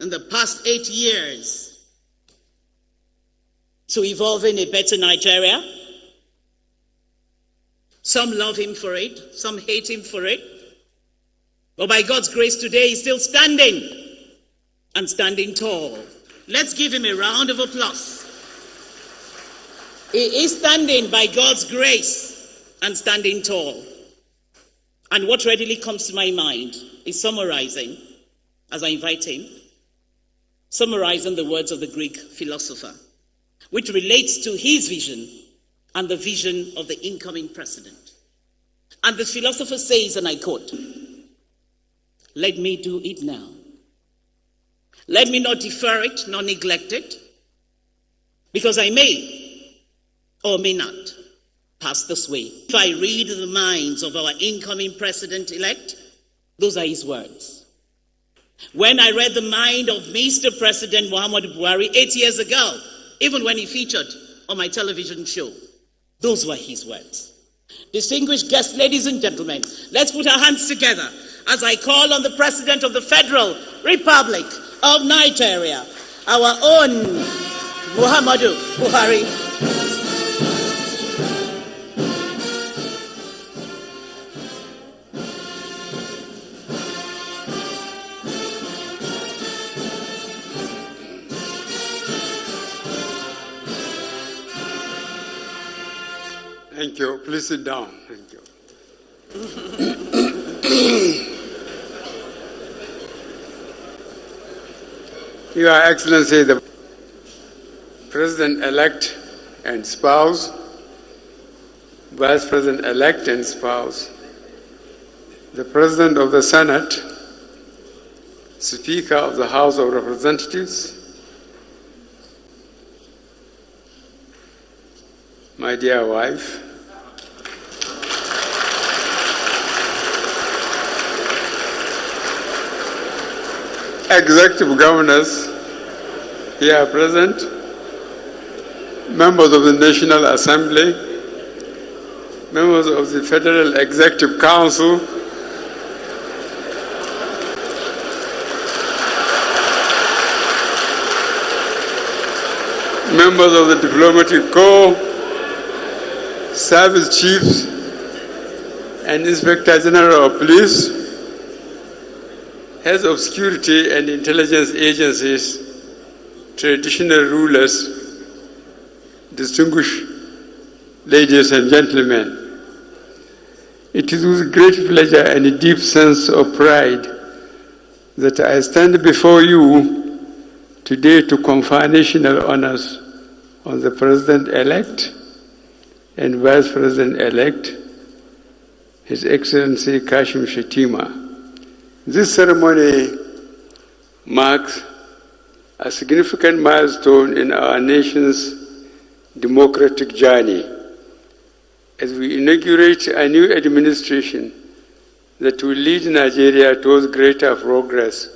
in the past 8 years to evolving a better Nigeria. Some love him for it, some hate him for it. But by God's grace today, he's still standing and standing tall. Let's give him a round of applause. He is standing by God's grace and standing tall. And what readily comes to my mind is summarizing, as I invite him, summarizing the words of the Greek philosopher, which relates to his vision and the vision of the incoming president. And the philosopher says, and I quote, "Let me do it now. Let me not defer it, nor neglect it, because I may or may not pass this way." If I read the minds of our incoming president-elect, those are his words. When I read the mind of Mr. President Muhammadu Buhari 8 years ago, even when he featured on my television show, those were his words. Distinguished guests, ladies and gentlemen, let's put our hands together as I call on the President of the Federal Republic of Nigeria, our own Muhammadu Buhari. Thank you. Please sit down. Thank you. Your Excellency, the President-elect and spouse, Vice President-elect and spouse, the President of the Senate, Speaker of the House of Representatives, my dear wife, executive governors here present, members of the National Assembly, members of the Federal Executive Council, members of the Diplomatic Corps, service chiefs, and Inspector General of Police, heads of security and intelligence agencies, traditional rulers, distinguished ladies and gentlemen. It is with great pleasure and a deep sense of pride that I stand before you today to confer national honors on the President-elect and Vice President-elect, His Excellency Kashim Shettima. This ceremony marks a significant milestone in our nation's democratic journey as we inaugurate a new administration that will lead Nigeria towards greater progress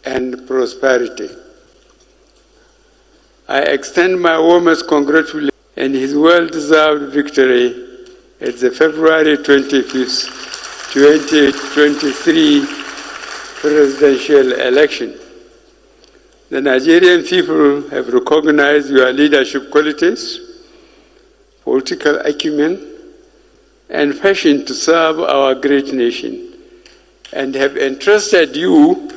and prosperity. I extend my warmest congratulations and his well-deserved victory at the February 25th, 2023 presidential election. The Nigerian people have recognized your leadership qualities, political acumen, and passion to serve our great nation, and have entrusted you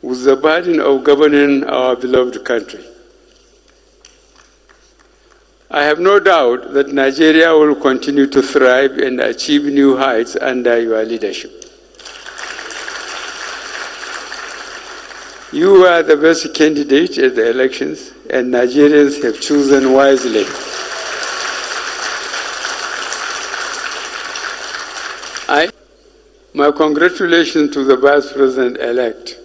with the burden of governing our beloved country. I have no doubt that Nigeria will continue to thrive and achieve new heights under your leadership. You are the best candidate at the elections, and Nigerians have chosen wisely. My congratulations to the Vice President-elect.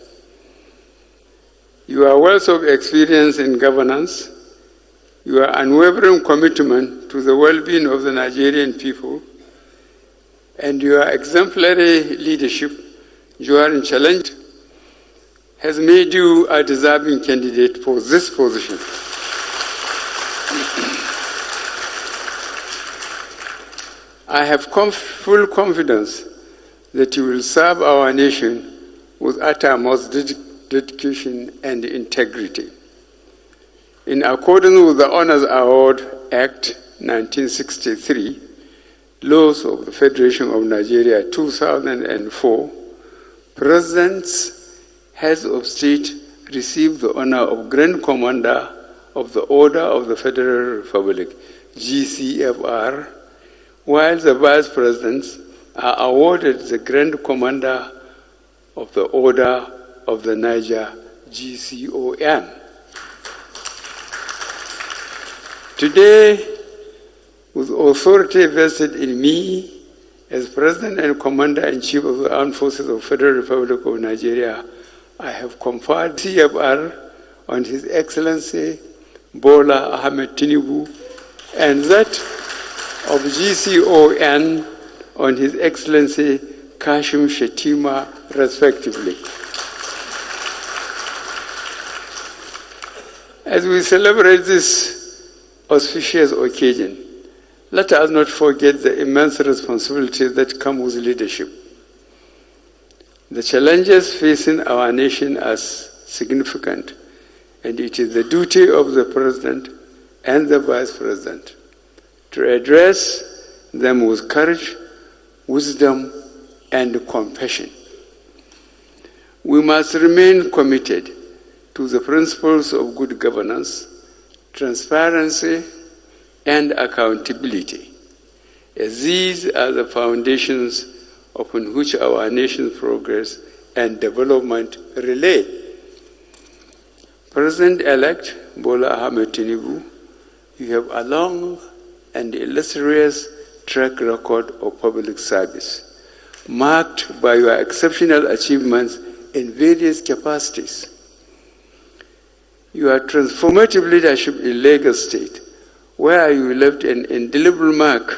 Your wealth of experience in governance, your unwavering commitment to the well-being of the Nigerian people, and your exemplary leadership during challenge has made you a deserving candidate for this position. I have full confidence that you will serve our nation with uttermost dedication, and integrity. In accordance with the Honors Award Act 1963, Laws of the Federation of Nigeria 2004, Presidents, Heads of State receive the honor of Grand Commander of the Order of the Federal Republic, GCFR, while the Vice Presidents are awarded the Grand Commander of the Order of the Niger, GCON. Today, with authority vested in me as President and Commander-in-Chief of the Armed Forces of the Federal Republic of Nigeria, I have conferred CFR on His Excellency Bola Ahmed Tinubu and that of GCON on His Excellency Kashim Shettima, respectively. As we celebrate this auspicious occasion, let us not forget the immense responsibilities that come with leadership. The challenges facing our nation are significant, and it is the duty of the President and the Vice President to address them with courage, wisdom, and compassion. We must remain committed to the principles of good governance, transparency, and accountability, as these are the foundations upon which our nation's progress and development relate. President-elect Bola Ahmed Tinubu, you have a long and illustrious track record of public service, marked by your exceptional achievements in various capacities. Your transformative leadership in Lagos State, where you left an indelible mark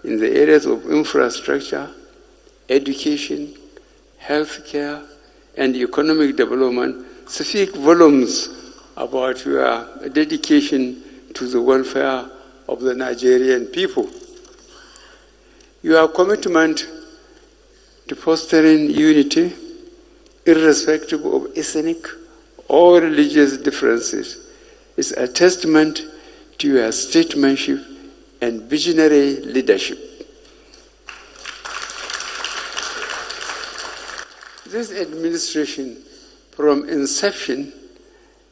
in the areas of infrastructure, education, healthcare, and economic development, speak volumes about your dedication to the welfare of the Nigerian people. Your commitment to fostering unity, irrespective of ethnic or religious differences, is a testament to your statesmanship and visionary leadership. This administration, from inception,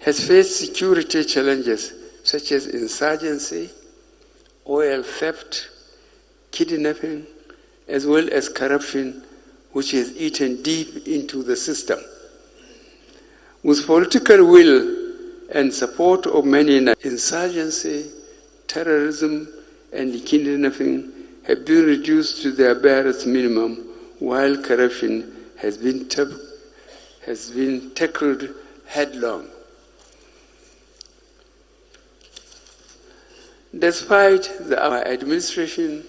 has faced security challenges such as insurgency, oil theft, kidnapping, as well as corruption, which has eaten deep into the system. With political will and support of many, insurgency, terrorism, and kidnapping have been reduced to their barest minimum, while corruption has been tackled headlong. Despite our administration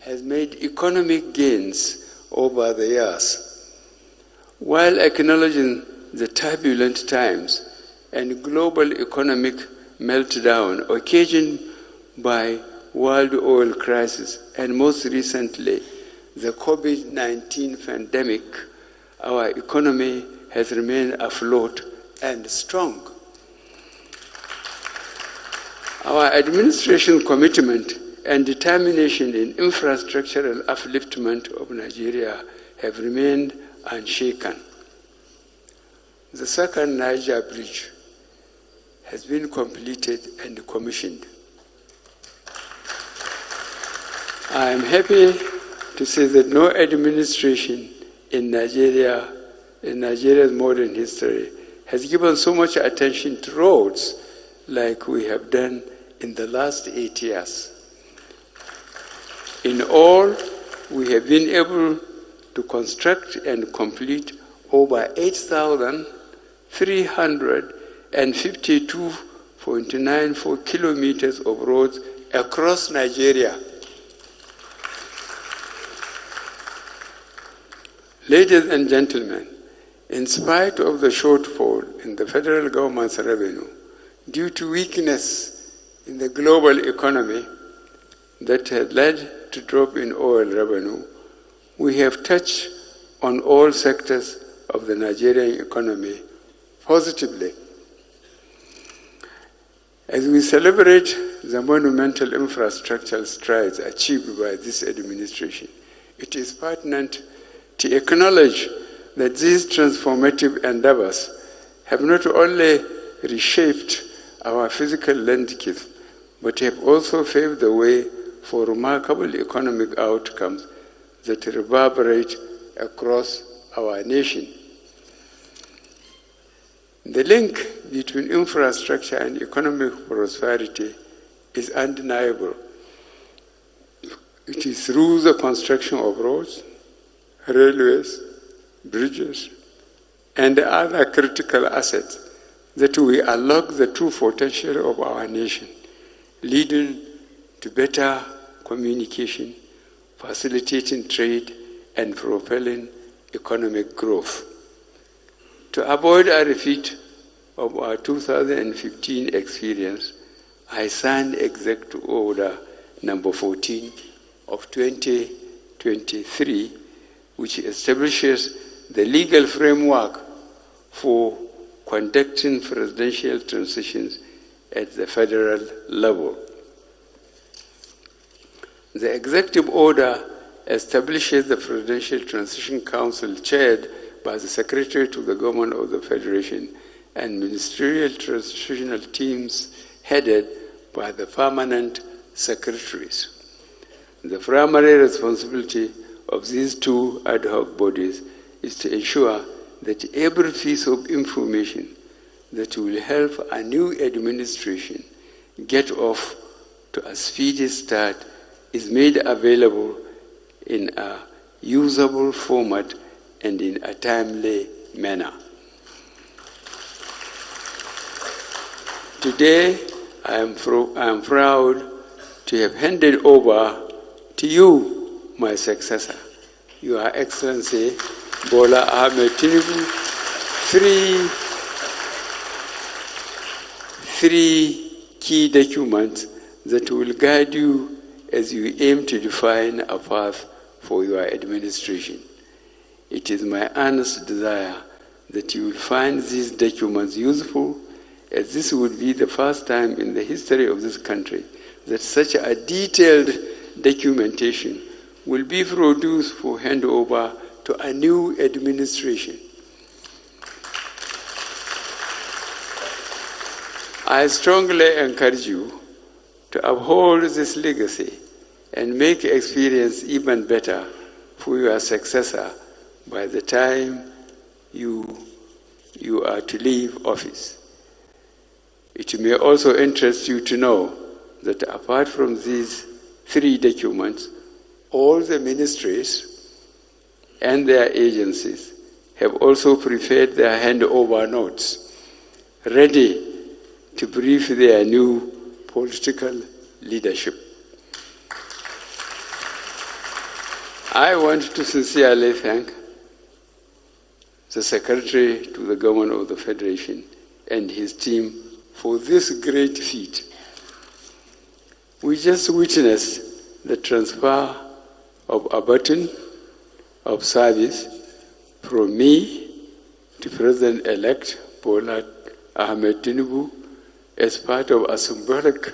has made economic gains over the years, while acknowledging the turbulent times and global economic meltdown occasioned by world oil crisis and most recently the COVID-19 pandemic, our economy has remained afloat and strong. Our administration commitment and determination in infrastructural upliftment of Nigeria have remained unshaken. The second Niger Bridge has been completed and commissioned. I am happy to say that no administration in Nigeria's modern history has given so much attention to roads like we have done in the last 8 years. In all, we have been able to construct and complete over 8,352.94 kilometers of roads across Nigeria. Ladies and gentlemen, in spite of the shortfall in the federal government's revenue due to weakness in the global economy that had led to drop in oil revenue, we have touched on all sectors of the Nigerian economy positively. As we celebrate the monumental infrastructural strides achieved by this administration, it is pertinent to acknowledge that these transformative endeavors have not only reshaped our physical landscape, but have also paved the way for remarkable economic outcomes that reverberate across our nation. The link between infrastructure and economic prosperity is undeniable. It is through the construction of roads, railways, bridges, and other critical assets that we unlock the true potential of our nation, leading to better communication, facilitating trade, and propelling economic growth. To avoid a repeat of our 2015 experience, I signed Executive Order number 14 of 2023, which establishes the legal framework for conducting presidential transitions at the federal level. The Executive Order establishes the Presidential Transition Council chaired by the Secretary to the Government of the Federation and ministerial transitional teams headed by the permanent secretaries. The primary responsibility of these two ad hoc bodies is to ensure that every piece of information that will help a new administration get off to a speedy start is made available in a usable format and in a timely manner. Today, I am proud to have handed over to you, my successor, Your Excellency Bola Ahmed Tinubu, three key documents that will guide you as you aim to define a path for your administration. It is my earnest desire that you will find these documents useful, as this would be the first time in the history of this country that such a detailed documentation will be produced for handover to a new administration. I strongly encourage you to uphold this legacy and make experience even better for your successor by the time you are to leave office. It may also interest you to know that apart from these three documents, all the ministries and their agencies have also prepared their handover notes, ready to brief their new political leadership. I want to sincerely thank the Secretary to the Government of the Federation and his team for this great feat. We just witnessed the transfer of a baton of service from me to President-elect Bola Ahmed Tinubu as part of a symbolic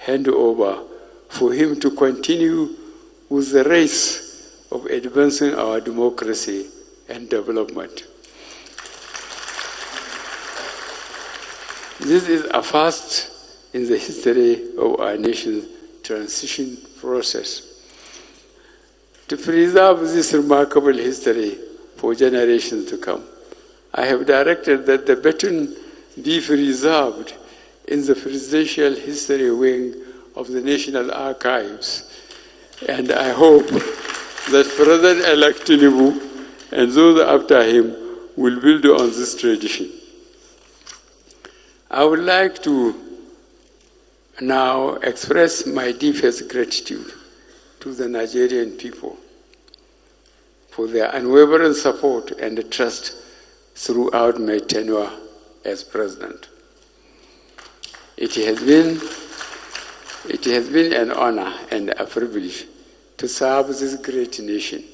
handover for him to continue with the race of advancing our democracy and development. This is a first in the history of our nation's transition process. To preserve this remarkable history for generations to come, I have directed that the baton be preserved in the Presidential History Wing of the National Archives, and I hope that President-elect Tinubu and those after him will build on this tradition. I would like to now express my deepest gratitude to the Nigerian people for their unwavering support and trust throughout my tenure as president. It has been an honor and a privilege to serve this great nation,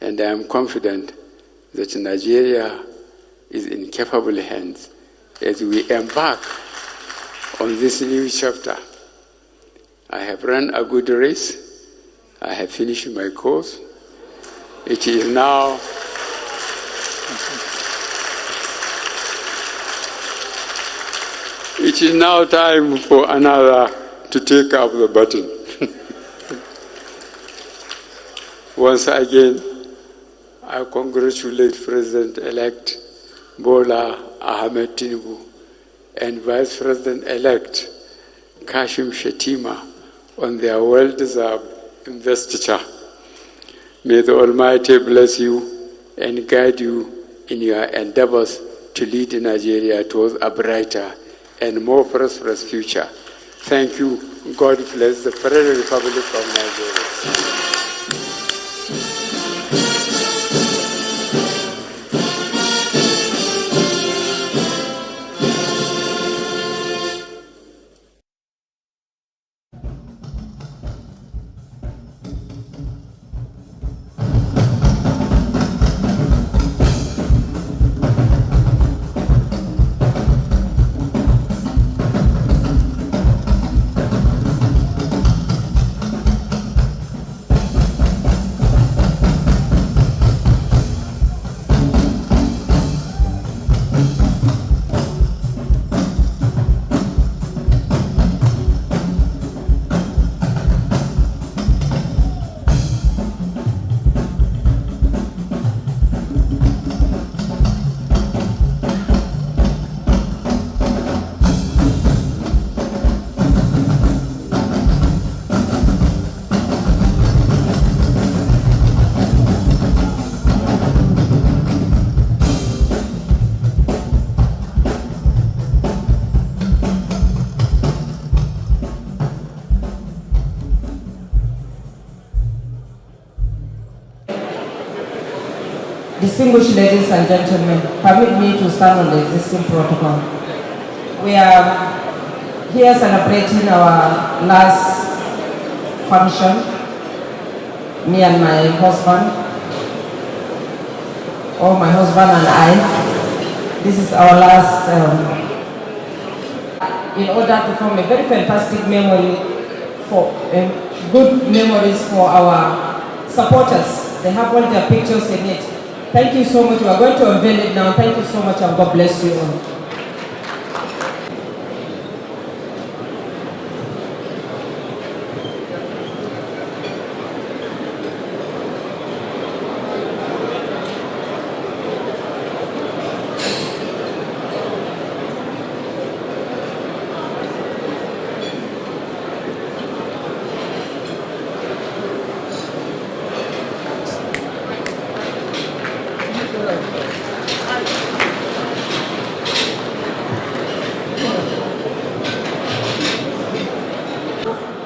and I am confident that Nigeria is in capable hands as we embark on this new chapter. I have run a good race. I have finished my course. It is now time for another to take up the baton. Once again, I congratulate President-elect Bola Ahmed Tinubu and Vice President-elect Kashim Shettima on their well-deserved investiture. May the Almighty bless you and guide you in your endeavors to lead Nigeria towards a brighter and more prosperous future. Thank you. God bless the Federal Republic of Nigeria. Distinguished ladies and gentlemen, permit me to stand on the existing protocol. We are here celebrating our last function, me and my husband, or my husband and I. This is our last, in order to form a very fantastic memory, for good memories for our supporters. They have all their pictures in it. Thank you so much. We are going to unveil it now. Thank you so much and God bless you all.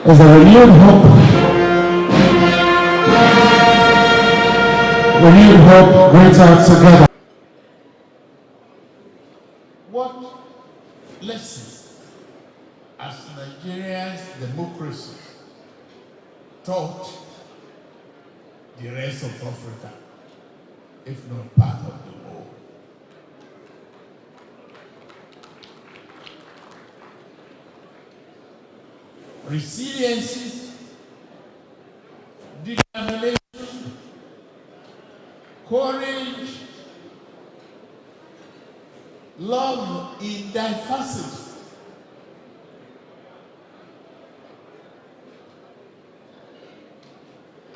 Is a renewed hope. Renewed hope, greater together. What lessons has Nigeria's democracy taught the rest of Africa, if not part of the world? Resiliency, determination, courage, love in diversity.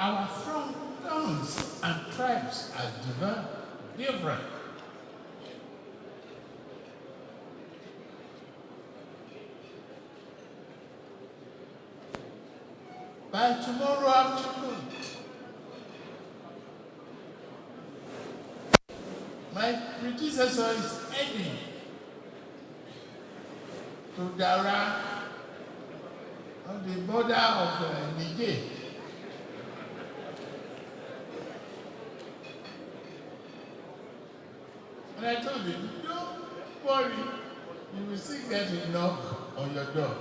Our front towns and tribes are different. By tomorrow afternoon, my predecessor is heading to Dara on the border of Niger. And I told him, don't worry, you will still get a knock on your door.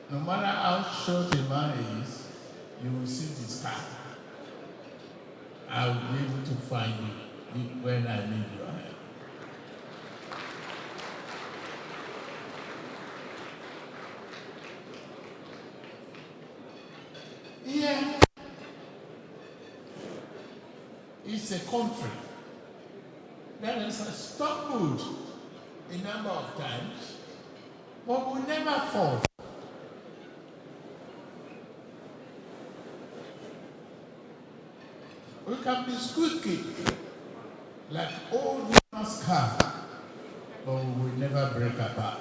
No matter how short a man is, you will see the scar. I'll be able to find you when I need your help. Yeah. It's a country that has stumbled a number of times, but will never fall. We can be squeaky like old man's car, but we will never break apart.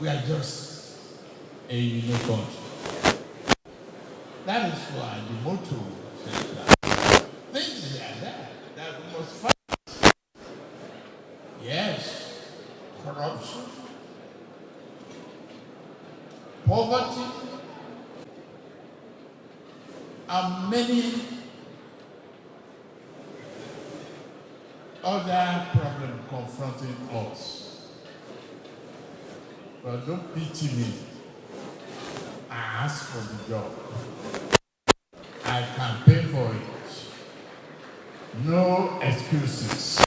We are just a unique country. That is why the motto says that things like that we must fight. Yes, corruption, poverty, and many other problems confronting us. But don't pity me. I asked for the job. I can pay for it. No excuses.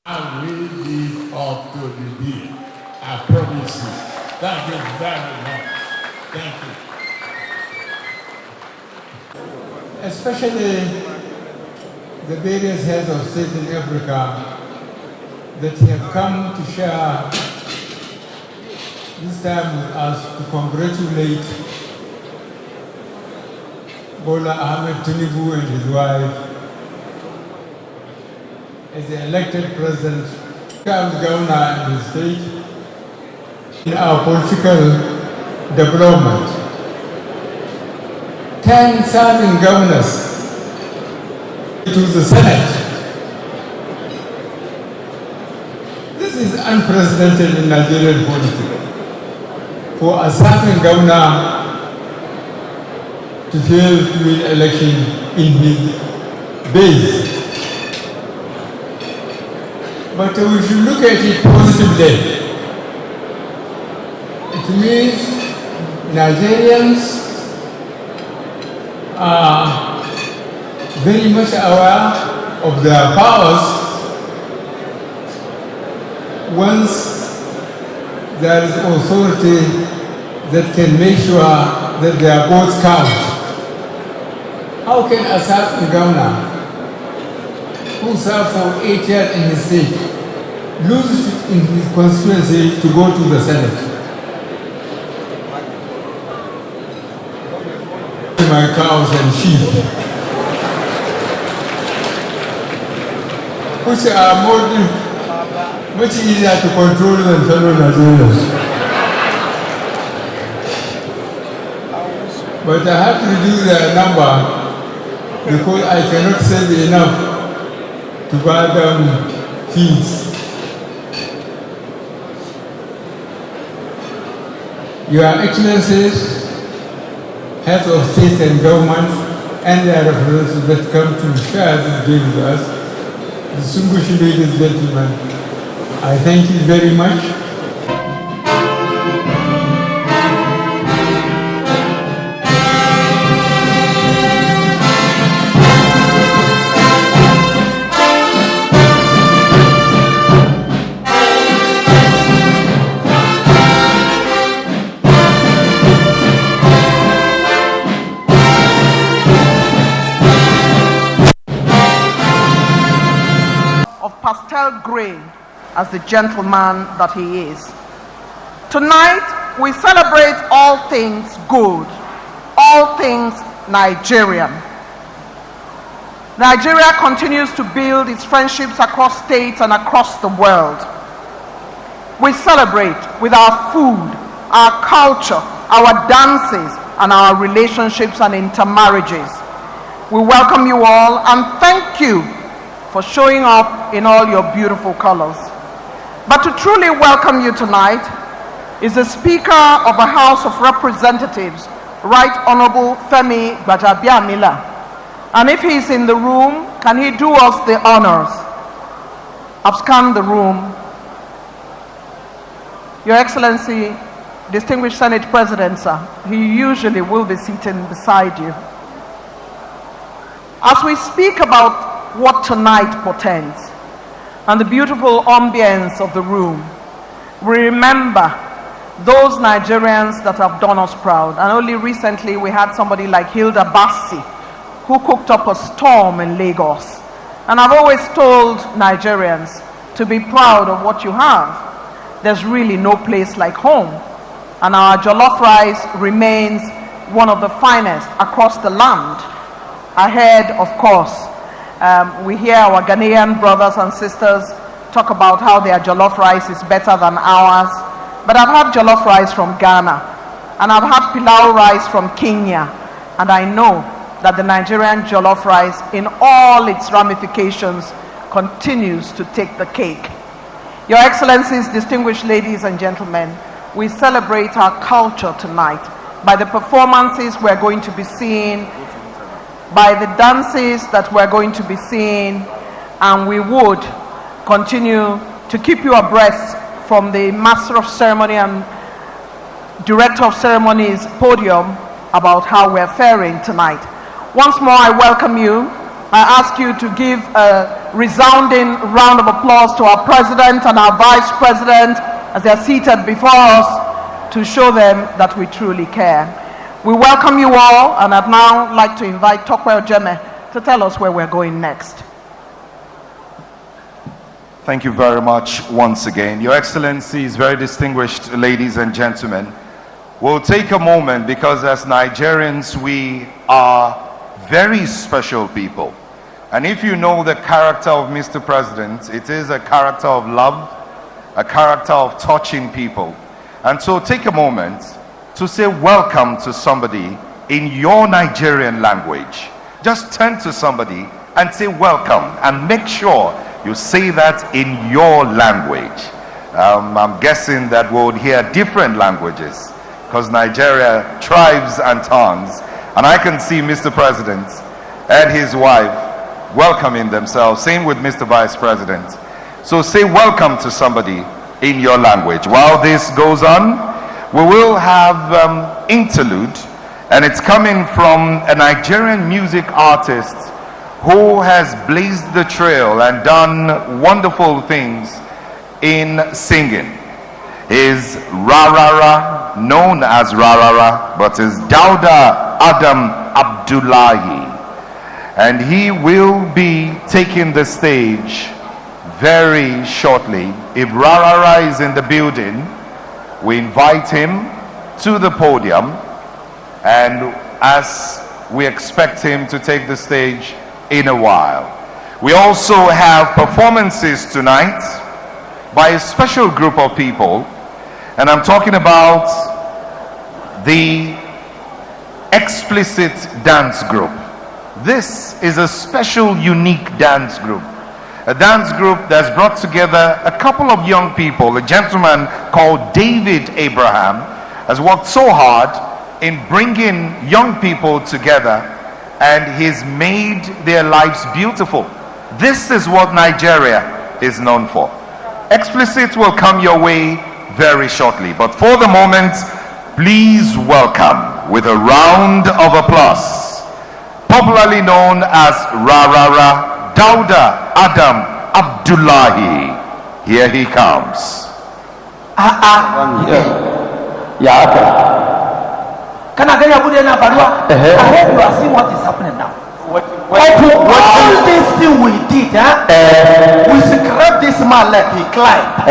I will live up to the deal. I promise you. Thank you very much. Thank you. Especially the various heads of state in Africa that have come to share this time with us to congratulate Bola Ahmed Tinubu and his wife as the elected president of the governor in the state in our political development. 10 serving governors to the Senate. This is unprecedented in Nigerian politics. For a certain governor to fail to win election in his base. But we should look at it positively. It means Nigerians are very much aware of their powers once there is authority that can make sure that their votes count. How can a certain governor who served for 8 years in his state lose in his constituency to go to the Senate? My cows and sheep, which are much easier to control than fellow Nigerians. But I have to reduce their number because I cannot save enough to buy them feeds. Your Excellencies, heads of state and government, and their representatives that come to share this day with us, distinguished ladies and gentlemen, I thank you very much. Of pastel gray as the gentleman that he is. Tonight, we celebrate all things good, all things Nigerian. Nigeria continues to build its friendships across states and across the world. We celebrate with our food, our culture, our dances, and our relationships and intermarriages. We welcome you all and thank you for showing up in all your beautiful colors. But to truly welcome you tonight is the Speaker of the House of Representatives, Right Honorable Femi Gbajabiamila. And if he's in the room, can he do us the honors? I've scanned the room. Your Excellency, Distinguished Senate President, sir, he usually will be sitting beside you. As we speak about what tonight portends and the beautiful ambience of the room, we remember those Nigerians that have done us proud. And only recently we had somebody like Hilda Bassi who cooked up a storm in Lagos. And I've always told Nigerians to be proud of what you have. There's really no place like home. And our jollof rice remains one of the finest across the land. Ahead, of course, we hear our Ghanaian brothers and sisters talk about how their jollof rice is better than ours. But I've had jollof rice from Ghana, and I've had pilau rice from Kenya, and I know that the Nigerian jollof rice in all its ramifications continues to take the cake. Your Excellencies, distinguished ladies and gentlemen, we celebrate our culture tonight by the performances we're going to be seeing, by the dances that we're going to be seeing, and we would continue to keep you abreast from the Master of Ceremony and Director of Ceremonies podium about how we're faring tonight. Once more, I welcome you. I ask you to give a resounding round of applause to our President and our Vice President as they're seated before us to show them that we truly care. We welcome you all, and I'd now like to invite Tokwe Ojeme to tell us where we're going next. Thank you very much once again. Your Excellencies, very distinguished ladies and gentlemen, we'll take a moment because as Nigerians, we are very special people. And if you know the character of Mr. President, it is a character of love, a character of touching people. And so take a moment to say welcome to somebody in your Nigerian language. Just turn to somebody and say welcome, and make sure you say that in your language. I'm guessing that we'll hear different languages because Nigeria tribes and tongues. And I can see Mr. President and his wife welcoming themselves. Same with Mr. Vice President. So say welcome to somebody in your language. While this goes on, we will have interlude, and it's coming from a Nigerian music artist who has blazed the trail and done wonderful things in singing. Is Rarara, known as Rarara, but is Dauda Adam Abdullahi. And he will be taking the stage very shortly. If Rarara is in the building, we invite him to the podium, and as we expect him to take the stage in a while. We also have performances tonight by a special group of people, and I'm talking about the Explicit Dance Group. This is a special, unique dance group. A dance group that's brought together a couple of young people. A gentleman called David Abraham has worked so hard in bringing young people together, and he's made their lives beautiful. This is what Nigeria is known for. Explicit will come your way very shortly, but for the moment, please welcome with a round of applause, popularly known as Rarara, Dauda Adam Abdullahi. Here he comes. Can I get a good enough? I hope you are seeing what is happening now. All this thing we did, we scraped this man like he climbed.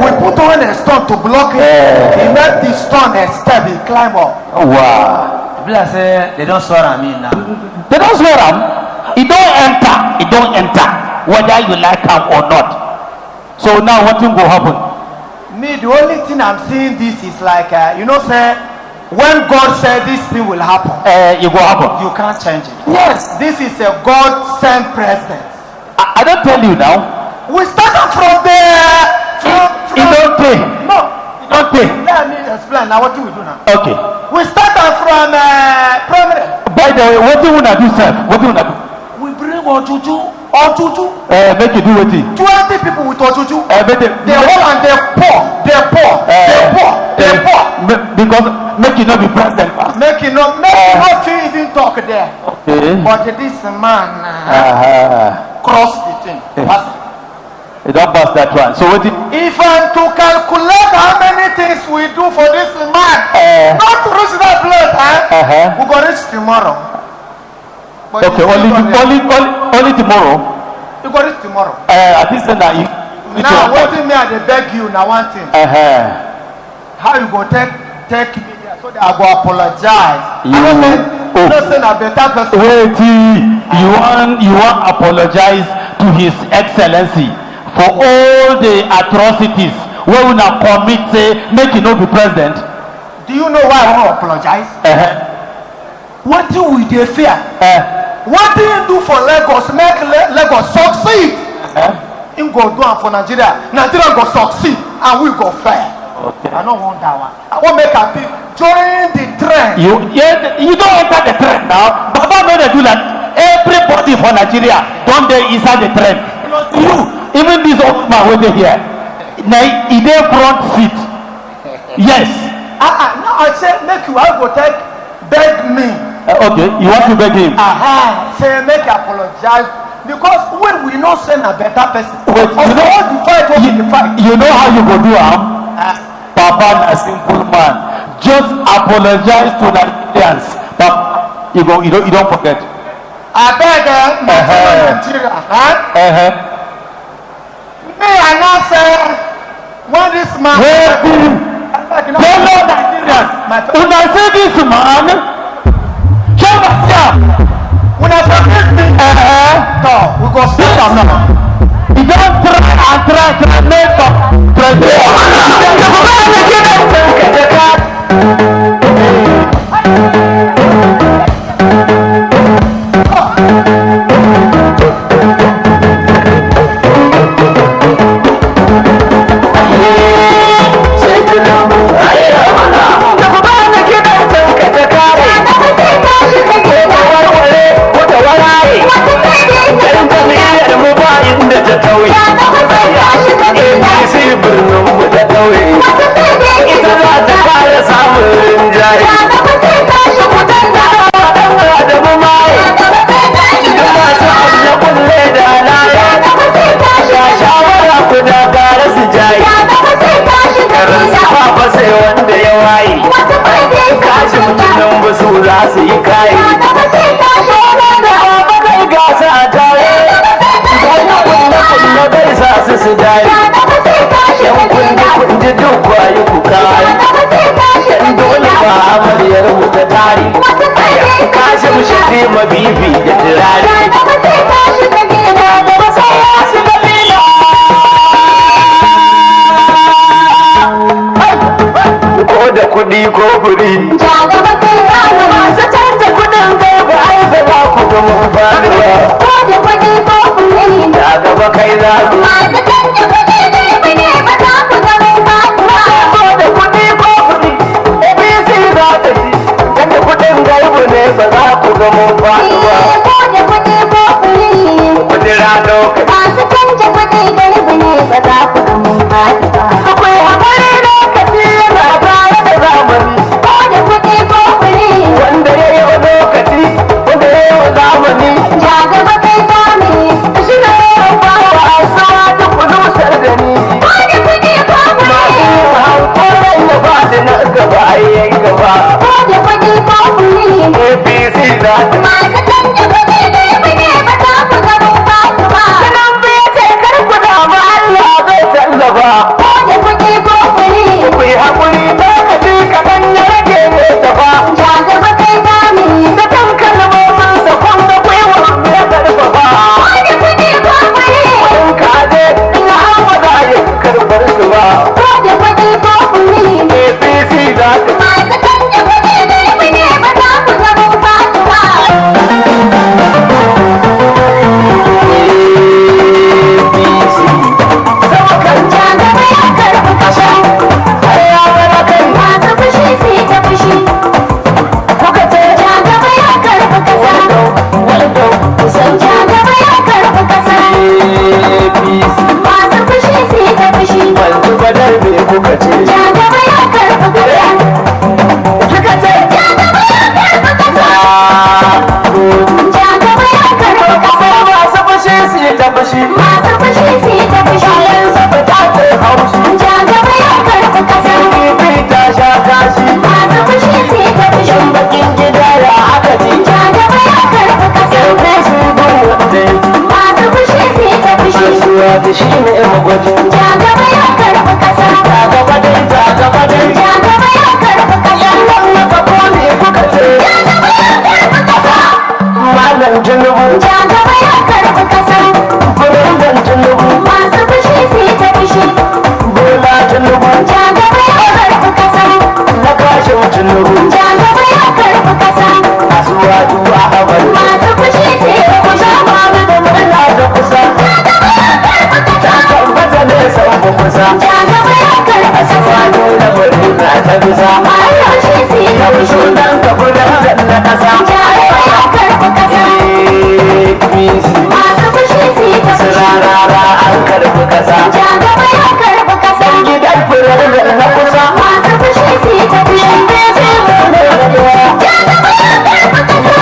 We put on a stone to block him. He made the stone a step, he climbed up. Oh, wow. People say they don't swear at me now. They don't swear him. He don't enter. He don't enter. Whether you like him or not. So now what thing will happen? Me, the only thing I'm seeing this is like, say, when God said this thing will happen, it will happen. You can't change it. Yes. This is a God-sent president. I don't tell you now. We started from there. It don't pay. No. Don't pay. Let me explain now. What do we do now? Okay. We started from primary. By the way, what do you want to do, sir? What do you want to do? We bring Ojuju. Make you do what? 20 people with Ojuju. They whole and they're poor. because make you not be president. Make you not even talk there. Okay. But this man cross the thing. You don't pass that one. So what? If I'm to calculate how many things we do for this man, not to reach that place, we go reach tomorrow. But okay, only tomorrow. You go reach tomorrow. I think that you. Now, what do you mean? I beg you now one thing. How you go take me there so that I go apologize? You not saying a better person. Wait, you want apologize to His Excellency for all the atrocities we will not commit, say, make you not be president. Do you know why I want to apologize? What do we dey fear? What do you do for Lagos? Make Lagos succeed. Him go do am for Nigeria. Nigeria go succeed and we go fail. Okay. I don't want that one. I want make a people join the trend. You don't enter the trend now. Baba know they do that. Everybody for Nigeria don't they inside the trend. You, even this old man waiting here. Now he dey front seat. Yes. No, I say make you all go take beg me. Okay, you want to beg him? Say make you apologize. Because when we not send a better person, wait, you know all the fight, you know how you go do Papa, a simple man, just apologize to Nigerians. But you don't forget. I beg Nigeria. Me and I say when this man. Fellow Nigerians, when I say this man, show us. When I forgive me, no, we go start am now. You don't try to make up We have APC masu fushi su yi ta fushi. Rarara an karbi kasa Jagaba ya karbi kasa. gidan furar na kusa Masu fushi su yi ta fushi. Jagaba ya karbi kasa.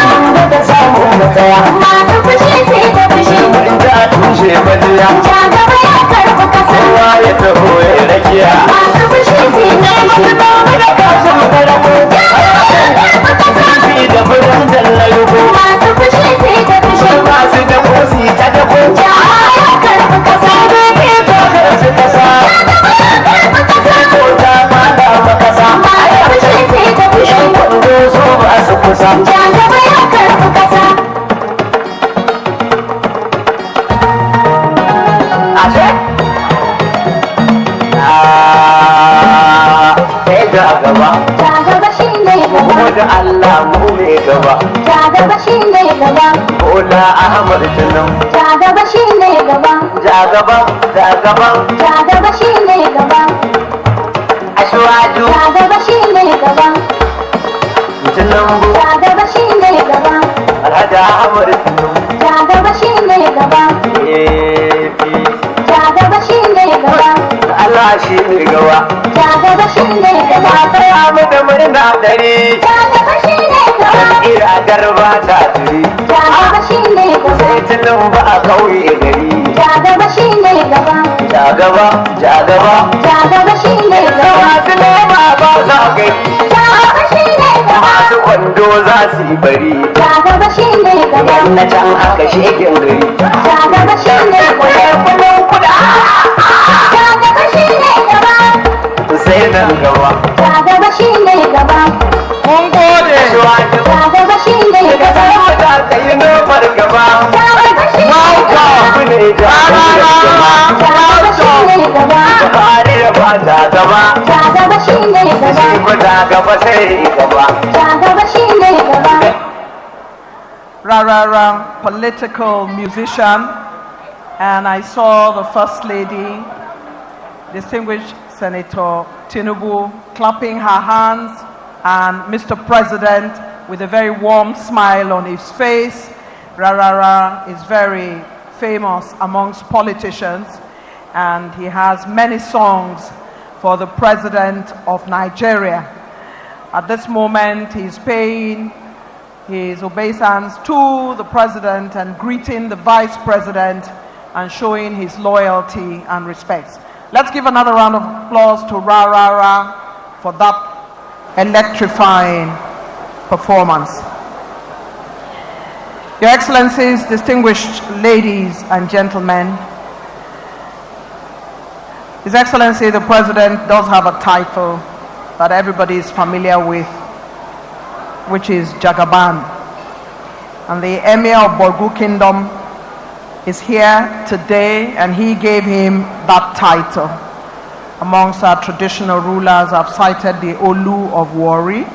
da samu na daya Masu fushi su yi ta fushi. mun ja tushe majiya Jagaba ya karbi kasa. kowa ya taho ya rakiya Masu fushi su yi ta fushi. da kashin karamo fi da furan jallarugo Masu fushi su yi ta fushi. masu da kosi ta dako Jagaba ya karbi kasa. su kasa ko ta fada makasa Masu fushi su yi ta fushi. yan kwando so ba su kusa Jagaba ya karbi kasa. ashe sai ga gaba Jagaba shi ne ko gaba. da Allah mu ne gaba Jagaba shi ne gaba. Bola Ahmad Tinubu Jagaba shi ne gaba. ja gaba Jagaba shi ne gaba. ashwaju Jagaba shi ne gaba. Tinubu Jagaba shi ne gaba. Alhaji Ahmad Tinubu Jagaba shi ne gaba. APC Jagaba shi ne gaba. Allah shi ne gaba Jagaba shi ne gaba. ya mu da murna dare Jagaba shi ne gaba. ira garba ta turi Jagaba shi ne gaba. sai Tinubu a kauye gari Jagaba shi ne gaba. ja gaba Jagaba shi ne gaba. masu nema ba za gari Jagaba shi ne gaba. masu kwando za su yi bari Jagaba shi ne gaba. na can aka shegen gari Jagaba shi ne gaba. kudin kuda Jagaba shi ne gaba. sai nan gaba Jagaba shi ne gaba. mun gode shwaju Jagaba shi ne ka gaba. zama da ka yi nomar gaba Jagaba shi ne gaba. ku ne jagaba Jagaba shi ne gaba. Buhari da ba ta gaba Jagaba shi ne gaba. shi ku ta gaba sai gaba Jagaba shi ne gaba. Rarara, political musician, and I saw the First Lady, distinguished Senator Tinubu, clapping her hands, and Mr. President with a very warm smile on his face. Rarara is very famous amongst politicians, and he has many songs for the President of Nigeria. At this moment, he's paying his obeisance to the President and greeting the Vice President and showing his loyalty and respect. Let's give another round of applause to Rarara for that electrifying performance. Your Excellencies, distinguished ladies and gentlemen, His Excellency the President does have a title that everybody is familiar with, which is Jagaban. And the Emir of Borgu Kingdom is here today, and he gave him that title. Amongst our traditional rulers, I've cited the Olu of Wari.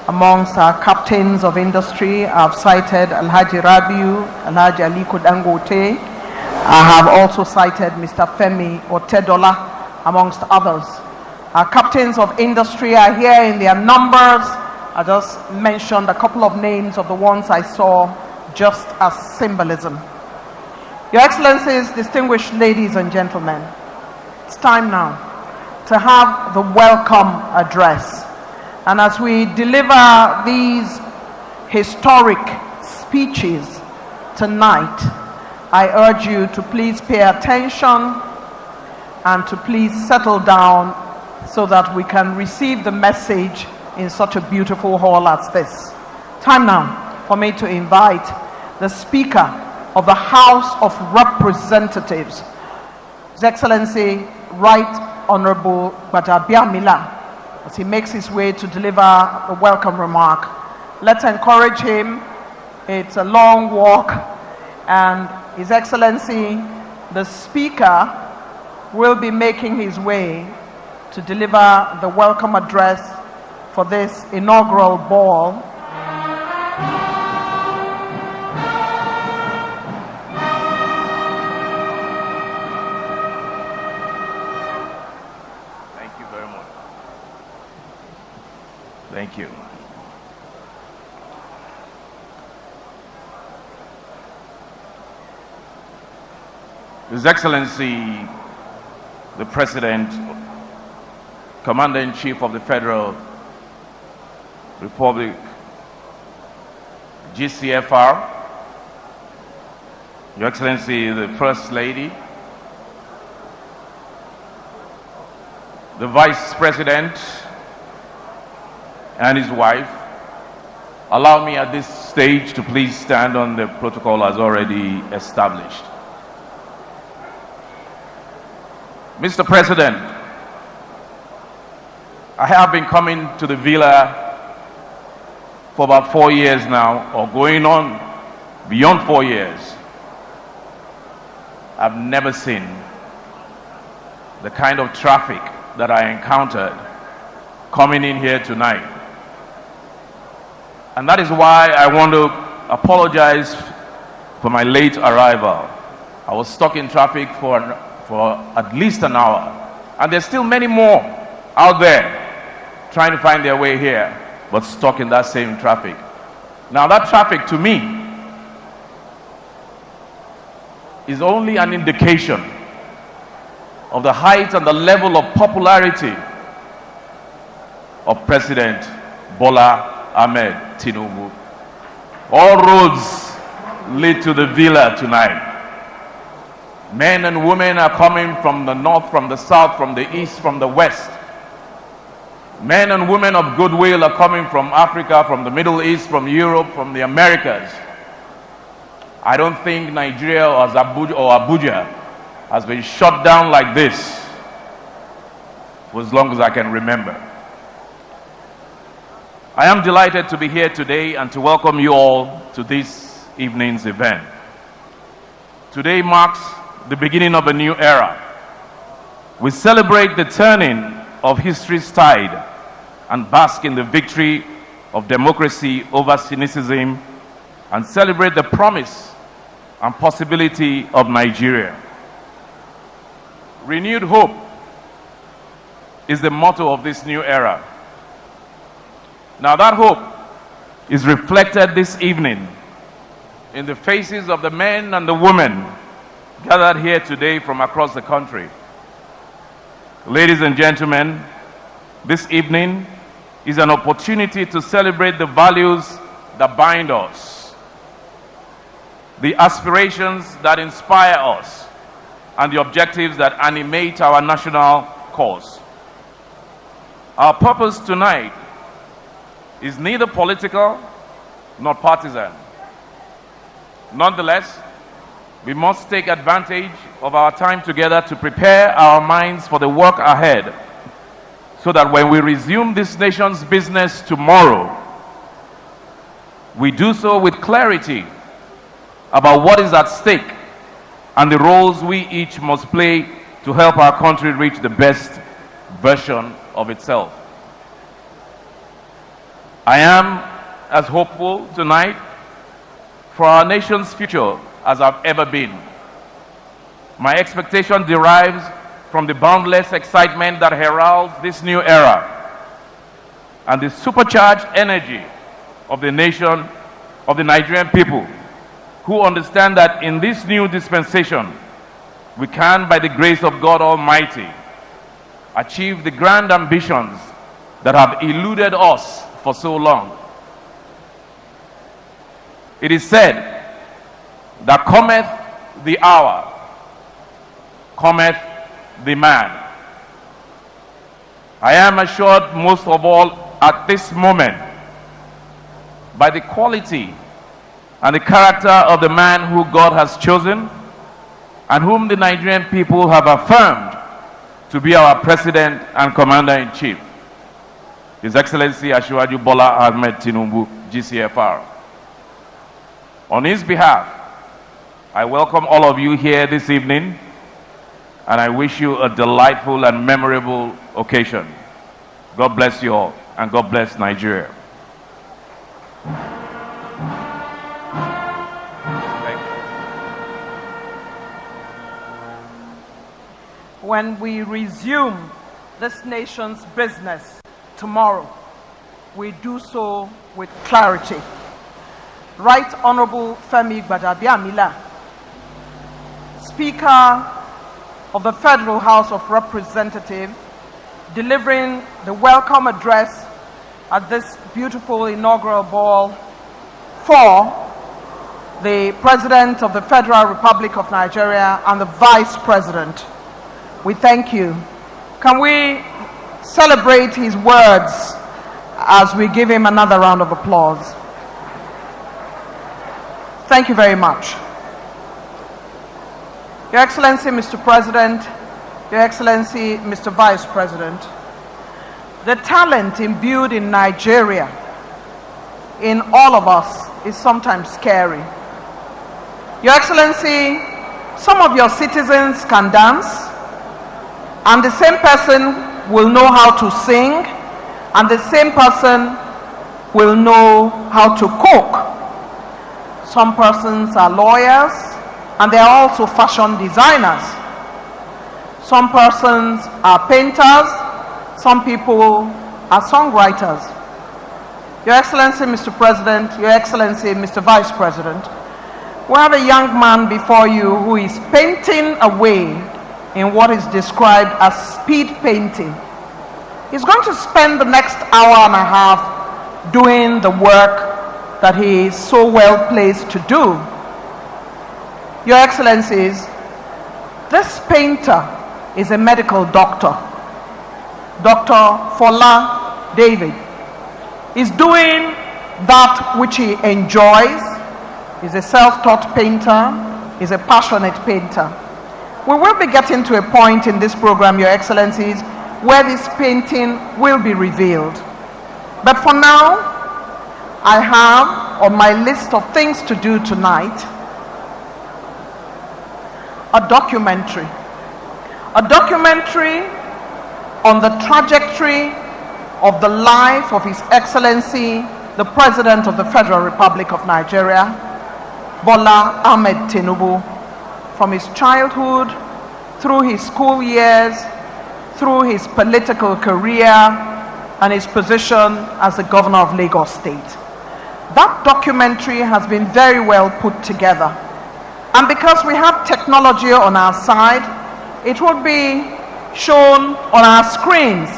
Amongst our captains of industry, I've cited Alhaji Rabiu, Alhaji Aliko Dangote. I have also cited Mr. Femi Otedola, amongst others. Our captains of industry are here in their numbers. I just mentioned a couple of names of the ones I saw just as symbolism. Your Excellencies, distinguished ladies and gentlemen, it's time now to have the welcome address. And as we deliver these historic speeches tonight, I urge you to please pay attention and to please settle down so that we can receive the message in such a beautiful hall as this. Time now for me to invite the Speaker of the House of Representatives, His Excellency Right Honorable Gbadabia Mila, as he makes his way to deliver a welcome remark. Let's encourage him. It's a long walk, and His Excellency the Speaker will be making his way to deliver the welcome address for this inaugural ball. Thank you very much. Thank you. His Excellency, the President, Commander-in-Chief of the Federal Republic, GCFR, Your Excellency, the First Lady, the Vice President and his wife, allow me at this stage to please stand on the protocol as already established. Mr. President, I have been coming to the villa for about 4 years now, or going on beyond 4 years. I've never seen the kind of traffic that I encountered coming in here tonight. And that is why I want to apologize for my late arrival. I was stuck in traffic for at least an hour. And there's still many more out there trying to find their way here, but stuck in that same traffic. Now that traffic to me is only an indication of the height and the level of popularity of President Bola Ahmed Tinubu. All roads lead to the villa tonight. Men and women are coming from the north, from the south, from the east, from the west. Men and women of goodwill are coming from Africa, from the Middle East, from Europe, from the Americas. I don't think Nigeria or Abuja has been shut down like this for as long as I can remember. I am delighted to be here today and to welcome you all to this evening's event. Today marks the beginning of a new era. We celebrate the turning of history's tide and bask in the victory of democracy over cynicism, and celebrate the promise and possibility of Nigeria. Renewed hope is the motto of this new era. Now that hope is reflected this evening in the faces of the men and the women gathered here today from across the country. Ladies and gentlemen, this evening is an opportunity to celebrate the values that bind us, the aspirations that inspire us, and the objectives that animate our national cause. Our purpose tonight is neither political nor partisan. Nonetheless, we must take advantage of our time together to prepare our minds for the work ahead, so that when we resume this nation's business tomorrow, we do so with clarity about what is at stake and the roles we each must play to help our country reach the best version of itself. I am as hopeful tonight for our nation's future as I've ever been. My expectation derives from the boundless excitement that heralds this new era and the supercharged energy of the nation, of the Nigerian people, who understand that in this new dispensation, we can, by the grace of God Almighty, achieve the grand ambitions that have eluded us for so long. It is said that cometh the hour, cometh the man. I am assured most of all at this moment by the quality and the character of the man who God has chosen and whom the Nigerian people have affirmed to be our President and Commander-in-Chief, His Excellency Asiwaju Bola Ahmed Tinubu, GCFR. On his behalf, I welcome all of you here this evening, and I wish you a delightful and memorable occasion. God bless you all, and God bless Nigeria. When we resume this nation's business tomorrow, we do so with clarity. Right Honorable Femi Gbadabiamila Speaker of the Federal House of Representatives, delivering the welcome address at this beautiful inaugural ball for the President of the Federal Republic of Nigeria and the Vice President. We thank you. Can we celebrate his words as we give him another round of applause? Thank you very much. Your Excellency, Mr. President, Your Excellency, Mr. Vice President, the talent imbued in Nigeria, in all of us, is sometimes scary. Your Excellency, some of your citizens can dance, and the same person will know how to sing, and the same person will know how to cook. Some persons are lawyers, and they are also fashion designers. Some persons are painters, some people are songwriters. Your Excellency, Mr. President, Your Excellency, Mr. Vice President, we have a young man before you who is painting away in what is described as speed painting. He's going to spend the next hour and a half doing the work that he is so well placed to do. Your Excellencies, this painter is a medical doctor, Dr. Fola David. He's doing that which he enjoys. He's a self-taught painter. He's a passionate painter. We will be getting to a point in this program, Your Excellencies, where this painting will be revealed. But for now, I have on my list of things to do tonight a documentary on the trajectory of the life of His Excellency, the President of the Federal Republic of Nigeria, Bola Ahmed Tinubu, from his childhood, through his school years, through his political career, and his position as the Governor of Lagos State. That documentary has been very well put together. And because we have technology on our side, it will be shown on our screens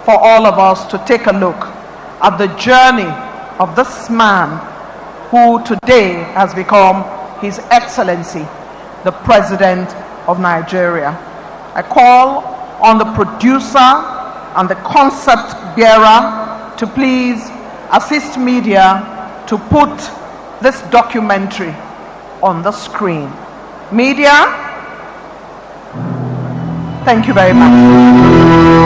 for all of us to take a look at the journey of this man who today has become His Excellency, the President of Nigeria. I call on the producer and the concept bearer to please assist media to put this documentary on the screen. Media, thank you very much.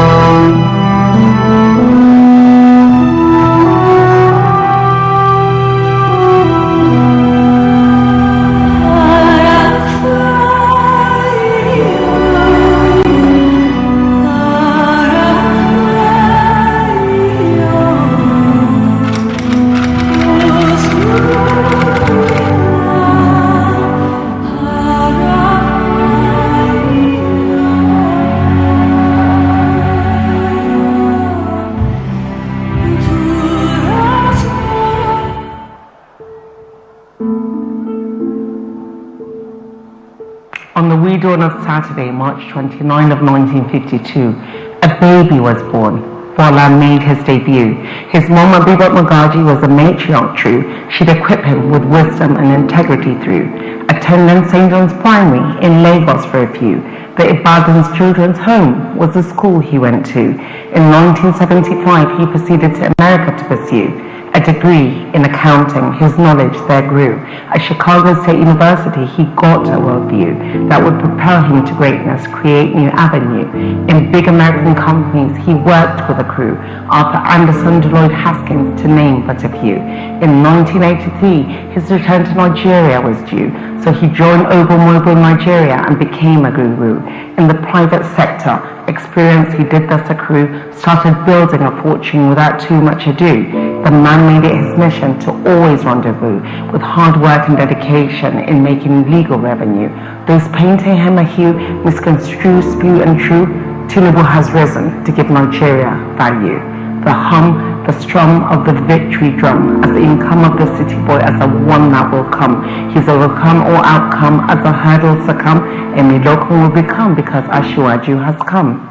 On the wee dawn of Saturday, March 29 of 1952, a baby was born. Bola made his debut. His mom, Abibat Magaji, was a matriarch true. She'd equip him with wisdom and integrity through. Attending St. John's Primary in Lagos for a few. The Ibadan's Children's Home was the school he went to. In 1975, he proceeded to America to pursue a degree in accounting. His knowledge there grew. At Chicago State University, he got a worldview that would propel him to greatness, create new avenue. In big American companies, he worked with a crew, Arthur Anderson, Lloyd Haskins, to name but a few. In 1983, his return to Nigeria was due, so he joined Obermobile Nigeria and became a guru. In the private sector, experience he did thus accrue, started building a fortune without too much ado. The man made it his mission to always rendezvous with hard work and dedication in making legal revenue. Those painting him a hue, misconstrue, spew and true, Tinubu has risen to give Nigeria value. The hum, the strum of the victory drum, as the income of the city boy, as the one that will come. He's overcome all outcome, as the hurdles succumb, and Miloko will become, because Ashiwaju has come.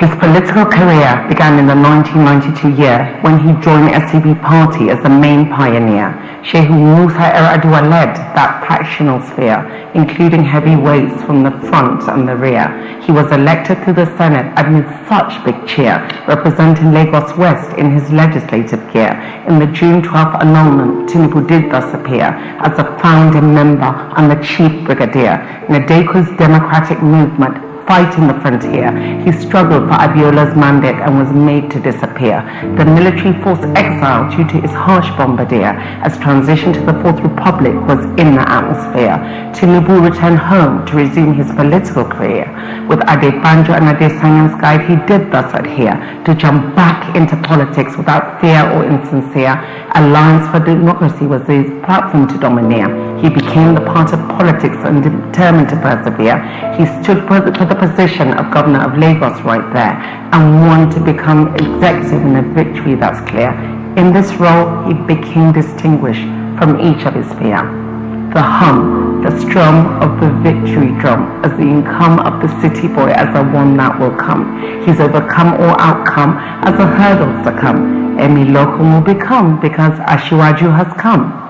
His political career began in the 1992 year when he joined SCB party as the main pioneer. Shehu Musa Yar'Adua led that factional sphere, including heavy weights from the front and the rear. He was elected to the Senate amid such big cheer, representing Lagos West in his legislative gear. In the June 12th annulment, Tinubu did thus appear as a founding member and the chief brigadier. Nadeko's democratic movement fighting the frontier, he struggled for Abiola's mandate and was made to disappear. The military force exiled due to his harsh bombardier, as transition to the Fourth Republic was in the atmosphere. Tinubu returned home to resume his political career. With Adebanjo and Adesanyan's guide, he did thus adhere to jump back into politics without fear or insincere. Alliance for Democracy was his platform to domineer. He became the part of politics and determined to persevere. He stood for the position of Governor of Lagos right there and wanted to become executive in a victory that's clear. In this role, he became distinguished from each of his peers. The hum, the strum of the victory drum, as the income of the city boy, as the one that will come. He's overcome all outcome, as the hurdles succumb. Emi Lokum will become, because Ashiwaju has come.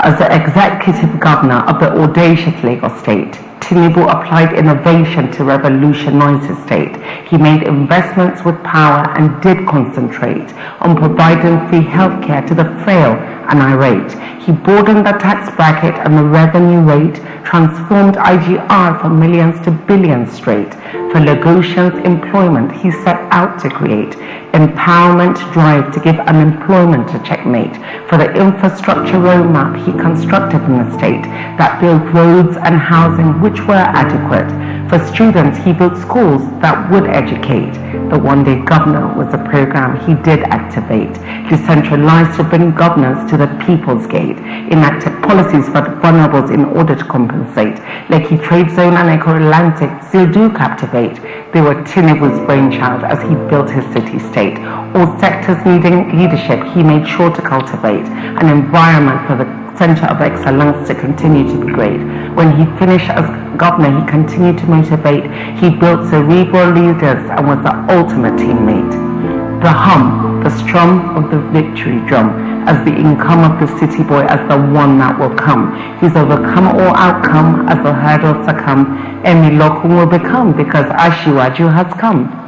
As the executive governor of the audacious Lagos state, Tinubu applied innovation to revolutionize his state. He made investments with power and did concentrate on providing free healthcare to the frail and irate. He broadened the tax bracket and the revenue rate, transformed IGR from millions to billions straight. For Lagosians' employment, he set out to create empowerment drive to give unemployment a checkmate. For the infrastructure roadmap he constructed in the state that built roads and housing which were adequate. For students, he built schools that would educate. The one-day governor was a program he did activate. Decentralized to bring governance to the people's gate. Enacted policies for the vulnerables in order to compensate. Lekki Trade Zone and Eco Atlantic still do captivate. They were Tinubu's brainchild as he built his city-state. All sectors needing leadership, he made sure to cultivate an environment for the center of excellence to continue to be great. When he finished as governor, he continued to motivate. He built cerebral leaders and was the ultimate teammate. The hum, the strum of the victory drum, as the income of the city boy, as the one that will come. He's overcome all outcome, as the hurdles succumb. Emi Lokum will become, because Ashiwaju has come.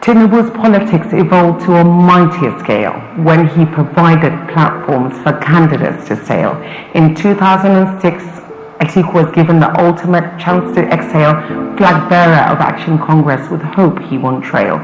Tinubu's politics evolved to a mightier scale when he provided platforms for candidates to sail. In 2006, Atiku was given the ultimate chance to exhale, flag bearer of Action Congress, with hope he won't trail.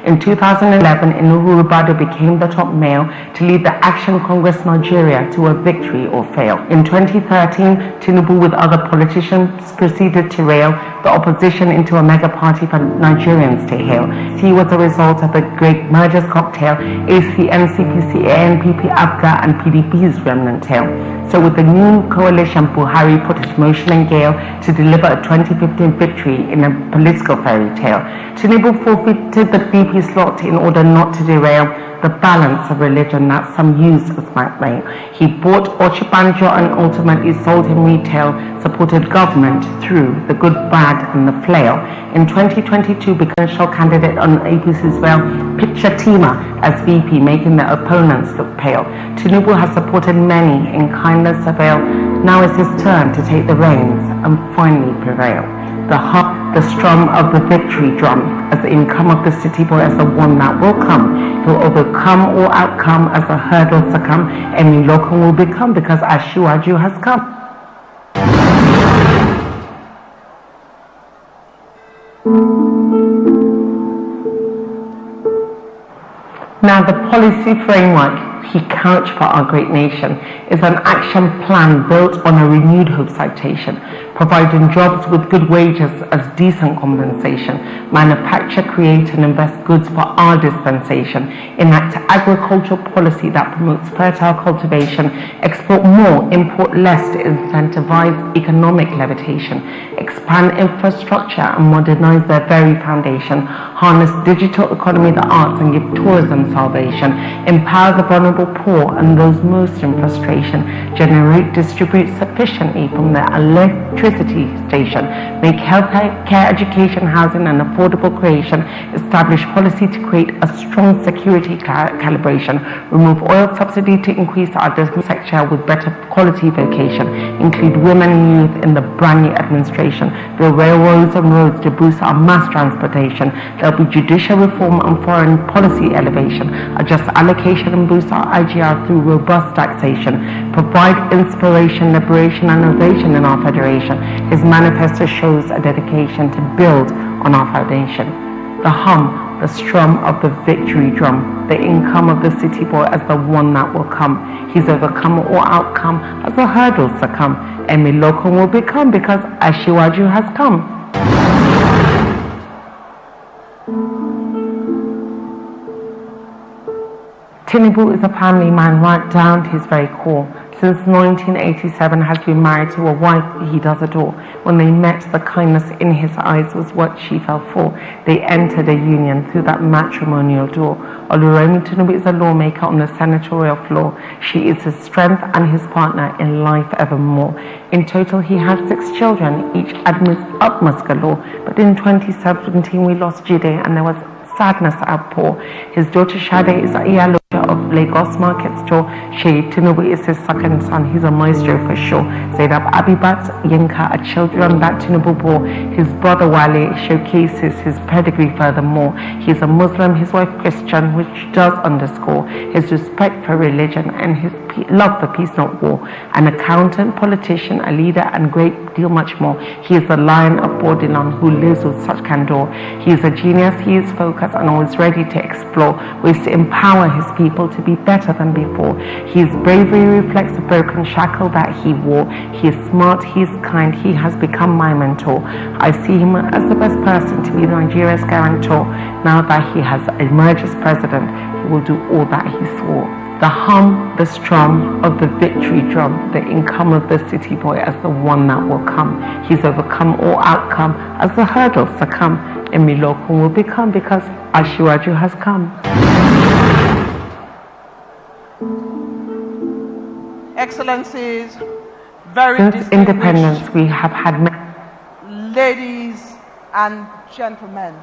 In 2011, Inuhu Rubado became the top male to lead the Action Congress Nigeria to a victory or fail. In 2013, Tinubu with other politicians proceeded to rail the opposition into a mega party for Nigerians to hail. He was a result of the great mergers cocktail, AC, NCPC, ANPP, ABGA and PDP's remnant tail. So with the new coalition, Buhari put his motion in gale to deliver a 2015 victory in a political fairy tale. Tinubu forfeited the BP slot in order not to derail the balance of religion that some use as blackmail. He bought Ochibanjo and ultimately sold him retail, supported government through the good, bad and the flail. In 2022, presidential candidate on APC's rail picked Shatima as VP, making their opponents look pale. Tinubu has supported many in kindness of ale. Now it's his turn to take the reins and finally prevail. The hum, the strum of the victory drum, as the income of the city boy, as the one that will come. He'll overcome all outcome, as the hurdles succumb. Emi Lokum will become, because Ashiwaju has come. Now the policy framework he couched for our great nation is an action plan built on a renewed hope citation, providing jobs with good wages as decent compensation, manufacture, create and invest goods for our dispensation, enact agricultural policy that promotes fertile cultivation, export more, import less to incentivize economic levitation, expand infrastructure and modernize their very foundation, harness digital economy, the arts and give tourism salvation, empower the vulnerable poor and those most in frustration, generate, distribute sufficiently from their electricity station, make healthcare, education, housing and affordable creation, establish policy to create a strong security calibration, remove oil subsidy to increase our domestic sector with better quality vocation, include women and youth in the brand new administration, build railroads and roads to boost our mass transportation. There'll be judicial reform and foreign policy elevation, adjust allocation and boost our IGR through robust taxation, provide inspiration, liberation and innovation in our federation. His manifesto shows a dedication to build on our foundation. The hum, the strum of the victory drum, the income of the city boy as the one that will come. He's overcome all outcome as the hurdles succumb. Emi Lokon will become because Ashiwaju has come. Tinubu is a family man right down to his very core. Since 1987 has been married to a wife he does adore. When they met, the kindness in his eyes was what she fell for. They entered a union through that matrimonial door. Oluremi Tinubu is a lawmaker on the senatorial floor. She is his strength and his partner in life evermore. In total, he has 6 children, each admits utmost galore. But in 2017, we lost Jide and there was sadness outpour. His daughter Shade is a Iyaloja of Lagos Market Store. Shade Tinubu is his second son. He's a maestro for sure. Zainab Abibat Yinka are children that Tinubu bore. His brother Wale showcases his pedigree furthermore. He's a Muslim, his wife Christian, which does underscore his respect for religion and his love for peace, not war. An accountant, politician, a leader, and great deal much more. He is the lion of Bordelon who lives with such candor. He is a genius, he is focused and always ready to explore ways to empower his people to be better than before. His bravery reflects the broken shackle that he wore. He is smart, he is kind, he has become my mentor. I see him as the best person to be Nigeria's guarantor. Now that he has emerged as president, he will do all that he swore. The hum, the strum of the victory drum, the income of the city boy as the one that will come. He's overcome all outcome as the hurdles succumb. Emi Lokon will become because Ashiwaju has come. Excellencies, very Since independence, we have had ladies and gentlemen.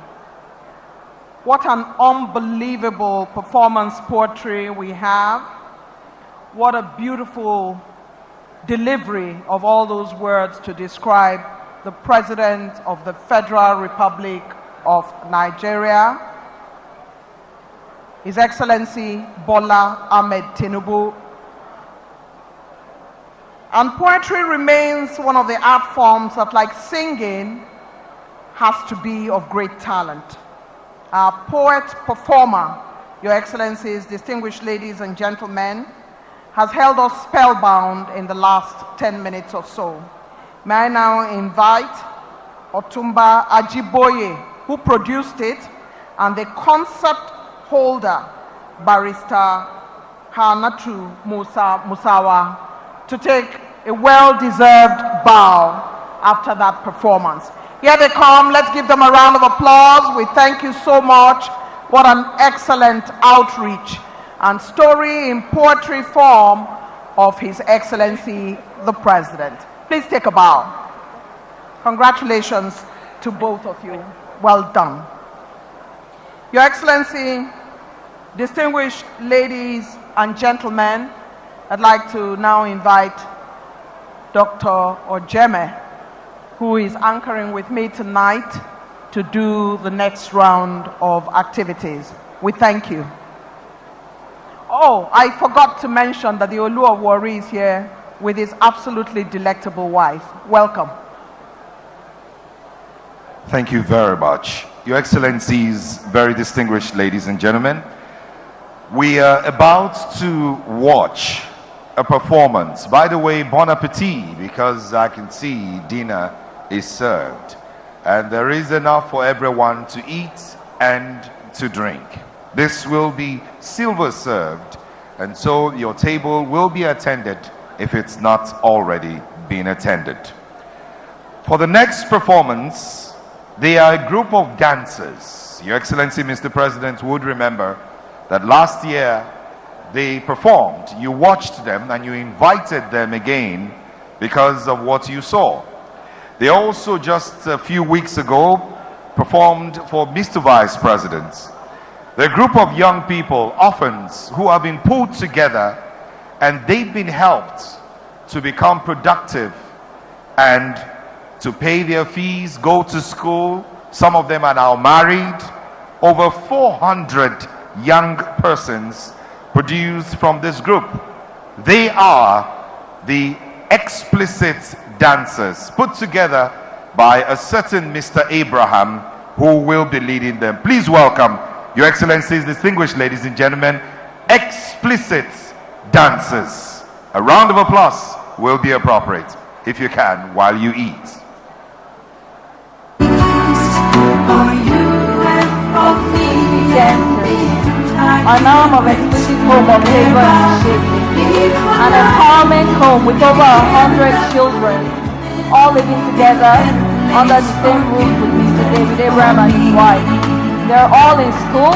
What an unbelievable performance poetry we have. What a beautiful delivery of all those words to describe the President of the Federal Republic of Nigeria, His Excellency Bola Ahmed Tinubu. And poetry remains one of the art forms that, like singing, has to be of great talent. Our poet performer, Your Excellencies, distinguished ladies and gentlemen, has held us spellbound in the last 10 minutes or so. May I now invite Otumba Ajiboye, who produced it, and the concept holder, Barrister Hanatu Musawa, to take a well-deserved bow after that performance. Here they come. Let's give them a round of applause. We thank you so much. What an excellent outreach and story in poetry form of His Excellency the President. Please take a bow. Congratulations to both of you. Well done. Your Excellency, distinguished ladies and gentlemen, I'd like to now invite Dr. Ojeme, who is anchoring with me tonight, to do the next round of activities. We thank you. Oh, I forgot to mention that the Olu of Warri is here with his absolutely delectable wife. Welcome. Thank you very much. Your Excellencies, very distinguished ladies and gentlemen, We are about to watch a performance. By the way, bon appetit, because I can see dinner is served. And there is enough for everyone to eat and to drink. This will be silver served, and so your table will be attended if it's not already been attended. For the next performance, they are a group of dancers. Your Excellency, Mr. President, would remember that last year they performed. You watched them and you invited them again because of what you saw. They also just a few weeks ago performed for Mr. Vice President. They're a group of young people, orphans, who have been pulled together and they've been helped to become productive and to pay their fees, go to school. Some of them are now married. Over 400 young persons produced from this group. They are the explicit dancers put together by a certain Mr. Abraham, who will be leading them. Please welcome Your Excellencies, distinguished ladies and gentlemen, explicit dancers. A round of applause will be appropriate, if you can, while you eat. An arm of explicit home of labor and shaping, an empowerment home with over 100 children, all living together under the same roof with Mr. David Abraham and his wife. They're all in school.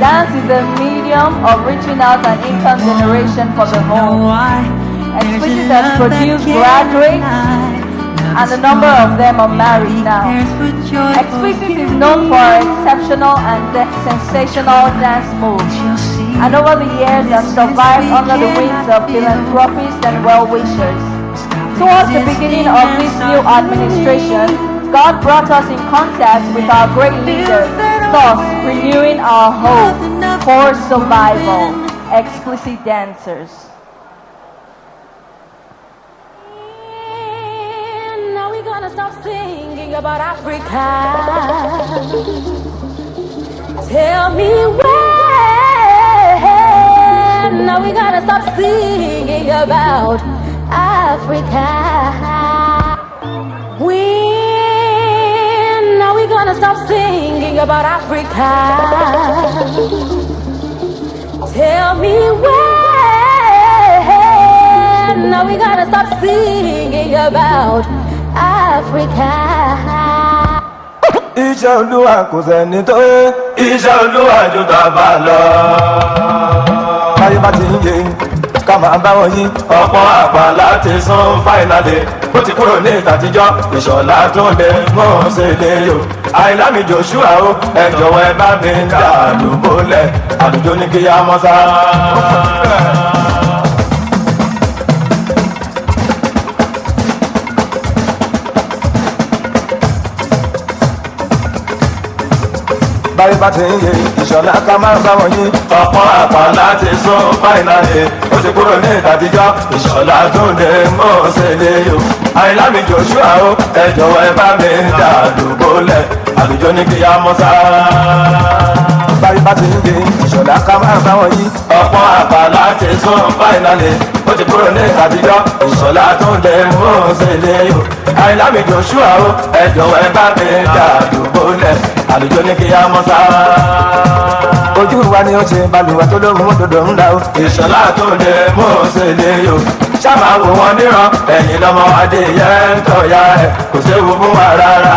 Dance is a medium of reaching out an income generation for the home. Explicit has produced graduates, and a number of them are married now. Explicit is known for exceptional and sensational dance moves, and over the years has survived under the wings of philanthropists and well-wishers. Towards the beginning of this new administration, God brought us in contact with our great leaders, thus renewing our hope for survival. Explicit dancers. Gonna stop singing about Africa. Tell me when are we gonna stop singing about Africa? When are we gonna stop singing about Africa? Tell me when are we gonna stop singing about Africa. Iṣẹ́ Olúwa kò sẹ́ni tó yé. Iṣẹ́ Olúwa jù tàbá lọ. Báyé bá ti ń yé ká máa bá wọn yí. Ọ̀pọ̀ àpá láti sún fáìnàlì. Ó ti kúrò ní ìtàtijọ́. Ìṣọ̀lá tó lè mọ̀ ṣe lè yò. Àìlámi Joshua o, ẹ jọ̀wọ́ ẹ bá mi dà lùbọ́lẹ̀. Àlùjọ ní kí á mọ́ sá. Báyé bá ti ń yé ìṣọ̀lá ká máa bá wọn yí. Ọ̀pọ̀ àpá láti sún fáìnàlì. Ó ti kúrò ní ìtàtijọ́. Ìṣọ̀lá tó lè mọ̀ ṣe lè yò. Àìlámi Joshua o, ẹ jọ̀wọ́ ẹ bá mi dà lùbọ́lẹ̀. Àlùjọ ní kí á mọ́ sá. Báyé bá ti ń yé ìṣọ̀lá ká máa bá wọn yí. Ọ̀pọ̀ àpá láti sún fáìnàlì. Ó ti kúrò ní ìtàtijọ́. Ìṣọ̀lá tó lè mọ̀ ṣe lè yò. Àìlámi Joshua o, ẹ jọ̀wọ́ ẹ bá mi dà lùbọ́lẹ̀. Àlùjọ ní kí á mọ́ sá. Ojú wa ni ó ṣe balùwẹ̀ tó lóhùn òdòdó ńlá o. Ìṣọ̀lá tó lè mú ṣe lè yò. Ṣáma wò wọ́n níran, ẹ̀yìn lọ́mọ adìyẹ ń tọ̀ya ẹ̀, kò séwu fún wa rárá.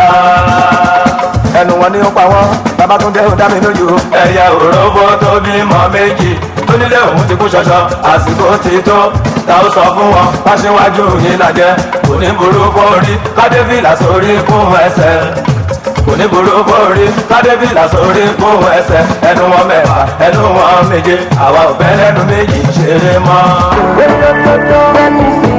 Ẹnu wọn ni ó pa wọ́n, Babátúndé ó dá mi lójú. Ẹyẹ òróbó tó bímọ méjì, tó nílé òun ti kú ṣọṣọ, àsìkò ti tó. Ta ó sọ fún wọn, Fáṣíwájú yìí làjẹ́, kò ní burú kórí, kádébìlà sórí kún ẹsẹ̀. Kò ní burú kórí, kádébìlà sórí kún ẹsẹ̀. Ẹnu wọn mẹ́fà, ẹnu wọn méje, àwa ò fẹ́ lẹ́nu méjì ṣeré mọ́. Let me see.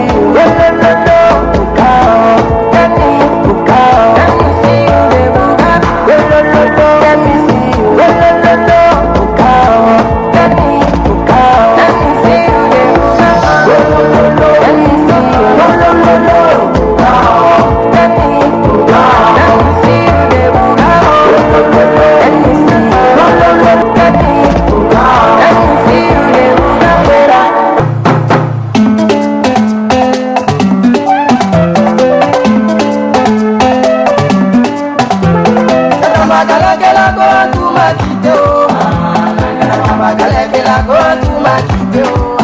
Matideo,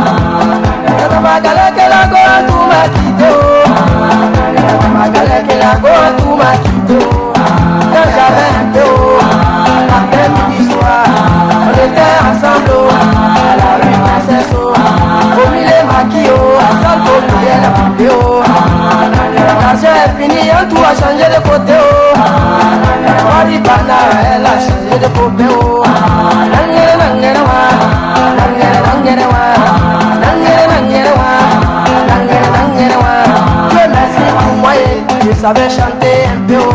Magalekela go to Matideo, Magalekela go to Matideo, Jamendo, après midi soir, on était ensemble à la rue Massesso, au milieu Makio, à Salvo, prière la vidéo. L'argent est fini, un tout a changé de côté. Maribana, elle a changé de côté. Dieu merci pour moi, je savais chanter un peu.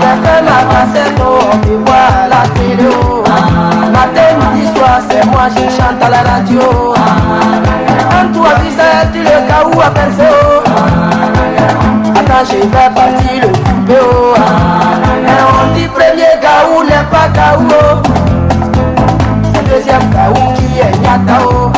J'ai fait ma cassette, on me voit à la télé. Matin, midi, soir, c'est moi, je chante à la radio. En tout à visage, tu le cas où à penser. Attends, je vais partir le coupé. On dit premier gaou n'est pas gaou. C'est deuxième gaou qui est nyatao.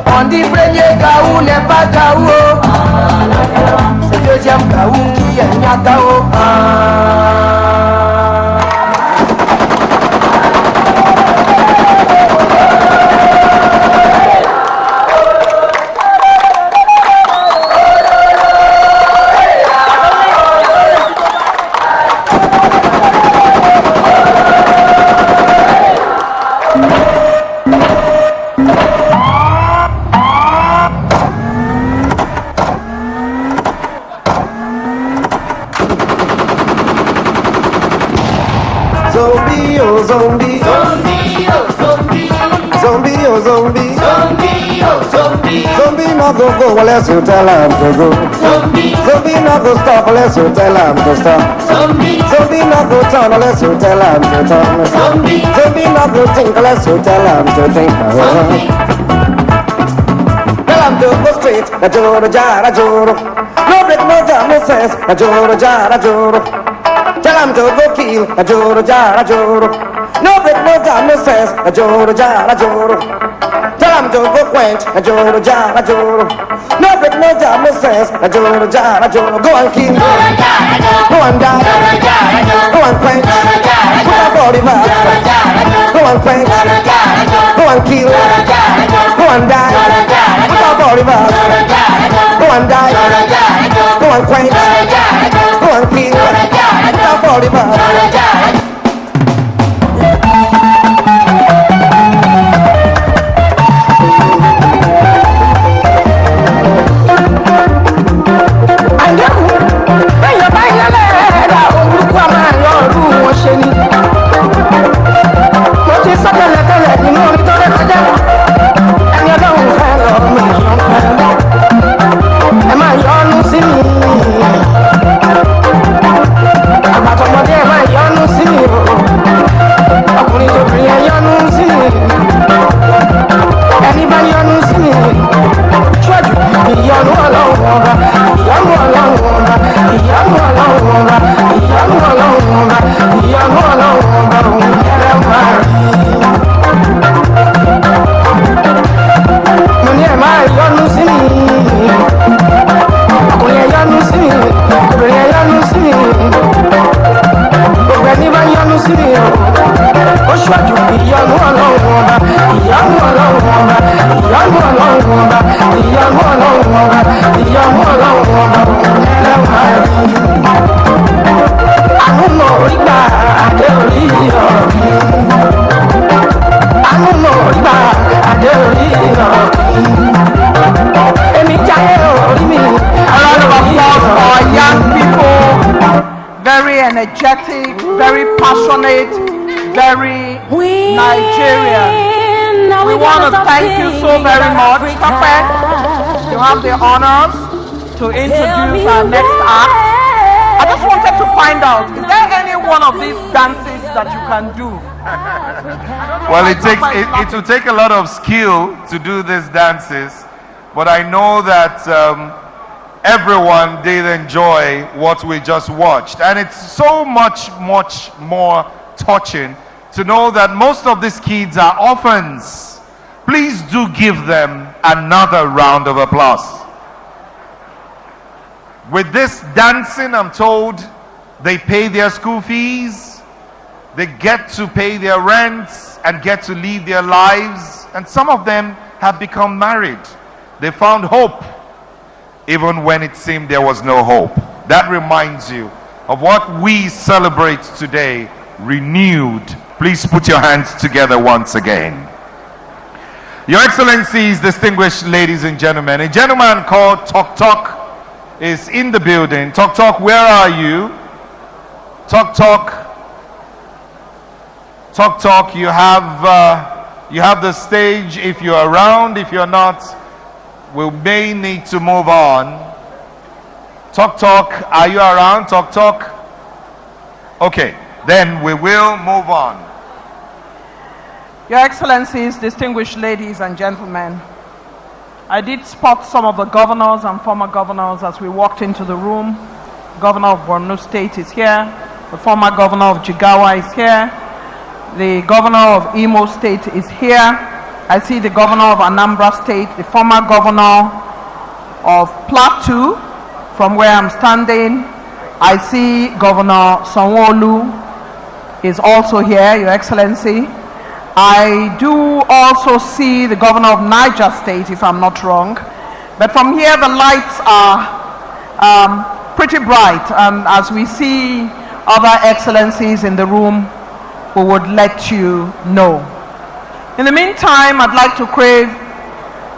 On dit premier gaou n'est pas gaou. C'est deuxième gaou qui est nyatao. Zombie, oh zombie, zombie, oh zombie, zombie, oh zombie, zombie, oh zombie, zombie no go unless you tell him to go. Zombie, zombie no go stop unless you tell him to stop. Zombie, zombie no go turn unless you tell him to turn. Zombie, zombie no go think unless you tell him to think. Zombie. Tell him to go straight, na joro jara joro. No break, no jam, no sense, na joro jara joro. Tell him to go kill, a joro jara joro. No break, no jam, no sense, a joro jara joro. Tell him to go quench, a joro jara joro. No break, no jam, no sense, a joro jara joro. Go and kill, go and die, go and quench, put a body back. Go and quench, go and kill, go and die, put a body back. Go and die, go and quench, go and kill. Body back. Very energetic, very passionate, very Nigerian. We want to thank you so very much, Papa. You have the honors to introduce our next act. I just wanted to find out, is there any one of these dances that you can do? Well, it will take a lot of skill to do these dances, but I know that everyone did enjoy what we just watched, and it's so much more touching to know that most of these kids are orphans. Please do give them another round of applause. With this dancing, I'm told They pay their school fees. They get to pay their rents and get to live their lives. And some of them have become married. They found hope even when it seemed there was no hope. That reminds you of what we celebrate today, renewed. Please put your hands together once again. Your Excellencies, distinguished ladies and gentlemen, a gentleman called Tok Tok is in the building. Tok Tok, where are you? Tok Tok. Tok Tok, you have the stage if you're around. If you're not, we may need to move on. Tok Tok, are you around? Tok Tok? Okay, then we will move on. Your Excellencies, distinguished ladies and gentlemen, I did spot some of the governors and former governors as we walked into the room. Governor of Borno State is here. The former governor of Jigawa is here. The governor of Imo State is here. I see the governor of Anambra State, the former governor of Plateau, from where I'm standing. I see Governor Sanwo-Olu is also here, Your Excellency. I do also see the governor of Niger State, if I'm not wrong. But from here, the lights are pretty bright. And as we see other excellencies in the room, we would let you know. In the meantime, I'd like to crave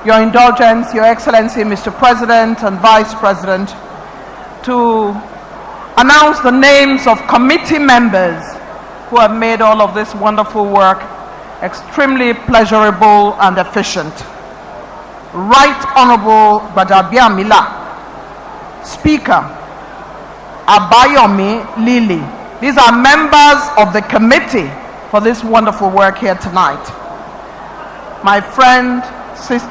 your indulgence, Your Excellency, Mr. President and Vice President, to announce the names of committee members who have made all of this wonderful work extremely pleasurable and efficient. Right Honorable Badabia Mila, Speaker Abayomi Lili. These are members of the committee for this wonderful work here tonight. My friend, sister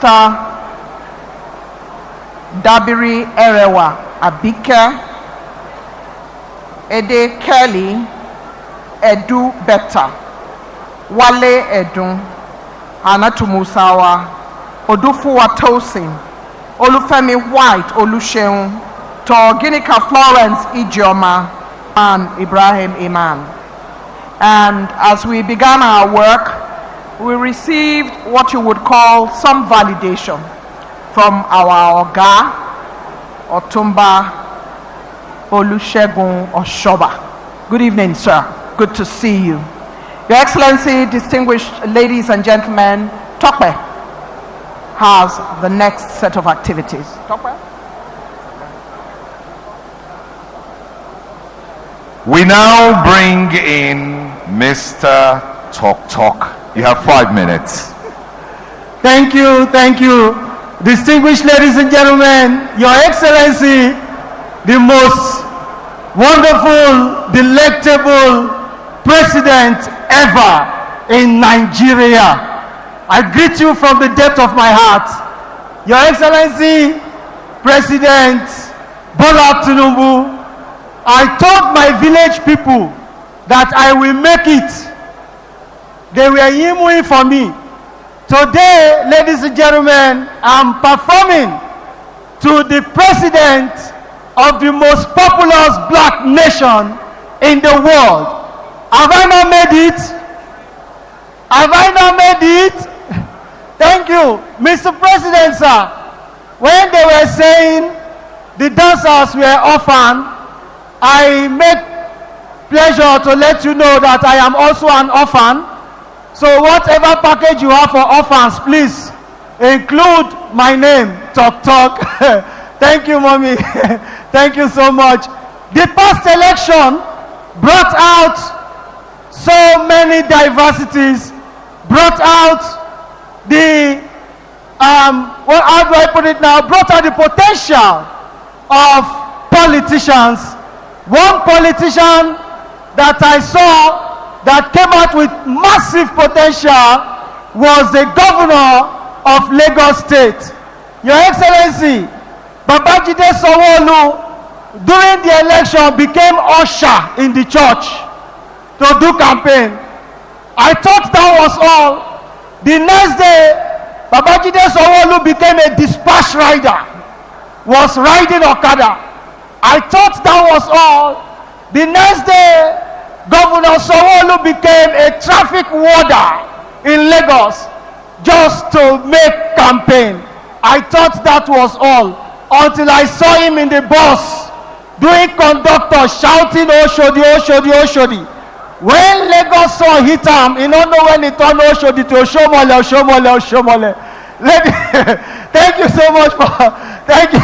Dabiri Erewa Abike, Ede Kelly, Edu Beta, Wale Edun, Anatu Musawa, Odufuwa Tosin, Olufemi White Olusheun, Toginika Florence Ijeoma, and Ibrahim Iman. And as we began our work, we received what you would call some validation from our Oga, Otumba Olusegun Oshoba. Good evening, sir. Good to see you. Your Excellency, distinguished ladies and gentlemen, Tope has the next set of activities. Tope? We now bring in Mr. Tok Tok. You have 5 minutes. Thank you, thank you. Distinguished ladies and gentlemen, Your Excellency, the most wonderful, delectable president ever in Nigeria. I greet you from the depth of my heart. Your Excellency, President Bola Tinubu, I told my village people that I will make it. They were yimmering for me. Today, ladies and gentlemen, I'm performing to the president of the most populous black nation in the world. Have I not made it? Have I not made it? Thank you. Mr. President, sir, when they were saying the dancers were orphan, I make pleasure to let you know that I am also an orphan. So whatever package you have for orphans, please include my name, Tok Tok. Thank you, mommy. Thank you so much. The past election brought out so many diversities, brought out the, how do I put it now? Brought out the potential of politicians. One politician that I saw that came out with massive potential was the governor of Lagos State. Your Excellency, Babajide Sanwo-Olu, during the election became usher in the church to do campaign. I thought that was all. The next day, Babajide Sanwo-Olu became a dispatch rider, was riding Okada. I thought that was all. The next day, Governor Sanwo-Olu became a traffic warder in Lagos just to make campaign. I thought that was all until I saw him in the bus doing conductor, shouting Oshodi, Oshodi, Oshodi. When Lagos saw hit him, he don't know when he turned Oshodi to Oshomole, Oshomole, Oshomole. Thank you so much for, thank you,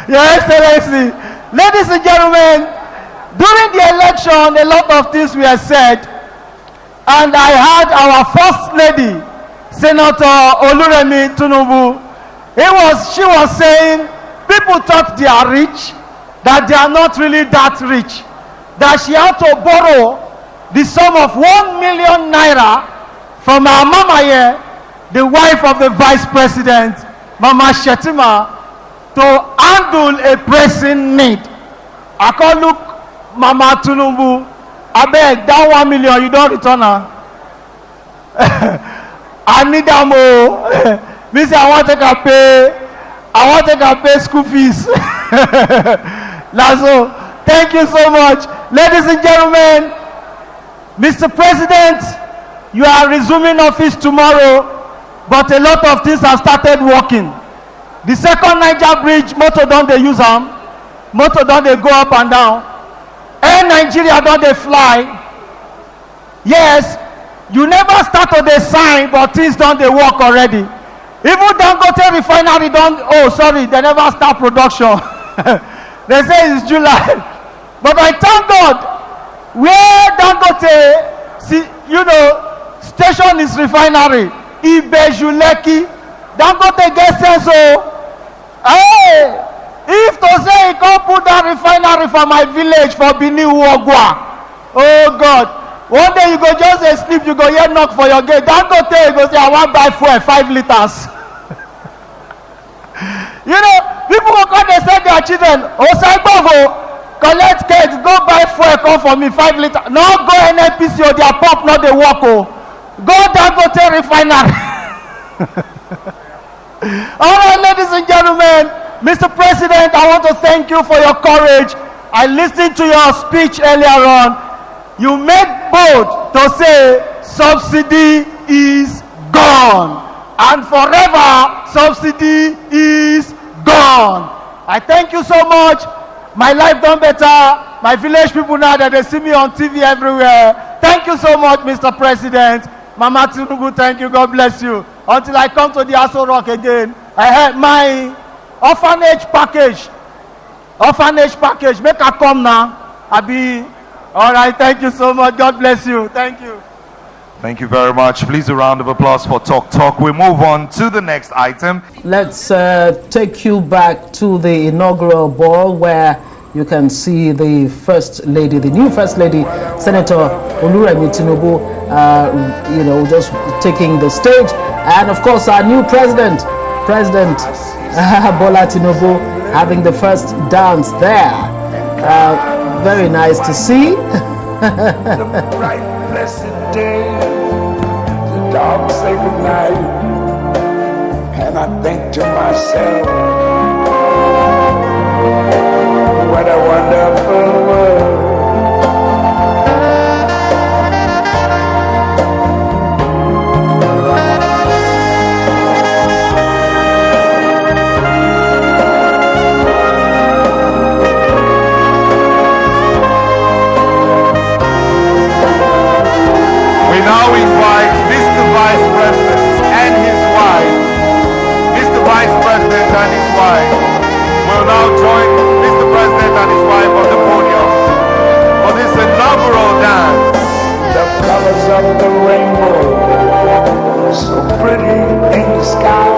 Your Excellency. Ladies and gentlemen, during the election, a lot of things were said, and I heard our First Lady, Senator Oluremi Tinubu. She was saying, people thought they are rich, that they are not really that rich, that she had to borrow the sum of 1 million naira from our mama here, the wife of the Vice President, Mama Shetima, to handle a pressing need. I call look, Mama Tinubu, I beg, that 1 million, you don't return her. I need them more. Me say, I want to pay school fees. Lazo, thank you so much. Ladies and gentlemen, Mr. President, you are resuming office tomorrow, but a lot of things have started working. The second Niger Bridge, motor don't they use them? Motor don't they go up and down? Air Nigeria don't they fly? Yes, you never start on the sign, but things don't they work already. Even Dangote refinery don't, oh sorry, they never start production. They say it's July. But I thank God, where Dangote, station is refinery, Ibejuleki, Dangote gets sense, oh, hey, if to say he can't put that refinery for my village for Bini Uogwa, oh God, one day you go just sleep, you go here knock for your gate. Dangote you go say, I want buy fuel 5 liters. People will come and say their children, Osaibovo, collect cake, go buy fuel, come for me 5 liters. No, go NNPC or their pump, not the work. Go Dangote refinery. All right, ladies and gentlemen, Mr. President, I want to thank you for your courage. I listened to your speech earlier on. You made bold to say subsidy is gone, and forever subsidy is gone. I thank you so much. My life done better. My village people now that they see me on TV everywhere. Thank you so much, Mr. President. Mama Tinubu, thank you. God bless you. Until I come to the Aso Rock again, I had my orphanage package. Make her come now. All right, thank you so much. God bless you. Thank you. Thank you very much. Please a round of applause for Talk Talk. We move on to the next item. Let's take you back to the inaugural ball where you can see the First Lady, the new First Lady, Senator Oluremi Tinubu, just taking the stage. And of course, our new President Bola Tinubu, having the first dance there. Very nice to see. The bright, blessed day, the dogs say goodnight, and I think to myself, what a wonderful world. Now invite Mr. Vice President and his wife. Mr. Vice President and his wife will now join Mr. President and his wife on the podium for this inaugural dance. The colors of the rainbow, so pretty in the sky,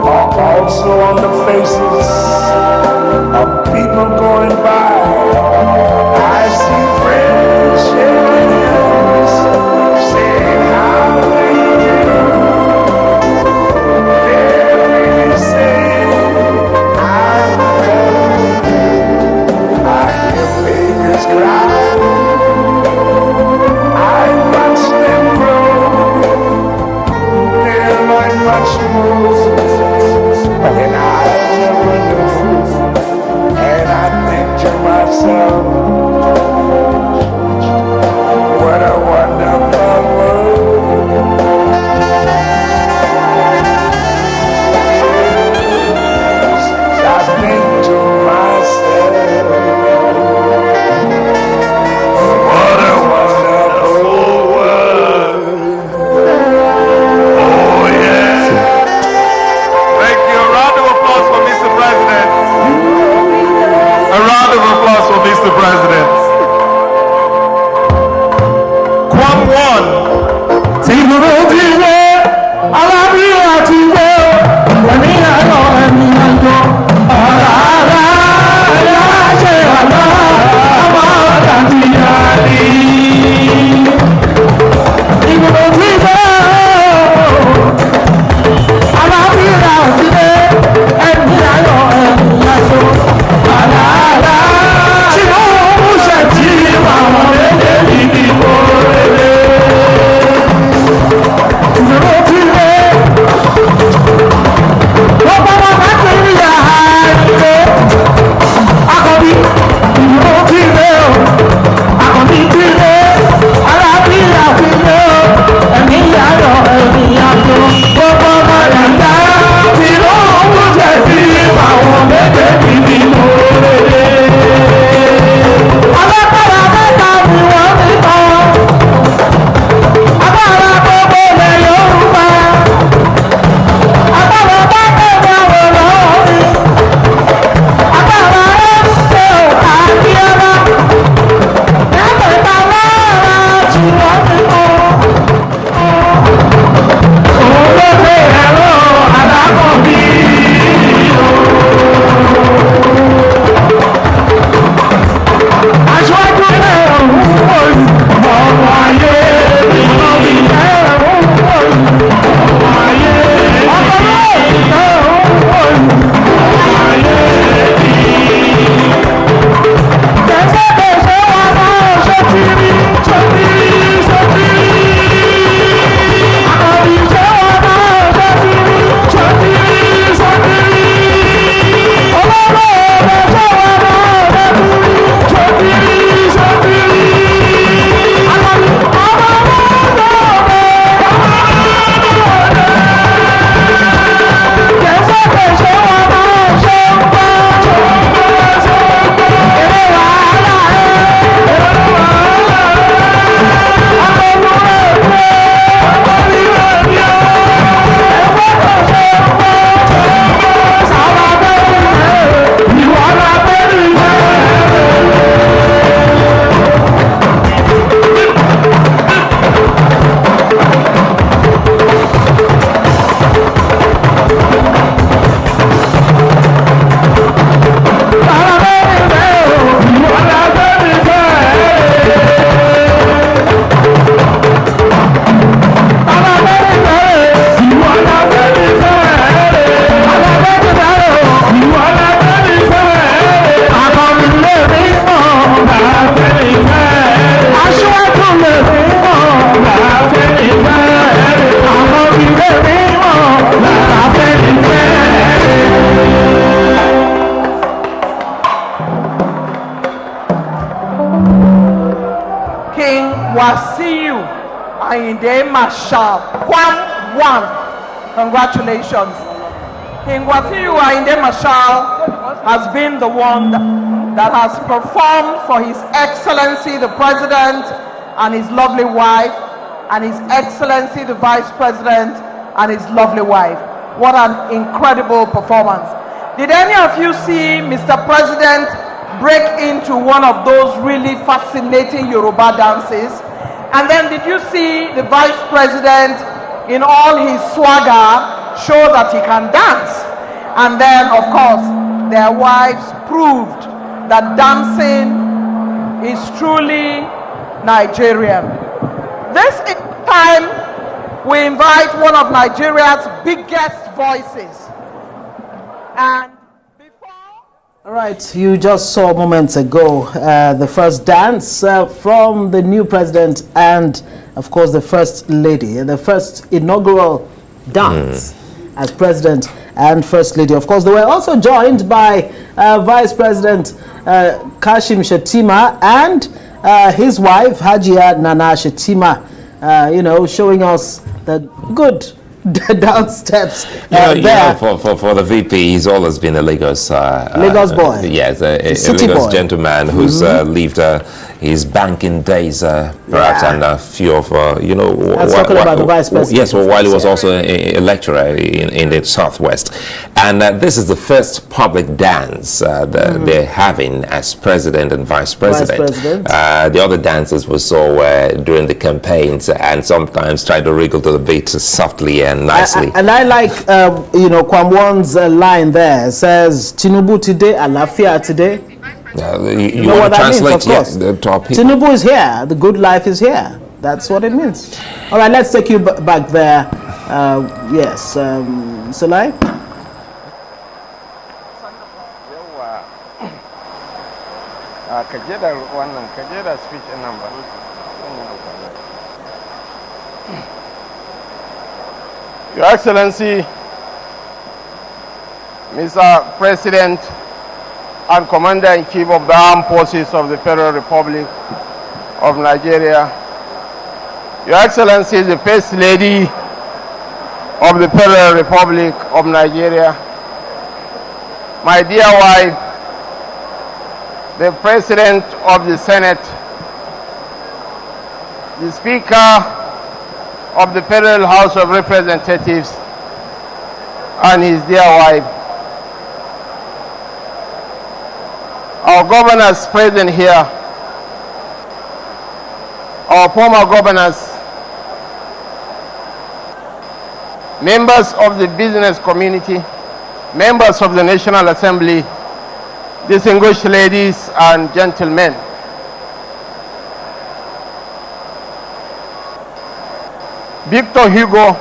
are also on the faces of people going by. I see friends shaking hands, saying how do you do. They're really saying I love you. I hear babies cry, I watch them grow. They're like much more than I ever knew. And I think to myself, sun. What a wonderful world. I think to myself, what a wonderful world. Oh, yeah. Thank you. A round of applause for Mr. President. A round of applause for Mr. President. Kwam one. Wasiu Ayinde Marshal Kwam One. Congratulations. King Wasiu Ayinde Marshal has been the one that has performed for His Excellency the President and his lovely wife, and His Excellency the Vice President and his lovely wife. What an incredible performance. Did any of you see Mr. President break into one of those really fascinating Yoruba dances? And then did you see the Vice President in all his swagger show that he can dance? And then, of course, their wives proved that dancing is truly Nigerian. This is time we invite one of Nigeria's biggest voices. And all right, you just saw moments ago the first dance from the new president and, of course, the first lady, the first inaugural dance as president and First Lady. Of course, they were also joined by Vice President Kashim Shettima and his wife, Hajia Nana Shettima, showing us the good down steps there. For the VP, he's always been a Lagos boy. Yes, a Lagos boy. Gentleman who's lived his banking days, perhaps, and a few of talking about the Vice President. Yes, while he was also a lecturer in the Southwest, and this is the first public dance they're having as President and Vice President. The other dances we saw during the campaigns, and sometimes try to wriggle to the beat softly and nicely. And I like, Kwamwon's line there. It says, Tinubu today, Alafia today. You know what that means, of course. Tinubu is here. The good life is here. That's what it means. All right, let's take you back there. Yes, Solai? Your Excellency, Mr. President and Commander-in-Chief of the Armed Forces of the Federal Republic of Nigeria, Your Excellency, the First Lady of the Federal Republic of Nigeria, my dear wife, the President of the Senate, the Speaker of the Federal House of Representatives, and his dear wife, our governors present here, our former governors, members of the business community, members of the National Assembly, distinguished ladies and gentlemen. Victor Hugo,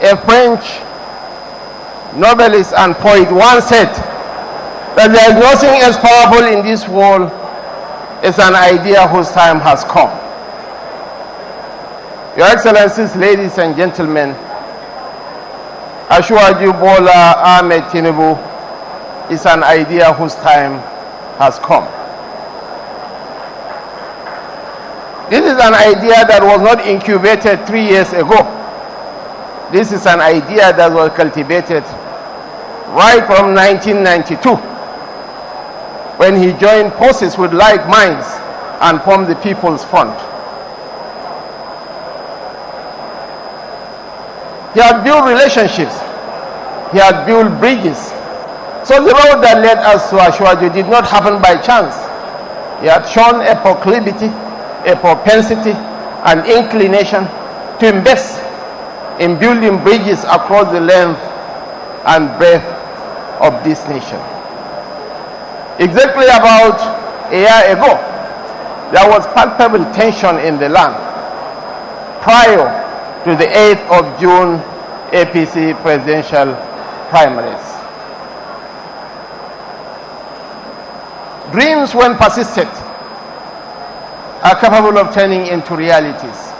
a French novelist and poet, once said that there is nothing as powerful in this world as an idea whose time has come. Your Excellencies, ladies and gentlemen, Asiwaju Bola Ahmed Tinubu is an idea whose time has come. This is an idea that was not incubated 3 years ago. This is an idea that was cultivated right from 1992, when he joined forces with like minds and formed the People's Front. He had built relationships. He had built bridges. So the road that led us to Asiwaju did not happen by chance. He had shown a proclivity, a propensity, an inclination to invest in building bridges across the length and breadth of this nation. Exactly about a year ago, there was palpable tension in the land prior to the 8th of June APC presidential primaries. Dreams, when persistent, are capable of turning into realities.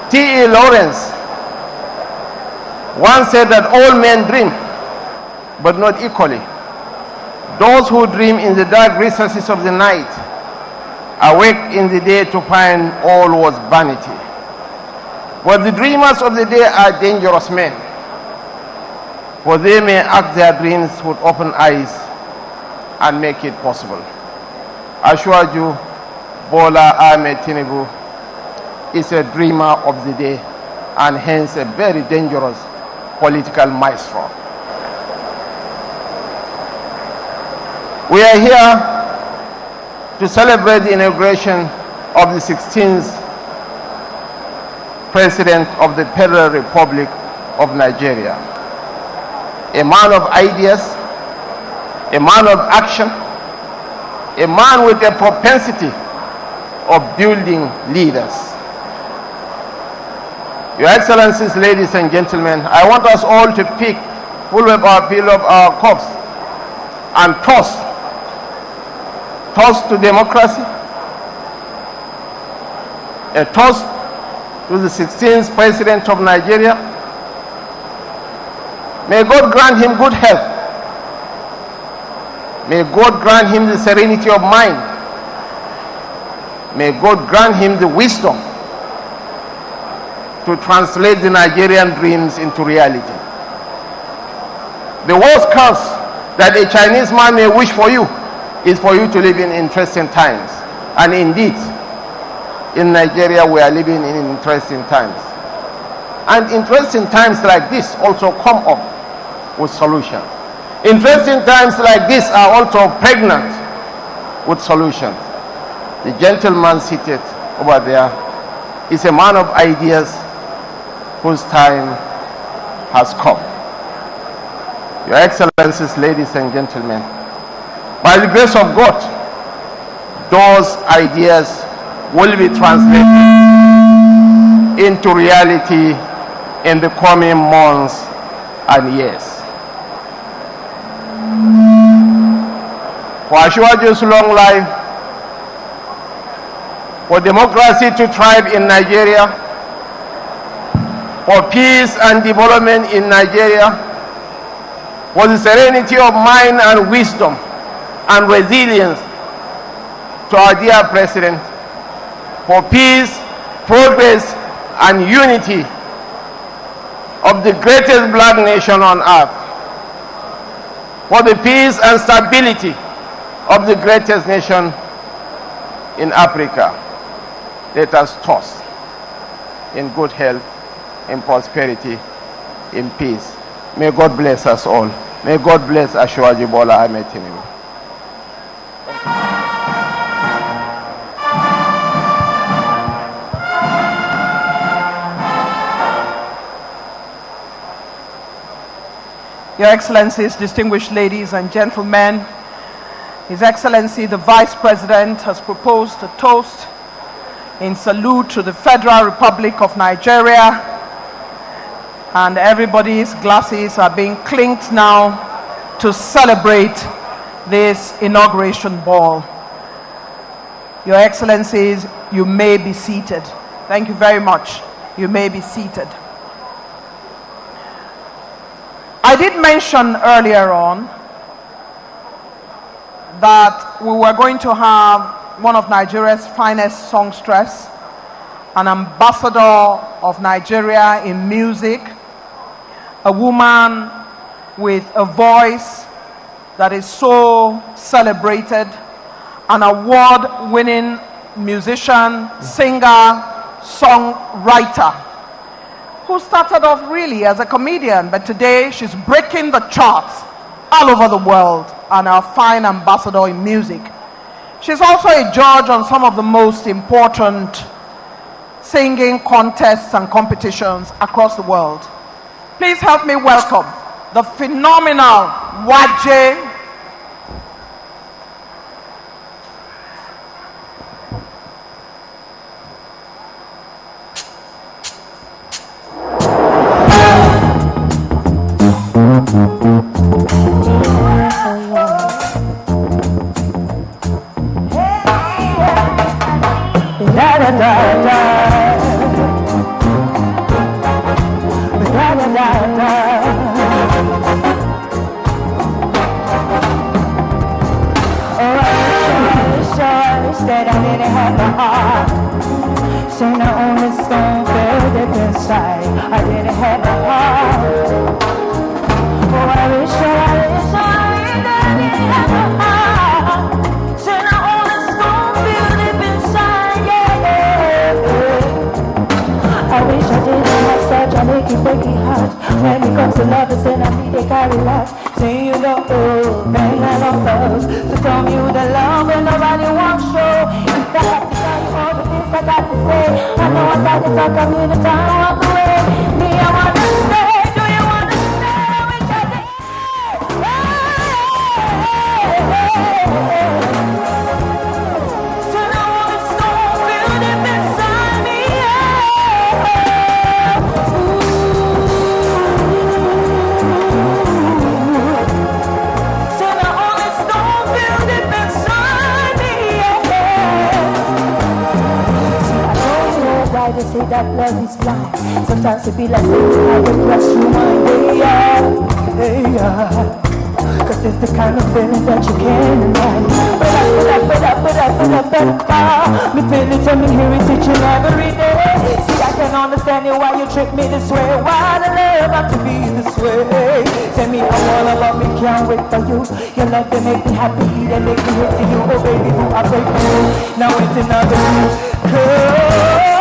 T.E. Lawrence once said that all men dream, but not equally. Those who dream in the dark recesses of the night awake in the day to find all was vanity. But the dreamers of the day are dangerous men, for they may act their dreams with open eyes and make it possible. Asiwaju Bola Ahmed Tinubu is a dreamer of the day and hence a very dangerous political maestro. We are here to celebrate the inauguration of the 16th President of the Federal Republic of Nigeria. A man of ideas, a man of action, a man with a propensity of building leaders. Your Excellencies, ladies and gentlemen, I want us all to pick full of our cups and toast to democracy, a toast to the 16th President of Nigeria, May God grant him good health. May God grant him the serenity of mind. May God grant him the wisdom to translate the Nigerian dreams into reality. The worst curse that a Chinese man may wish for you is for you to live in interesting times. And indeed, in Nigeria we are living in interesting times. And interesting times like this also come up with solutions. Interesting times like this are also pregnant with solutions. The gentleman seated over there is a man of ideas whose time has come. Your Excellencies, ladies and gentlemen, by the grace of God, those ideas will be translated into reality in the coming months and years. For Asiwaju's long life, for democracy to thrive in Nigeria, for peace and development in Nigeria, for the serenity of mind and wisdom and resilience to our dear President, for peace, progress, and unity of the greatest black nation on earth, for the peace and stability of the greatest nation in Africa. Let us toast in good health, in prosperity, in peace. May God bless us all. May God bless Asiwaju Bola Ahmed Tinubu. Your Excellencies, distinguished ladies and gentlemen, His Excellency the Vice President has proposed a toast in salute to the Federal Republic of Nigeria, and everybody's glasses are being clinked now to celebrate this inauguration ball. Your Excellencies, you may be seated. Thank you very much. You may be seated. I did mention earlier on that we were going to have one of Nigeria's finest songstress, an ambassador of Nigeria in music, a woman with a voice that is so celebrated, an award-winning musician, singer, songwriter, who started off really as a comedian, but today she's breaking the charts all over the world and our fine ambassador in music. She's also a judge on some of the most important singing contests and competitions across the world. Please help me welcome the phenomenal Waje. That I didn't have the heart, so not only stone fell deep inside. I didn't have the heart. Oh, I wish that I didn't have the heart, so not only stone fell deep inside. Yeah. I wish I didn't have such a breaky heart. When it comes to love, it's then I need to carry last. Say you don't bang I don't love. So tell me who the love when nobody wants show. If I have to tell you all the things I got to say, I know I got to talk, I'm here to time walk away. Me, I want to stay. Do you want to stay? I wish I did. So now all the storm filled deep inside me. They say that love is blind. Sometimes it be like saying I can crush you one day, yeah. Yeah. Cause it's the kind of feeling that you can't deny. Me feel it and me hear it each and every day. See, I can understand it why you treat me this way. Why the love have to be this way? Tell me all about me, can't wait for you. Your love they make me happy, they make me hate to you. Oh baby, who I pray for you. Now it's another girl.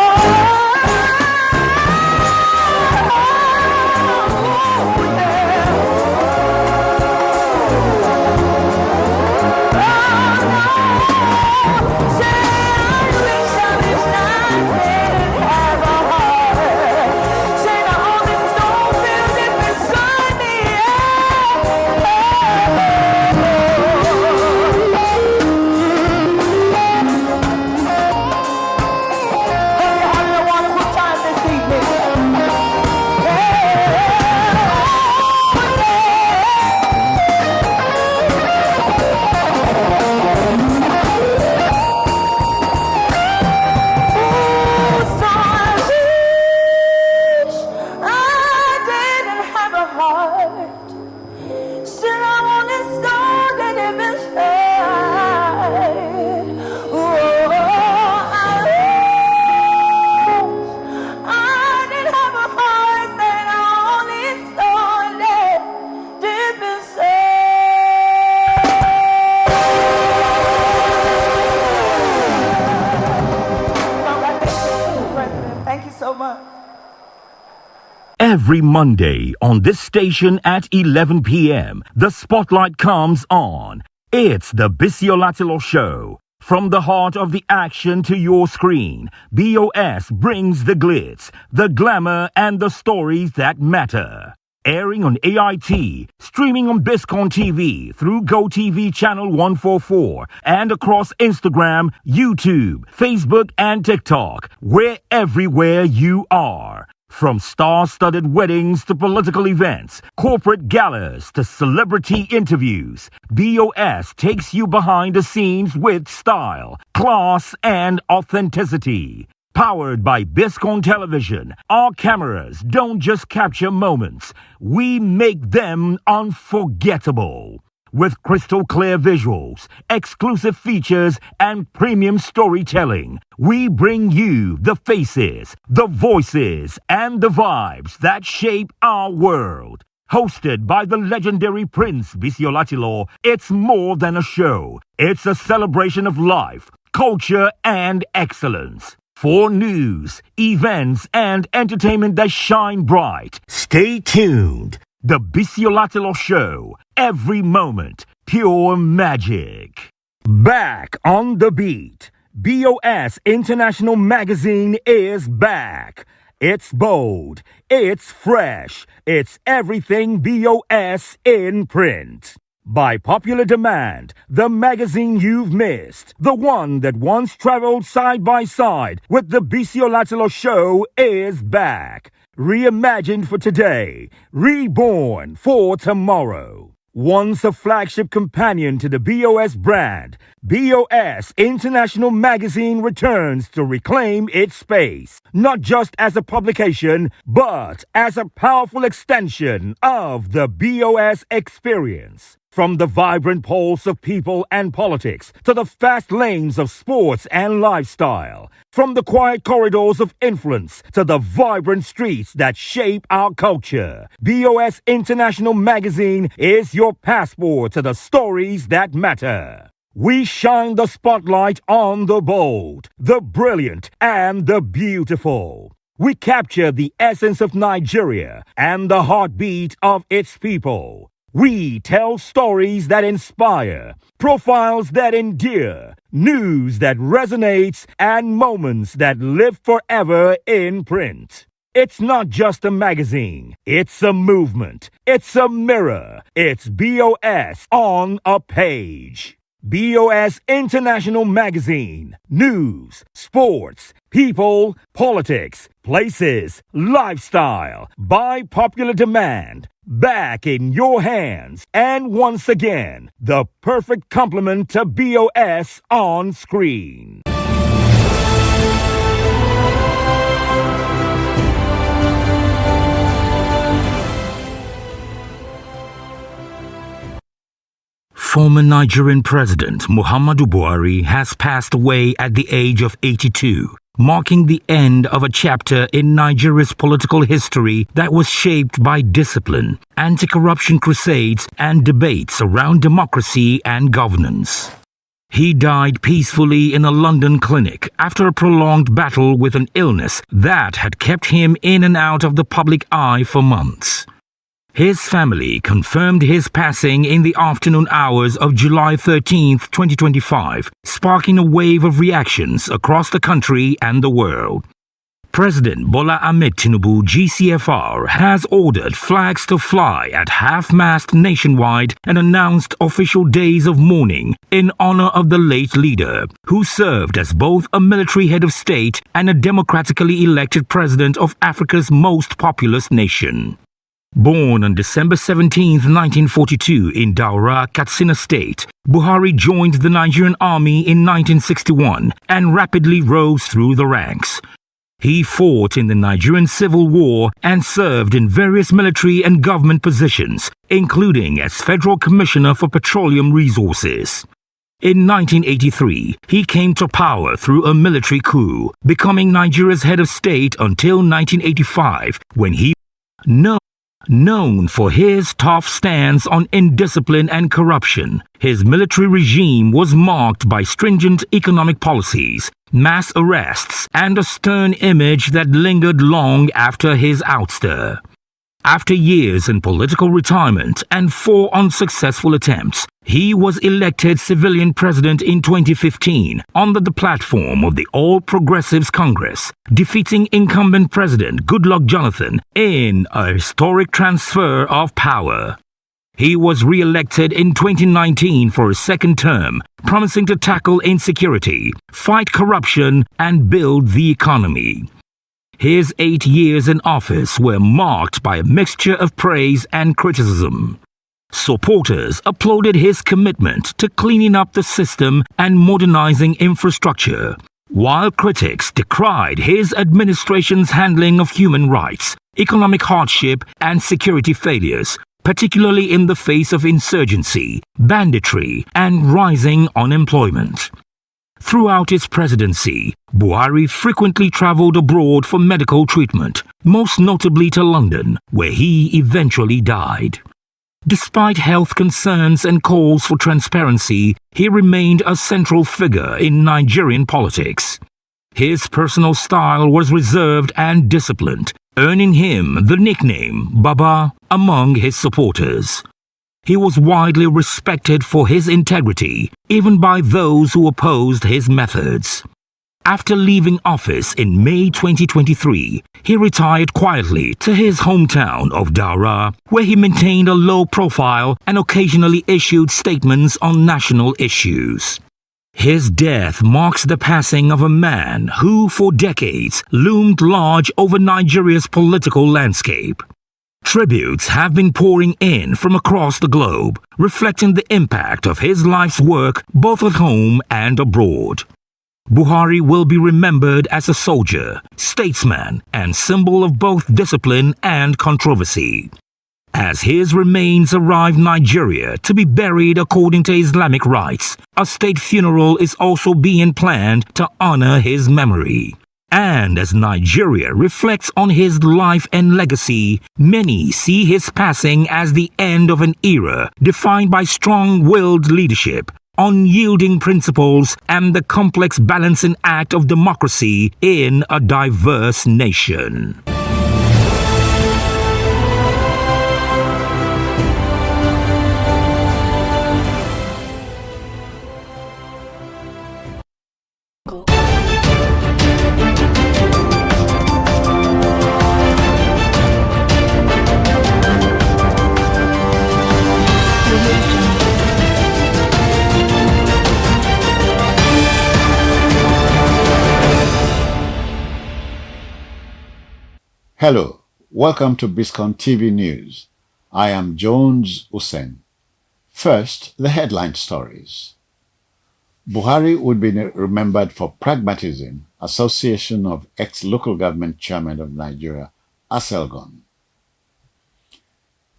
Every Monday on this station at 11 p.m., the spotlight comes on. It's the Biscon Show. From the heart of the action to your screen, BOS brings the glitz, the glamour, and the stories that matter. Airing on AIT, streaming on Biscon TV through GoTV channel 144, and across Instagram, YouTube, Facebook, and TikTok. We're everywhere you are. From star-studded weddings to political events, corporate galas to celebrity interviews, BOS takes you behind the scenes with style, class, and authenticity. Powered by Biscon Television, our cameras don't just capture moments, we make them unforgettable. With crystal clear visuals, exclusive features, and premium storytelling, we bring you the faces, the voices, and the vibes that shape our world. Hosted by the legendary Prince Biscon, it's more than a show. It's a celebration of life, culture, and excellence. For news, events, and entertainment that shine bright, stay tuned. The Biscon Show. Every moment, pure magic. Back on the beat. BOS International Magazine is back. It's bold. It's fresh. It's everything BOS in print. By popular demand, the magazine you've missed, the one that once traveled side by side with the Biscon Show, is back. Reimagined for today, reborn for tomorrow. Once a flagship companion to the BOS brand, BOS International Magazine returns to reclaim its space, not just as a publication, but as a powerful extension of the BOS experience. From the vibrant pulse of people and politics to the fast lanes of sports and lifestyle. From the quiet corridors of influence to the vibrant streets that shape our culture. BOS International Magazine is your passport to the stories that matter. We shine the spotlight on the bold, the brilliant, and the beautiful. We capture the essence of Nigeria and the heartbeat of its people. We tell stories that inspire, profiles that endear, news that resonates, and moments that live forever in print. It's not just a magazine. It's a movement. It's a mirror. It's BOS on a page. BOS International Magazine. News, sports, people, politics, places, lifestyle. By popular demand. Back in your hands. And once again, the perfect complement to BOS on screen. former Nigerian president Muhammadu Buhari has passed away at the age of 82, marking the end of a chapter in Nigeria's political history that was shaped by discipline, anti-corruption crusades, and debates around democracy and governance. He died peacefully in a London clinic after a prolonged battle with an illness that had kept him in and out of the public eye for months. His family confirmed his passing in the afternoon hours of July 13, 2025, sparking a wave of reactions across the country and the world. President Bola Ahmed Tinubu GCFR has ordered flags to fly at half-mast nationwide and announced official days of mourning in honor of the late leader, who served as both a military head of state and a democratically elected president of Africa's most populous nation. Born on December 17, 1942 in Daura, Katsina State, Buhari joined the Nigerian Army in 1961 and rapidly rose through the ranks. He fought in the Nigerian Civil War and served in various military and government positions, including as Federal Commissioner for Petroleum Resources. In 1983, he came to power through a military coup, becoming Nigeria's head of state until 1985, when he known for his tough stance on indiscipline and corruption. His military regime was marked by stringent economic policies, mass arrests, and a stern image that lingered long after his ouster. After years in political retirement and 4 unsuccessful attempts, he was elected civilian president in 2015 under the platform of the All Progressives Congress, defeating incumbent President Goodluck Jonathan in a historic transfer of power. He was re-elected in 2019 for a second term, promising to tackle insecurity, fight corruption, and build the economy. His 8 years in office were marked by a mixture of praise and criticism. Supporters applauded his commitment to cleaning up the system and modernizing infrastructure, while critics decried his administration's handling of human rights, economic hardship, and security failures, particularly in the face of insurgency, banditry, and rising unemployment. Throughout his presidency, Buhari frequently traveled abroad for medical treatment, most notably to London, where he eventually died. Despite health concerns and calls for transparency, he remained a central figure in Nigerian politics. His personal style was reserved and disciplined, earning him the nickname Baba among his supporters. He was widely respected for his integrity, even by those who opposed his methods. After leaving office in May 2023, he retired quietly to his hometown of Daura, where he maintained a low profile and occasionally issued statements on national issues. His death marks the passing of a man who, for decades, loomed large over Nigeria's political landscape. Tributes have been pouring in from across the globe, reflecting the impact of his life's work both at home and abroad. Buhari will be remembered as a soldier, statesman, and symbol of both discipline and controversy. As his remains arrive Nigeria to be buried according to Islamic rites, a state funeral is also being planned to honor his memory. And as Nigeria reflects on his life and legacy, many see his passing as the end of an era defined by strong-willed leadership, unyielding principles, and the complex balancing act of democracy in a diverse nation. Hello, welcome to Biscon TV News. I am Jones Hussein. First, the headline stories. Buhari would be remembered for pragmatism, Association of Ex-Local Government Chairman of Nigeria, ASELGON.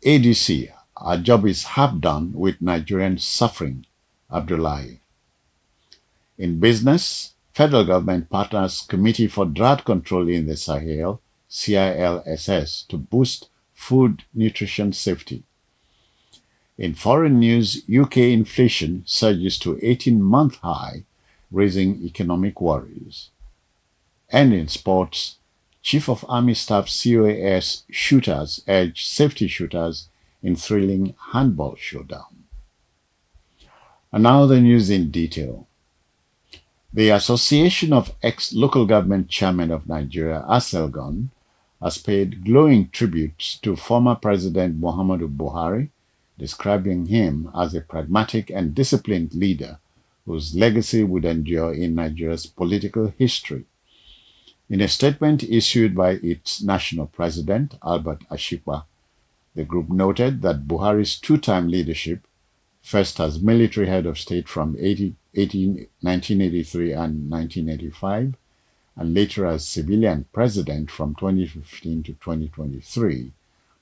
ADC, Our job is half done with Nigerians suffering, Abdullahi. In business, Federal Government partners Committee for Drought Control in the Sahel, CILSS, to boost food nutrition safety. In foreign news, UK inflation surges to 18-month high, raising economic worries. And in sports, Chief of Army Staff COAS shooters urge safety shooters in thrilling handball showdown. And now the news in detail. The Association of Ex-Local Government Chairmen of Nigeria, ASELGON, has paid glowing tributes to former President Muhammadu Buhari, describing him as a pragmatic and disciplined leader whose legacy would endure in Nigeria's political history. In a statement issued by its national president, Albert Ashikwa, the group noted that Buhari's two-time leadership, first as military head of state from 1983 and 1985, and later as civilian president from 2015 to 2023,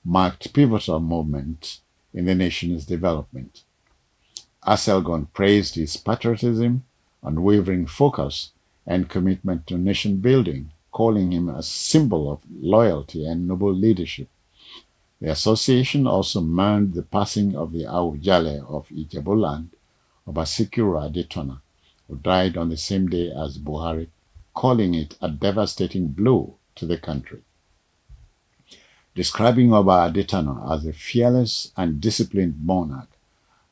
marked pivotal moments in the nation's development. ASELGON praised his patriotism, unwavering focus, and commitment to nation building, calling him a symbol of loyalty and noble leadership. The association also mourned the passing of the Awujale of Ijebuland, Obasikiru Adetona, who died on the same day as Buhari, calling it a devastating blow to the country. Describing Oba Adetona as a fearless and disciplined monarch,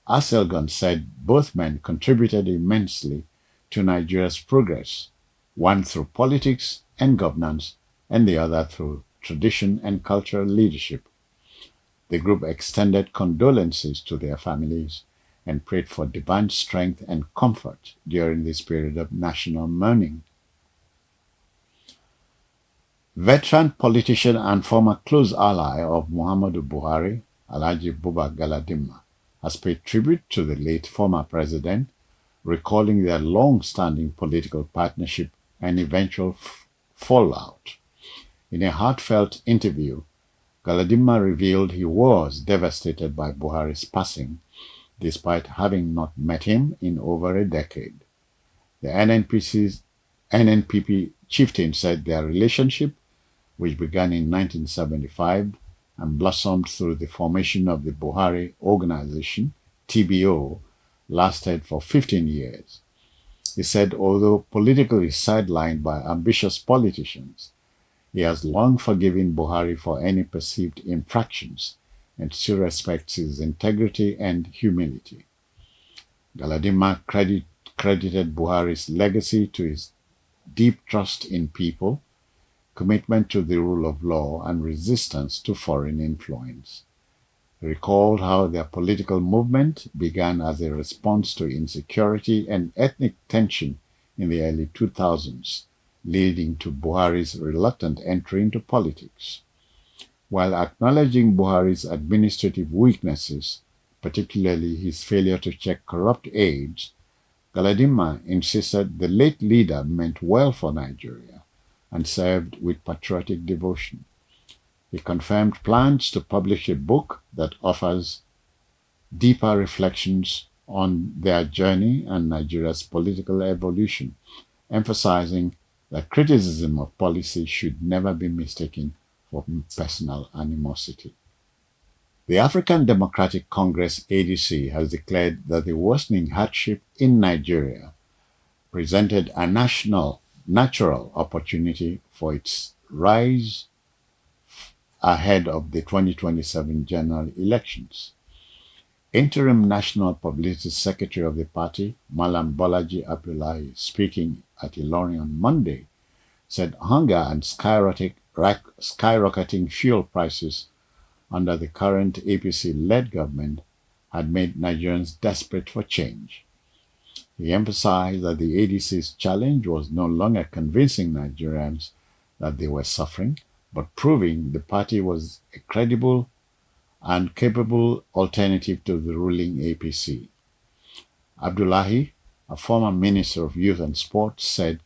ASELGON said both men contributed immensely to Nigeria's progress, one through politics and governance, and the other through tradition and cultural leadership. The group extended condolences to their families and prayed for divine strength and comfort during this period of national mourning. Veteran politician and former close ally of Muhammadu Buhari, Alhaji Buba Galadima, has paid tribute to the late former president, recalling their long-standing political partnership and eventual fallout. In a heartfelt interview, Galadima revealed he was devastated by Buhari's passing, despite having not met him in over a decade. The NNPP chieftain said their relationship, which began in 1975 and blossomed through the formation of the Buhari Organization, TBO, lasted for 15 years. He said although politically sidelined by ambitious politicians, he has long forgiven Buhari for any perceived infractions and still respects his integrity and humility. Galadima credited Buhari's legacy to his deep trust in people, commitment to the rule of law, and resistance to foreign influence. He recalled how their political movement began as a response to insecurity and ethnic tension in the early 2000s, leading to Buhari's reluctant entry into politics. While acknowledging Buhari's administrative weaknesses, particularly his failure to check corrupt aides, Galadima insisted the late leader meant well for Nigeria and served with patriotic devotion. He confirmed plans to publish a book that offers deeper reflections on their journey and Nigeria's political evolution, emphasizing that criticism of policy should never be mistaken for personal animosity. The African Democratic Congress ADC has declared that the worsening hardship in Nigeria presented a natural opportunity for its rise ahead of the 2027 general elections. Interim National Publicity Secretary of the party, Malam Bolaji Abdullahi, speaking at Ilorin on Monday, said hunger and skyrocketing fuel prices under the current APC-led government had made Nigerians desperate for change. He emphasized that the ADC's challenge was no longer convincing Nigerians that they were suffering, but proving the party was a credible and capable alternative to the ruling APC. Abdullahi, a former Minister of Youth and Sports, said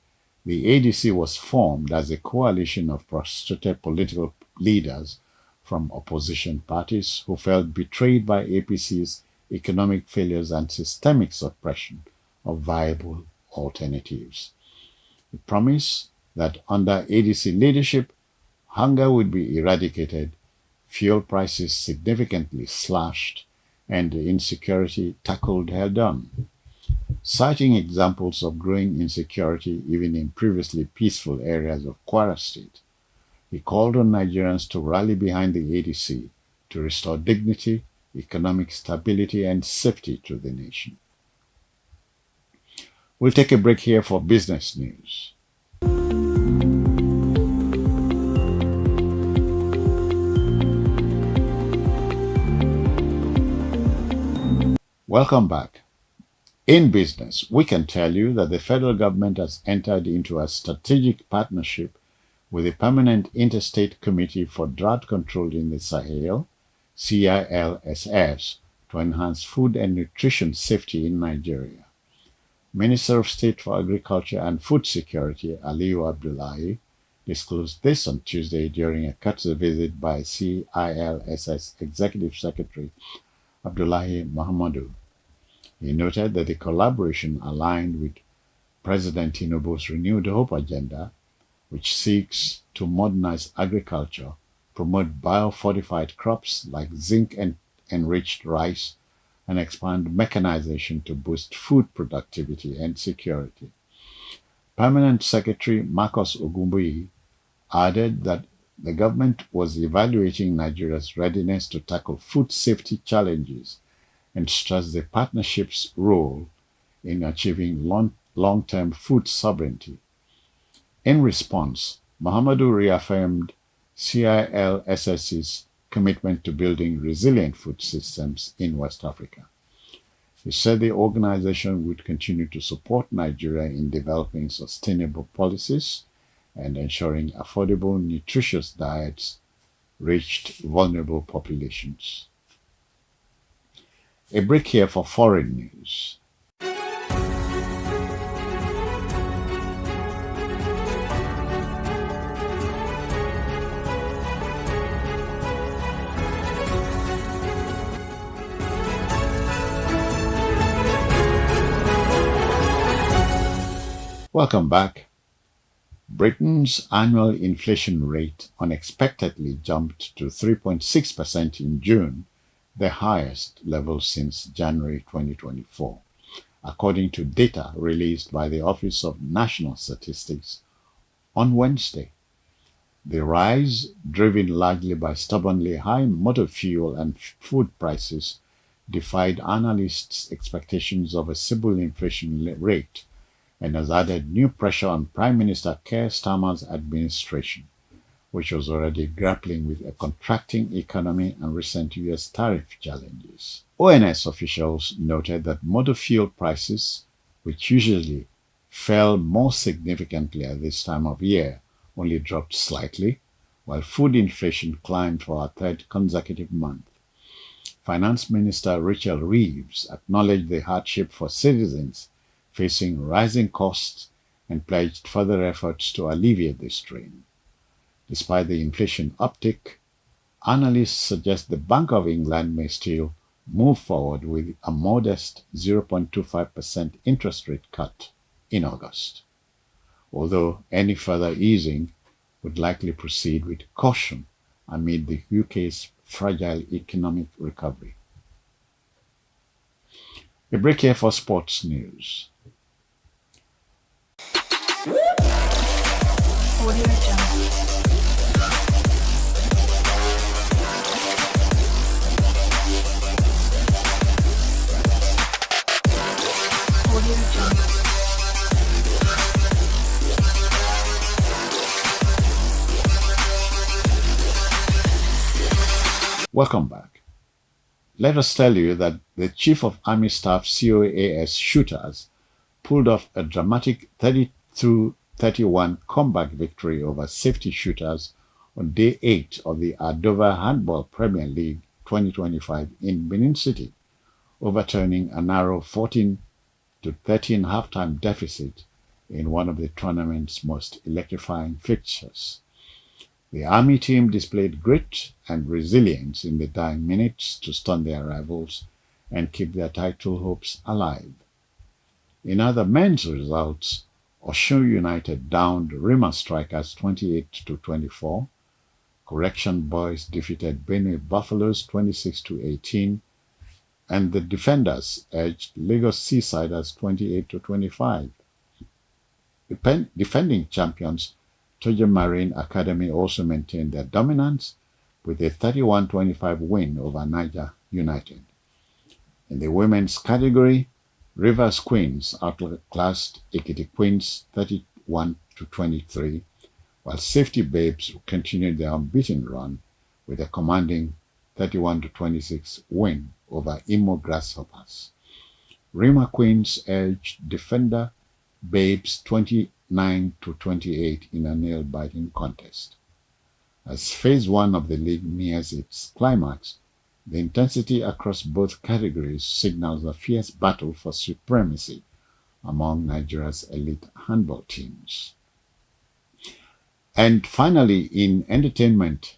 the ADC was formed as a coalition of prostrated political leaders from opposition parties who felt betrayed by APC's economic failures and systemic suppression of viable alternatives. He promised that under ADC leadership, hunger would be eradicated, fuel prices significantly slashed, and insecurity tackled head-on. Citing examples of growing insecurity even in previously peaceful areas of Kwara State, he called on Nigerians to rally behind the ADC to restore dignity, economic stability, and safety to the nation. We'll take a break here for business news. Welcome back. In business, we can tell you that the federal government has entered into a strategic partnership with the Permanent Interstate Committee for Drought Control in the Sahel, CILSS, to enhance food and nutrition safety in Nigeria. Minister of State for Agriculture and Food Security, Aliyu Abdullahi, disclosed this on Tuesday during a courtesy visit by CILSS Executive Secretary Abdullahi Muhammadu. He noted that the collaboration aligned with President Tinubu's Renewed Hope agenda, which seeks to modernize agriculture, promote biofortified crops like zinc-enriched rice, and expand mechanization to boost food productivity and security. Permanent Secretary Marcus Ogumbuyi added that the government was evaluating Nigeria's readiness to tackle food safety challenges and stressed the partnership's role in achieving long-term food sovereignty. In response, Muhammadu reaffirmed CILSS's commitment to building resilient food systems in West Africa. He said the organization would continue to support Nigeria in developing sustainable policies and ensuring affordable, nutritious diets reached vulnerable populations. A break here for foreign news. Welcome back. Britain's annual inflation rate unexpectedly jumped to 3.6% in June, the highest level since January 2024, according to data released by the Office of National Statistics on Wednesday. The rise, driven largely by stubbornly high motor fuel and food prices, defied analysts' expectations of a stable inflation rate and has added new pressure on Prime Minister Keir Starmer's administration, which was already grappling with a contracting economy and recent U.S. tariff challenges. ONS officials noted that motor fuel prices, which usually fell more significantly at this time of year, only dropped slightly, while food inflation climbed for a third consecutive month. Finance Minister Rachel Reeves acknowledged the hardship for citizens facing rising costs and pledged further efforts to alleviate the strain. Despite the inflation uptick, analysts suggest the Bank of England may still move forward with a modest 0.25% interest rate cut in August, although any further easing would likely proceed with caution amid the UK's fragile economic recovery. A break here for sports news. Welcome back. Let us tell you that the Chief of Army Staff COAS shooters pulled off a dramatic 32-31 comeback victory over safety shooters on Day 8 of the Ardova Handball Premier League 2025 in Benin City, overturning a narrow 14-13 halftime deficit in one of the tournament's most electrifying fixtures. The Army team displayed grit and resilience in the dying minutes to stun their rivals and keep their title hopes alive. In other men's results, Osun United downed Rima Strikers 28-24. Correction Boys defeated Benue Buffaloes 26-18, and the Defenders edged Lagos Seasiders 28-25. Defending champions Tojo Marine Academy also maintained their dominance with a 31-25 win over Niger United. In the women's category, Rivers Queens outclassed Ekiti Queens 31-23, while Safety Babes continued their unbeaten run with a commanding 31-26 win over Imo Grasshoppers. Rima Queens edged Defender Babes 29-28 in a nail-biting contest. As Phase 1 of the league nears its climax, the intensity across both categories signals a fierce battle for supremacy among Nigeria's elite handball teams. And finally, in entertainment,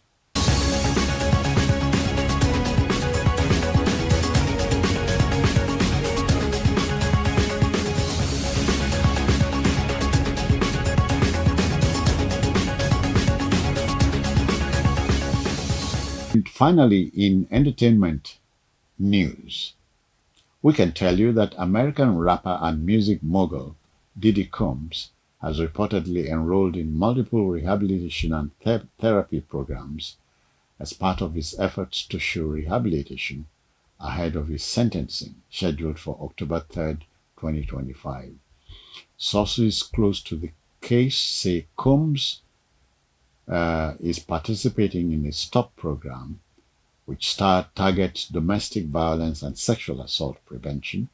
news, we can tell you that American rapper and music mogul Diddy Combs has reportedly enrolled in multiple rehabilitation and therapy programs as part of his efforts to show rehabilitation ahead of his sentencing scheduled for October 3rd, 2025. Sources close to the case say Combs is participating in a STOP program which targets domestic violence and sexual assault prevention,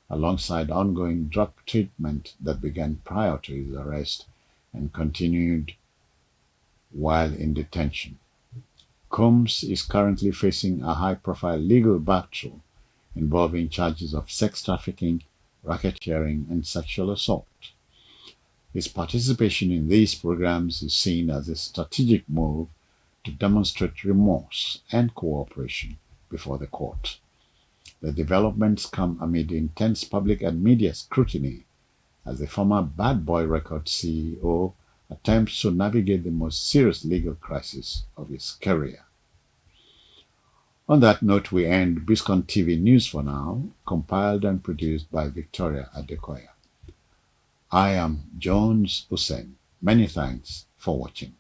alongside ongoing drug treatment that began prior to his arrest and continued while in detention. Combs is currently facing a high-profile legal battle involving charges of sex trafficking, racketeering, and sexual assault. His participation in these programs is seen as a strategic move to demonstrate remorse and cooperation before the court. The developments come amid intense public and media scrutiny as the former Bad Boy Records CEO attempts to navigate the most serious legal crisis of his career. On that note, we end Biscon TV News for now, compiled and produced by Victoria Adekoya. I am Jones Hussein. Many thanks for watching.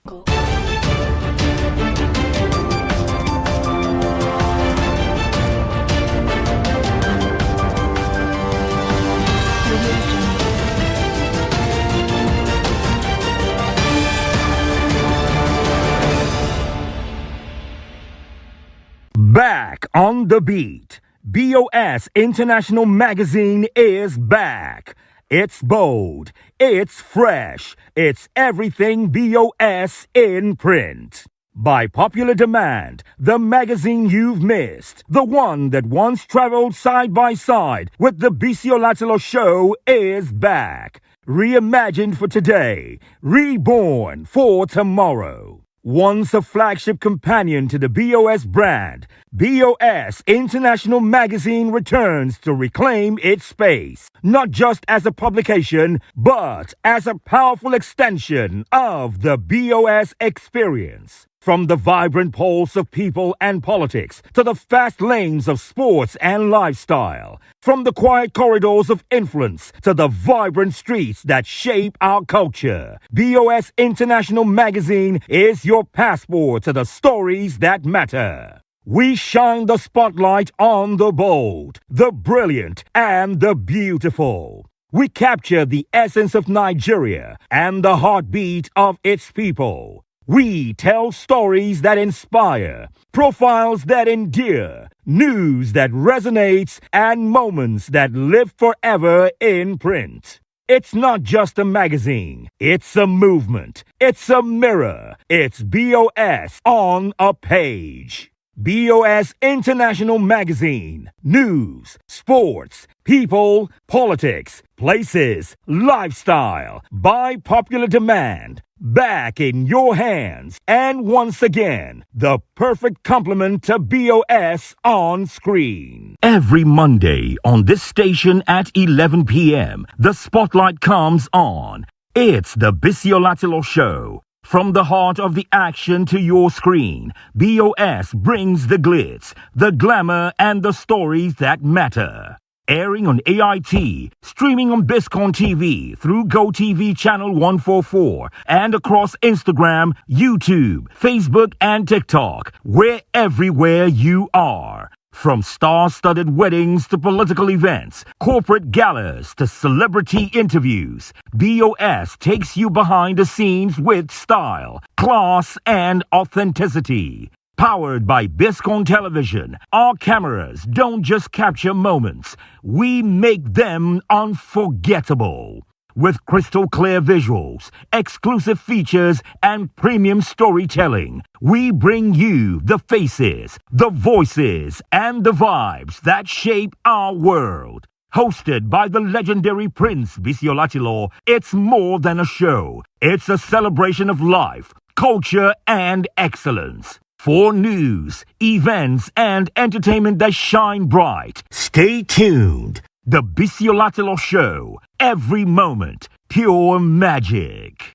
Back on the beat. BOS International Magazine is back. It's bold, it's fresh, it's everything BOS in print. By popular demand, the magazine you've missed, the one that once traveled side by side with the Biscon show, is back. Reimagined for today, reborn for tomorrow. Once a flagship companion to the BOS brand, BOS International Magazine returns to reclaim its space, not just as a publication, but as a powerful extension of the BOS experience. From the vibrant pulse of people and politics to the fast lanes of sports and lifestyle. From the quiet corridors of influence to the vibrant streets that shape our culture. BOS International Magazine is your passport to the stories that matter. We shine the spotlight on the bold, the brilliant, and the beautiful. We capture the essence of Nigeria and the heartbeat of its people. We tell stories that inspire, profiles that endear, news that resonates, and moments that live forever in print. It's not just a magazine, it's a movement, it's a mirror, it's BOS on a page. BOS International Magazine. News, sports, people, politics, places, lifestyle. By popular demand. back in your hands. And once again, the perfect complement to BOS on screen. Every Monday on this station at 11 p.m., the spotlight comes on. It's the Biscon Show. From the heart of the action to your screen, BOS brings the glitz, the glamour, and the stories that matter. Airing on AIT, streaming on Biscon TV through GoTV channel 144, and across Instagram, YouTube, Facebook, and TikTok. We're everywhere you are. From star-studded weddings to political events, corporate galas to celebrity interviews, BOS takes you behind the scenes with style, class, and authenticity. Powered by Biscon Television, our cameras don't just capture moments, we make them unforgettable. With crystal clear visuals, exclusive features, and premium storytelling, we bring you the faces, the voices, and the vibes that shape our world. Hosted by the legendary Prince Biscon, it's more than a show. It's a celebration of life, culture, and excellence. For news, events, and entertainment that shine bright, stay tuned. The Biscon Show. Every moment, pure magic.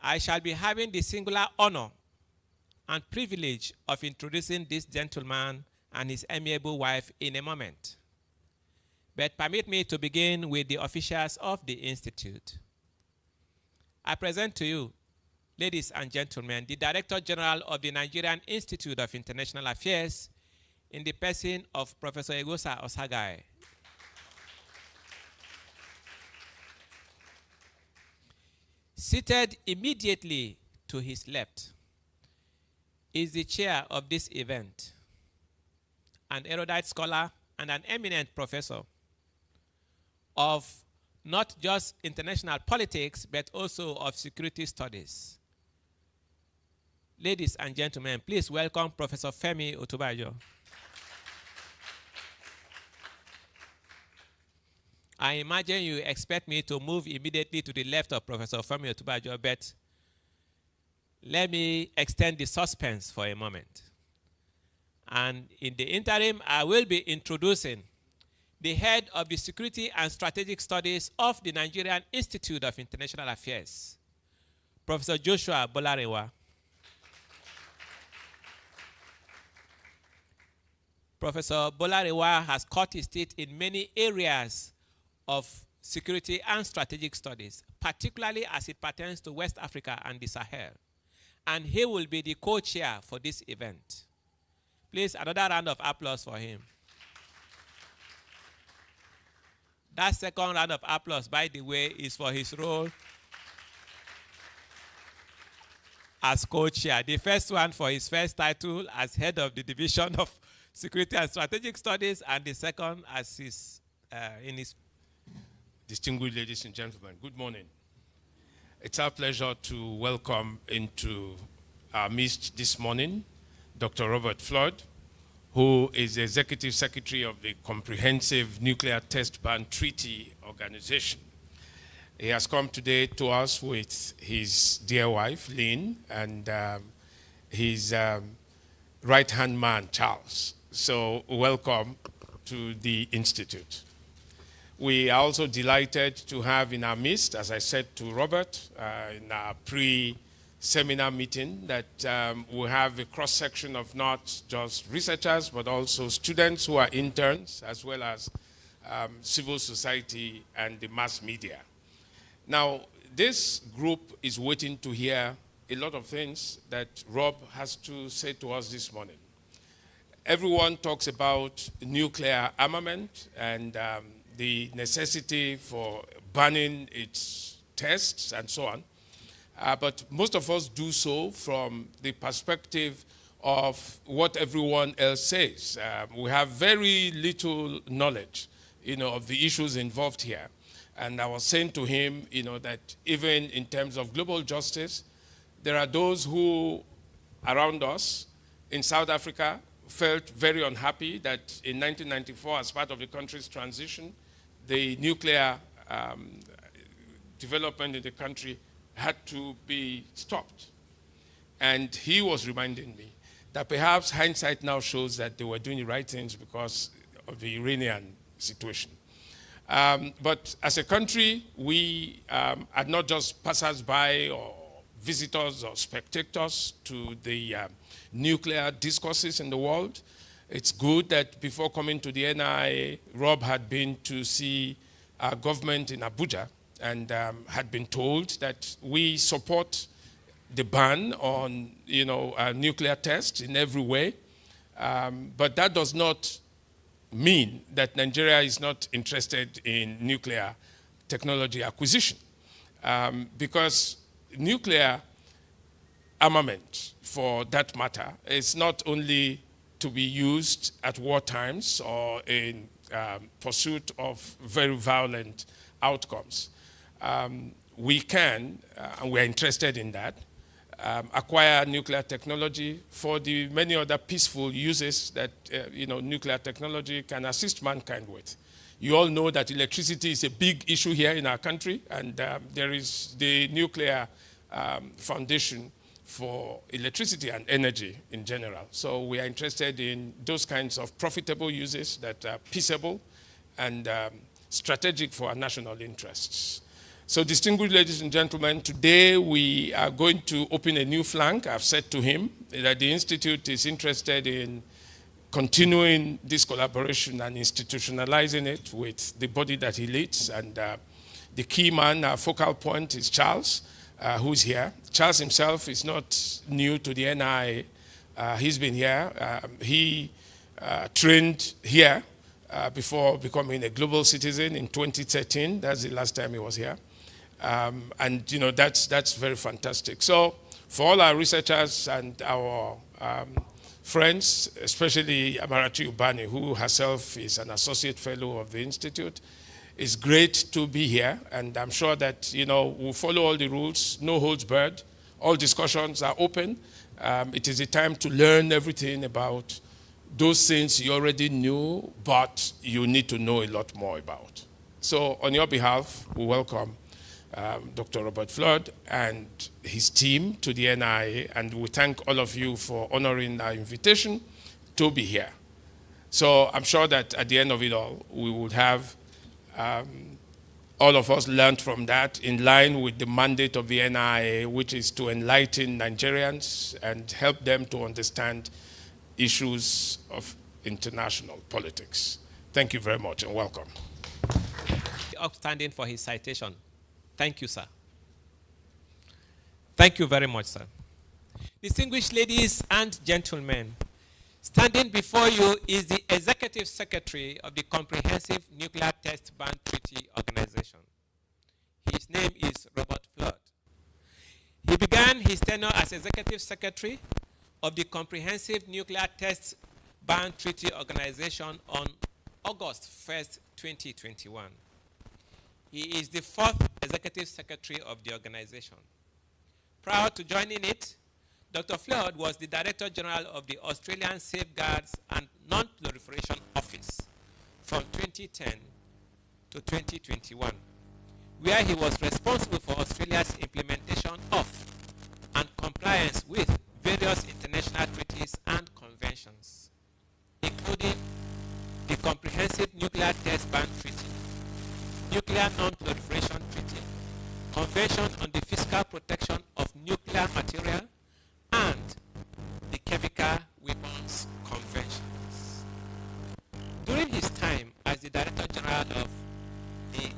I shall be having the singular honor and privilege of introducing this gentleman and his amiable wife in a moment. But permit me to begin with the officials of the Institute. I present to you, ladies and gentlemen, the Director General of the Nigerian Institute of International Affairs in the person of Professor Egosa Osagai. Seated immediately to his left is the chair of this event, an erudite scholar and an eminent professor of not just international politics, but also of security studies. Ladies and gentlemen, please welcome Professor Femi Otubajo. I imagine you expect me to move immediately to the left of Professor Femi Otubajo, but let me extend the suspense for a moment. And in the interim, I will be introducing the head of the Security and Strategic Studies of the Nigerian Institute of International Affairs, Professor Joshua Bolarewa. Professor Bolarewa has cut his teeth in many areas of Security and Strategic Studies, particularly as it pertains to West Africa and the Sahel. And he will be the co-chair for this event. Please, another round of applause for him. That second round of applause, by the way, is for his role as co-chair. The first one for his first title as head of the Division of Security and Strategic Studies, and the second as his, in his... Distinguished ladies and gentlemen, good morning. It's our pleasure to welcome into our midst this morning Dr. Robert Flood, who is the Executive Secretary of the Comprehensive Nuclear Test Ban Treaty Organization. He has come today to us with his dear wife, Lynn, and his right-hand man, Charles. So welcome to the Institute. We are also delighted to have in our midst, as I said to Robert, in our pre-seminar meeting, that we have a cross-section of not just researchers, but also students who are interns, as well as civil society and the mass media. Now, this group is waiting to hear a lot of things that Rob has to say to us this morning. Everyone talks about nuclear armament and the necessity for banning its tests and so on. But most of us do so from the perspective of what everyone else says. We have very little knowledge, of the issues involved here. And I was saying to him, that even in terms of global justice, there are those who, around us, in South Africa, felt very unhappy that in 1994, as part of the country's transition, the nuclear development in the country had to be stopped. And he was reminding me that perhaps hindsight now shows that they were doing the right things because of the Iranian situation. But as a country, we are not just passers-by or visitors or spectators to the nuclear discourses in the world. It's good that before coming to the NIA, Rob had been to see our government in Abuja and had been told that we support the ban on, nuclear tests in every way. But that does not mean that Nigeria is not interested in nuclear technology acquisition. Because nuclear armament, for that matter, is not only to be used at war times or in pursuit of very violent outcomes. We can, and we're interested in that, acquire nuclear technology for the many other peaceful uses that nuclear technology can assist mankind with. You all know that electricity is a big issue here in our country, and there is the nuclear foundation for electricity and energy in general. So we are interested in those kinds of profitable uses that are peaceable and strategic for our national interests. So distinguished ladies and gentlemen, today we are going to open a new flank. I've said to him that the Institute is interested in continuing this collaboration and institutionalizing it with the body that he leads. And the key man, our focal point, is Charles, who's here. Charles himself is not new to the NIA. He's been here. He trained here before becoming a global citizen in 2013. That's the last time he was here. And that's very fantastic. So for all our researchers and our friends, especially Amarachi Ubani, who herself is an associate fellow of the Institute, it's great to be here. And I'm sure that, we'll follow all the rules, no holds barred. All discussions are open. It is a time to learn everything about those things you already knew, but you need to know a lot more about. So on your behalf, we welcome Dr. Robert Flood and his team to the NIA, and we thank all of you for honoring our invitation to be here. So I'm sure that at the end of it all, we would have all of us learned from that in line with the mandate of the NIA, which is to enlighten Nigerians and help them to understand issues of international politics. Thank you very much and welcome. upstanding for his citation. Thank you, sir. Thank you very much, sir. Distinguished ladies and gentlemen, standing before you is the Executive Secretary of the Comprehensive Nuclear Test Ban Treaty Organization. His name is Robert Flood. He began his tenure as Executive Secretary of the Comprehensive Nuclear Test Ban Treaty Organization on August 1st, 2021. He is the 4th Executive Secretary of the organization. Prior to joining it, Dr. Flood was the Director General of the Australian Safeguards and Non-Proliferation Office from 2010 to 2021, where he was responsible for Australia's implementation of and compliance with various international treaties and conventions, including the Comprehensive Nuclear Test Ban Treaty, Nuclear Non-Proliferation Treaty, Convention on the Physical Protection of Nuclear Material, and the Chemical Weapons Conventions. During his time as the Director General of the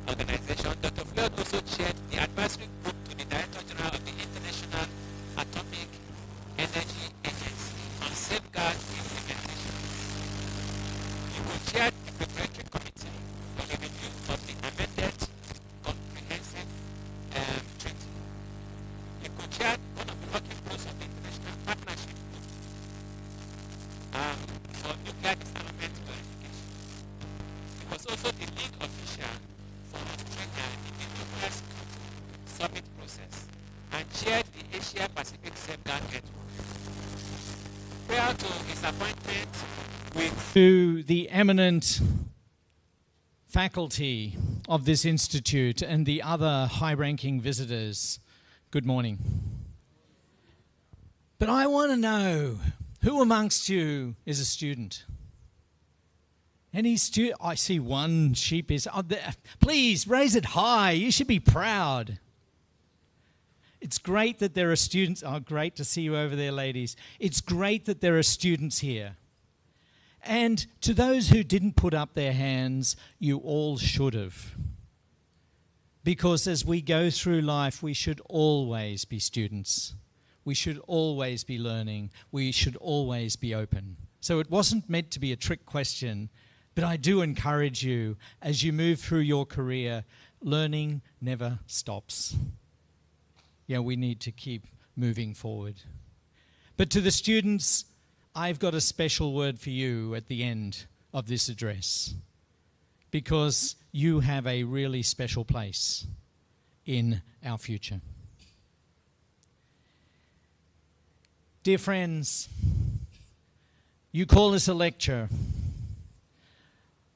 organization, Dr. Flood also chaired the advisory group to the Director General of the International Atomic Energy Agency on safeguard implementation. He co-chaired the preparatory committee for the review of the amended comprehensive treaty. He co-chaired one of the working groups of the International Partnership Group for nuclear disarmament verification. He was also the lead official for Australia in the nuclear summit process and chaired the Asia Pacific Safeguard Network. Prior to his appointment with to the eminent faculty of this institute and the other high-ranking visitors, good morning. But I want to know, who amongst you is a student? Any student? I see one sheep is up there. Please raise it high. You should be proud. It's great that there are students. Oh, great to see you over there, ladies. It's great that there are students here. And to those who didn't put up their hands, you all should have. Because as we go through life, we should always be students. We should always be learning. We should always be open. So it wasn't meant to be a trick question, but I do encourage you, as you move through your career, learning never stops. Yeah, we need to keep moving forward. But to the students, I've got a special word for you at the end of this address, because you have a really special place in our future. Dear friends, you call this a lecture.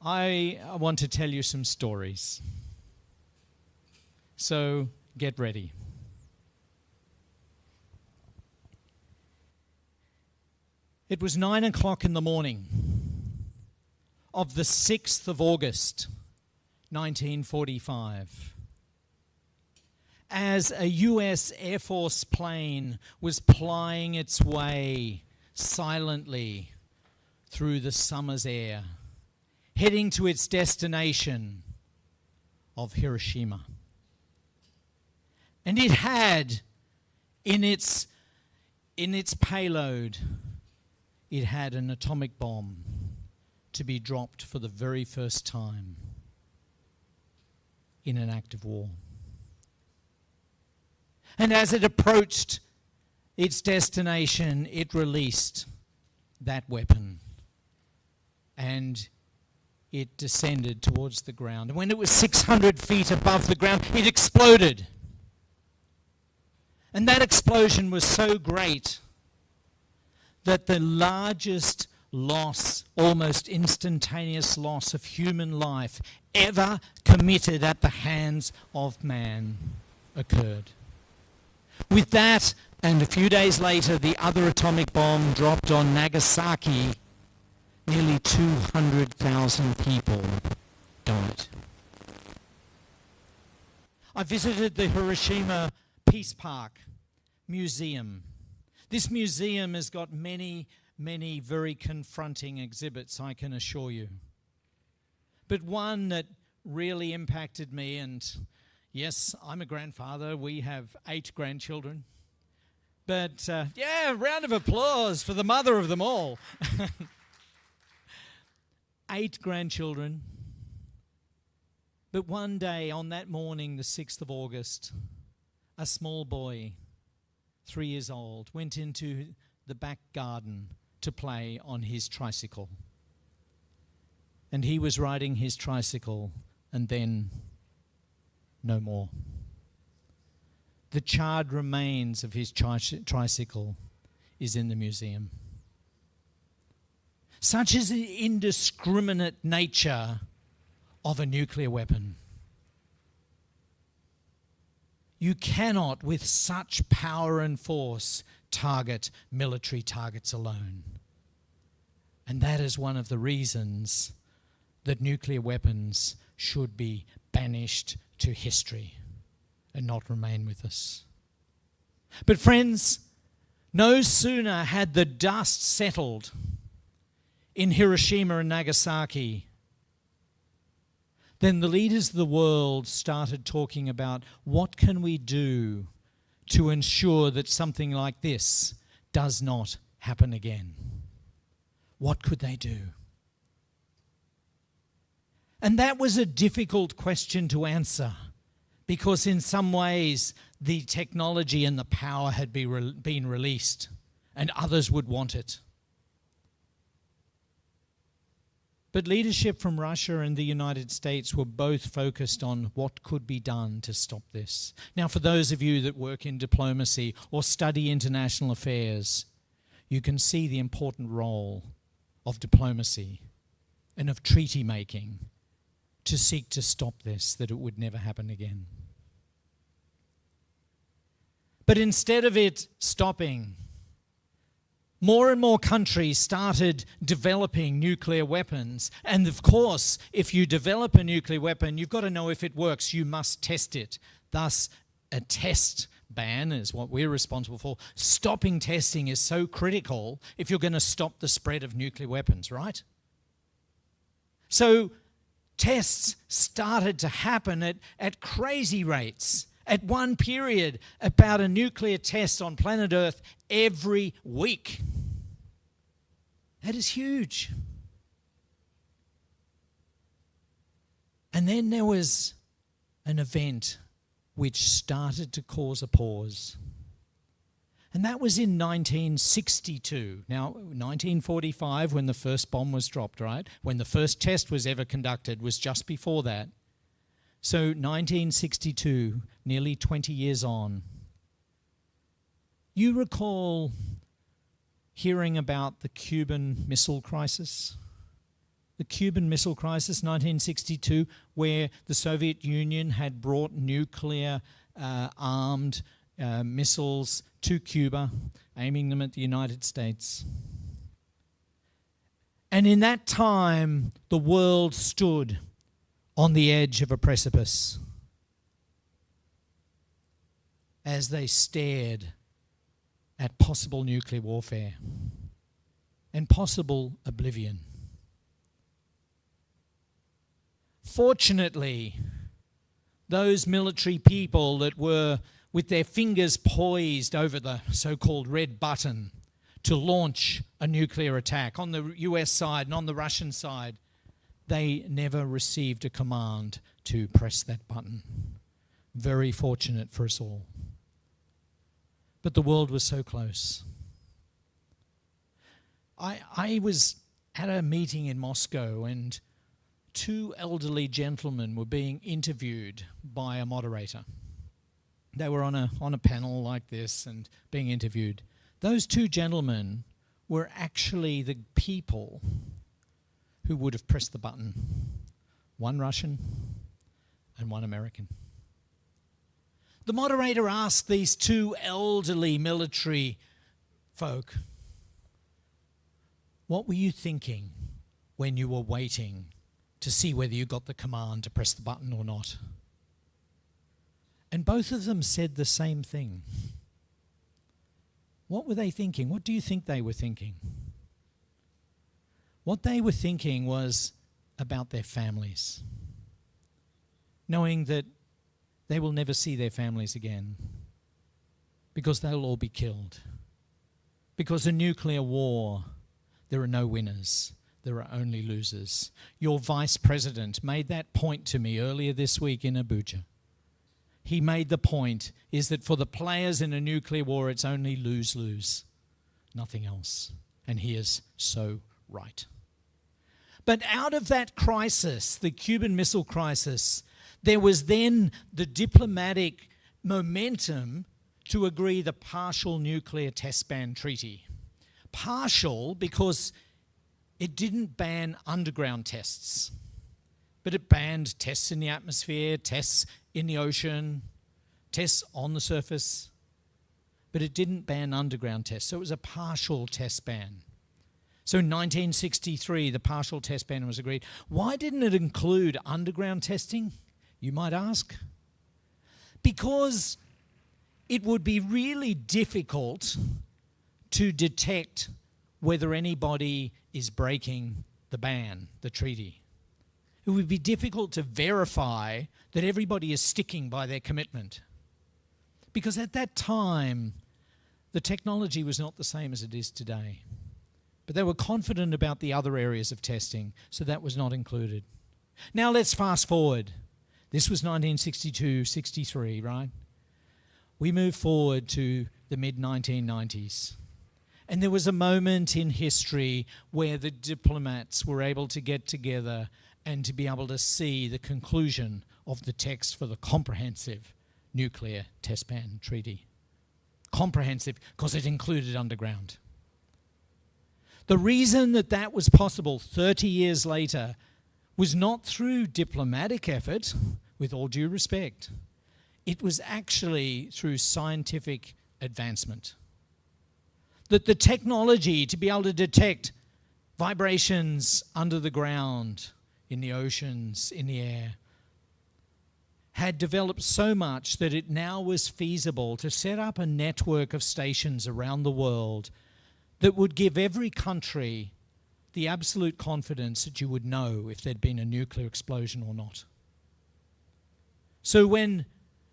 I want to tell you some stories. So get ready. It was 9 o'clock in the morning of the 6th of August, 1945, as a US Air Force plane was plying its way silently through the summer's air, heading to its destination of Hiroshima. And it had in its payload, it had an atomic bomb to be dropped for the very first time in an act of war. And as it approached its destination, it released that weapon and it descended towards the ground. And when it was 600 feet above the ground, it exploded. And that explosion was so great that the largest loss, almost instantaneous loss of human life ever committed at the hands of man occurred. With that, and a few days later, the other atomic bomb dropped on Nagasaki. Nearly 200,000 people died. I visited the Hiroshima Peace Park Museum. This museum has got many, many very confronting exhibits, I can assure you. But one that really impacted me, and yes, I'm a grandfather. We have 8 grandchildren. But, yeah, round of applause for the mother of them all. 8 grandchildren. But one day, on that morning, the 6th of August, a small boy, 3 years old, went into the back garden to play on his tricycle. And he was riding his tricycle, and then no more. The charred remains of his tricycle is in the museum. Such is the indiscriminate nature of a nuclear weapon. You cannot, with such power and force, target military targets alone. And that is one of the reasons that nuclear weapons should be banished to history and not remain with us. But friends, no sooner had the dust settled in Hiroshima and Nagasaki then the leaders of the world started talking about what can we do to ensure that something like this does not happen again. What could they do? And that was a difficult question to answer, because in some ways the technology and the power had been released and others would want it. But leadership from Russia and the United States were both focused on what could be done to stop this. Now, for those of you that work in diplomacy or study international affairs, you can see the important role of diplomacy and of treaty making to seek to stop this, that it would never happen again. But instead of it stopping, more and more countries started developing nuclear weapons. And of course, if you develop a nuclear weapon, you've got to know if it works. You must test it. Thus, a test ban is what we're responsible for. Stopping testing is so critical if you're going to stop the spread of nuclear weapons, right? So tests started to happen at crazy rates. At one period, about a nuclear test on planet Earth every week. That is huge. And then there was an event which started to cause a pause. And that was in 1962. Now, 1945, when the first bomb was dropped, right? When the first test was ever conducted was just before that. So 1962, nearly 20 years on. You recall hearing about the Cuban Missile Crisis? The Cuban Missile Crisis, 1962, where the Soviet Union had brought nuclear armed missiles to Cuba, aiming them at the United States. And in that time, the world stood on the edge of a precipice as they stared at possible nuclear warfare and possible oblivion. Fortunately, those military people that were with their fingers poised over the so-called red button to launch a nuclear attack on the US side and on the Russian side, they never received a command to press that button. Very fortunate for us all. But the world was so close. I was at a meeting in Moscow, and 2 elderly gentlemen were being interviewed by a moderator. They were on a panel like this and being interviewed. Those 2 gentlemen were actually the people who would have pressed the button. 1 Russian and 1 American. The moderator asked these 2 elderly military folk, what were you thinking when you were waiting to see whether you got the command to press the button or not? And both of them said the same thing. What were they thinking? What do you think they were thinking? What they were thinking was about their families. knowing that they will never see their families again because they'll all be killed. Because in nuclear war, there are no winners. There are only losers. Your vice president made that point to me earlier this week in Abuja. He made the point is that for the players in a nuclear war, it's only lose-lose, nothing else. And he is so right. But out of that crisis, the Cuban Missile Crisis, there was then the diplomatic momentum to agree the Partial Nuclear Test Ban Treaty. Partial because it didn't ban underground tests, but it banned tests in the atmosphere, tests in the ocean, tests on the surface, but it didn't ban underground tests. So it was a partial test ban. So in 1963, the partial test ban was agreed. Why didn't it include underground testing, you might ask? Because it would be really difficult to detect whether anybody is breaking the ban, the treaty. It would be difficult to verify that everybody is sticking by their commitment. Because at that time, the technology was not the same as it is today. But they were confident about the other areas of testing, so that was not included. Now let's fast forward. This was 1962-63, right? We move forward to the mid-1990s. And there was a moment in history where the diplomats were able to get together and to be able to see the conclusion of the text for the comprehensive nuclear test ban treaty. Comprehensive because it included underground. The reason that that was possible 30 years later was not through diplomatic effort, with all due respect. It was actually through scientific advancement. That the technology to be able to detect vibrations under the ground, in the oceans, in the air, had developed so much that it now was feasible to set up a network of stations around the world that would give every country the absolute confidence that you would know if there'd been a nuclear explosion or not. So when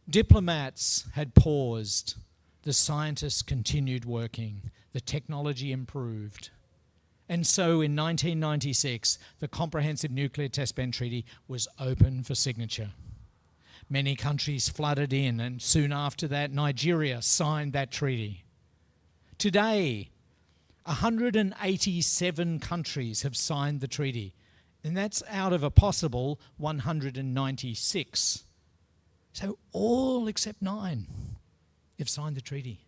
diplomats had paused, the scientists continued working, the technology improved. And so in 1996, the Comprehensive Nuclear Test Ban Treaty was open for signature. Many countries flooded in, and soon after that, Nigeria signed that treaty. Today, 187 countries have signed the treaty, and that's out of a possible 196. So all except 9 have signed the treaty.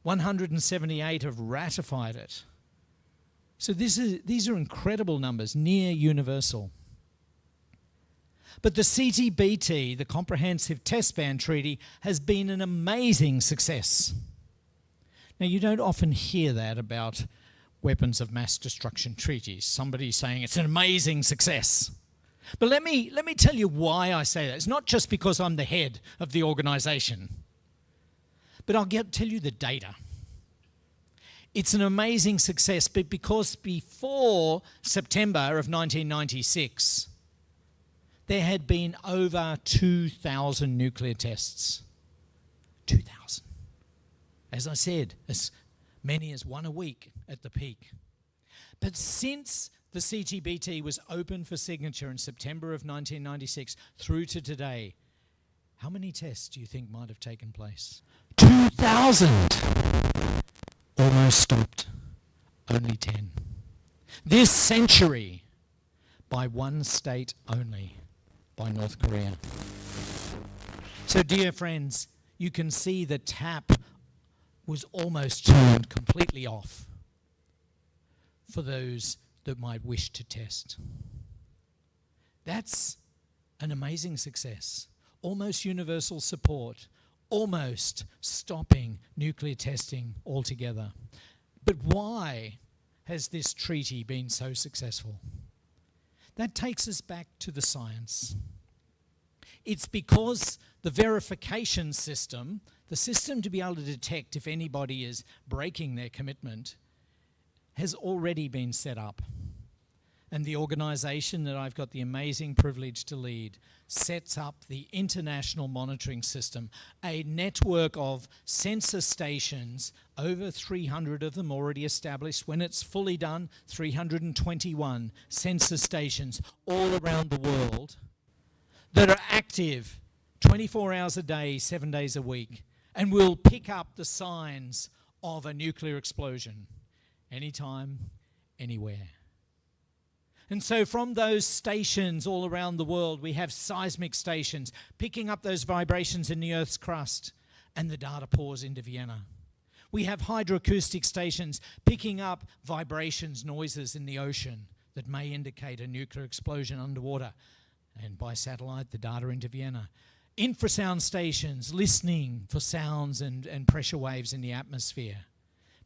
178 have ratified it. So these are incredible numbers, near universal. But the CTBT, the Comprehensive Test Ban Treaty, has been an amazing success. Now, you don't often hear that about weapons of mass destruction treaties. Somebody saying it's an amazing success. But let me tell you why I say that. It's not just because I'm the head of the organization, but I'll tell you the data. It's an amazing success, but because before September of 1996, there had been over 2,000 nuclear tests. 2,000. As I said, as many as one a week at the peak. But since the CTBT was open for signature in September of 1996 through to today, how many tests do you think might have taken place? 2,000! Almost stopped. Only 10. This century, by one state only, by North Korea. So, dear friends, you can see the tap was almost turned completely off for those that might wish to test. That's an amazing success. Almost universal support, almost stopping nuclear testing altogether. But why has this treaty been so successful? That takes us back to the science. It's because the verification system, the system to be able to detect if anybody is breaking their commitment, has already been set up. and the organization that I've got the amazing privilege to lead sets up the International Monitoring System, a network of sensor stations, over 300 of them already established. When it's fully done, 321 sensor stations all around the world that are active 24 hours a day, 7 days a week, and will pick up the signs of a nuclear explosion anytime, anywhere. And so from those stations all around the world, we have seismic stations picking up those vibrations in the Earth's crust, and the data pours into Vienna. We have hydroacoustic stations picking up vibrations, noises in the ocean that may indicate a nuclear explosion underwater, and by satellite, the data into Vienna. Infrasound stations listening for sounds and pressure waves in the atmosphere,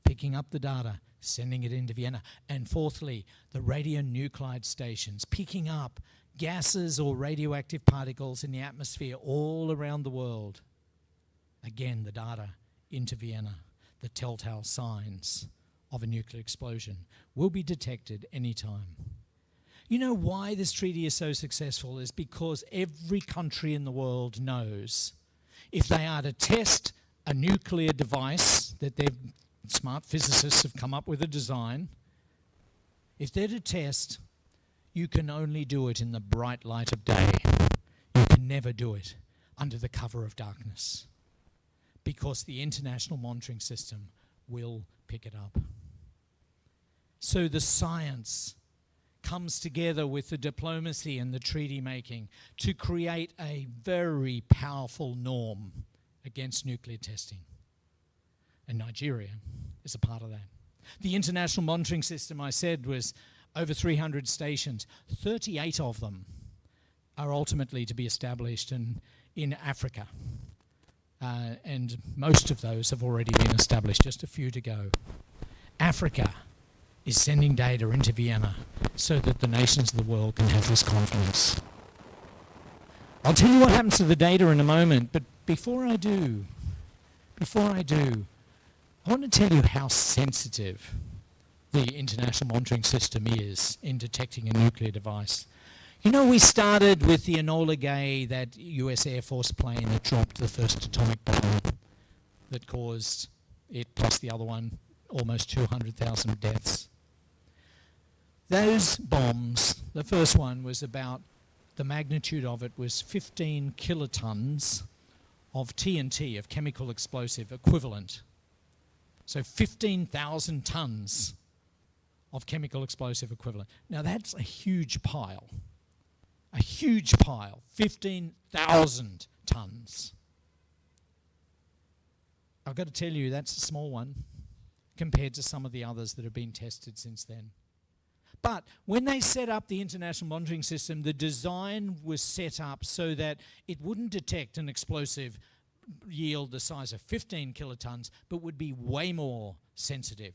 picking up the data, sending it into Vienna. And fourthly, the radionuclide stations, picking up gases or radioactive particles in the atmosphere all around the world. Again, the data into Vienna, the telltale signs of a nuclear explosion will be detected anytime. You know why this treaty is so successful is because every country in the world knows if they are to test a nuclear device that their smart physicists have come up with a design, if they're to test, you can only do it in the bright light of day. You can never do it under the cover of darkness, because the International Monitoring System will pick it up. So the science comes together with the diplomacy and the treaty making to create a very powerful norm against nuclear testing. And Nigeria is a part of that. The International Monitoring System, I said, was over 300 stations. 38 of them are ultimately to be established in Africa. And most of those have already been established, just a few to go. Africa is sending data into Vienna so that the nations of the world can have this confidence. I'll tell you what happens to the data in a moment, but before I do, I want to tell you how sensitive the International Monitoring System is in detecting a nuclear device. You know, we started with the Enola Gay, that US Air Force plane that dropped the first atomic bomb that caused it, plus the other one, almost 200,000 deaths. Those bombs, the first one was about, the magnitude of it was 15 kilotons of TNT, of chemical explosive equivalent. So 15,000 tons of chemical explosive equivalent. Now that's a huge pile. A huge pile, 15,000 tons. I've got to tell you, that's a small one compared to some of the others that have been tested since then. But when they set up the International Monitoring System, the design was set up so that it wouldn't detect an explosive yield the size of 15 kilotons, but would be way more sensitive.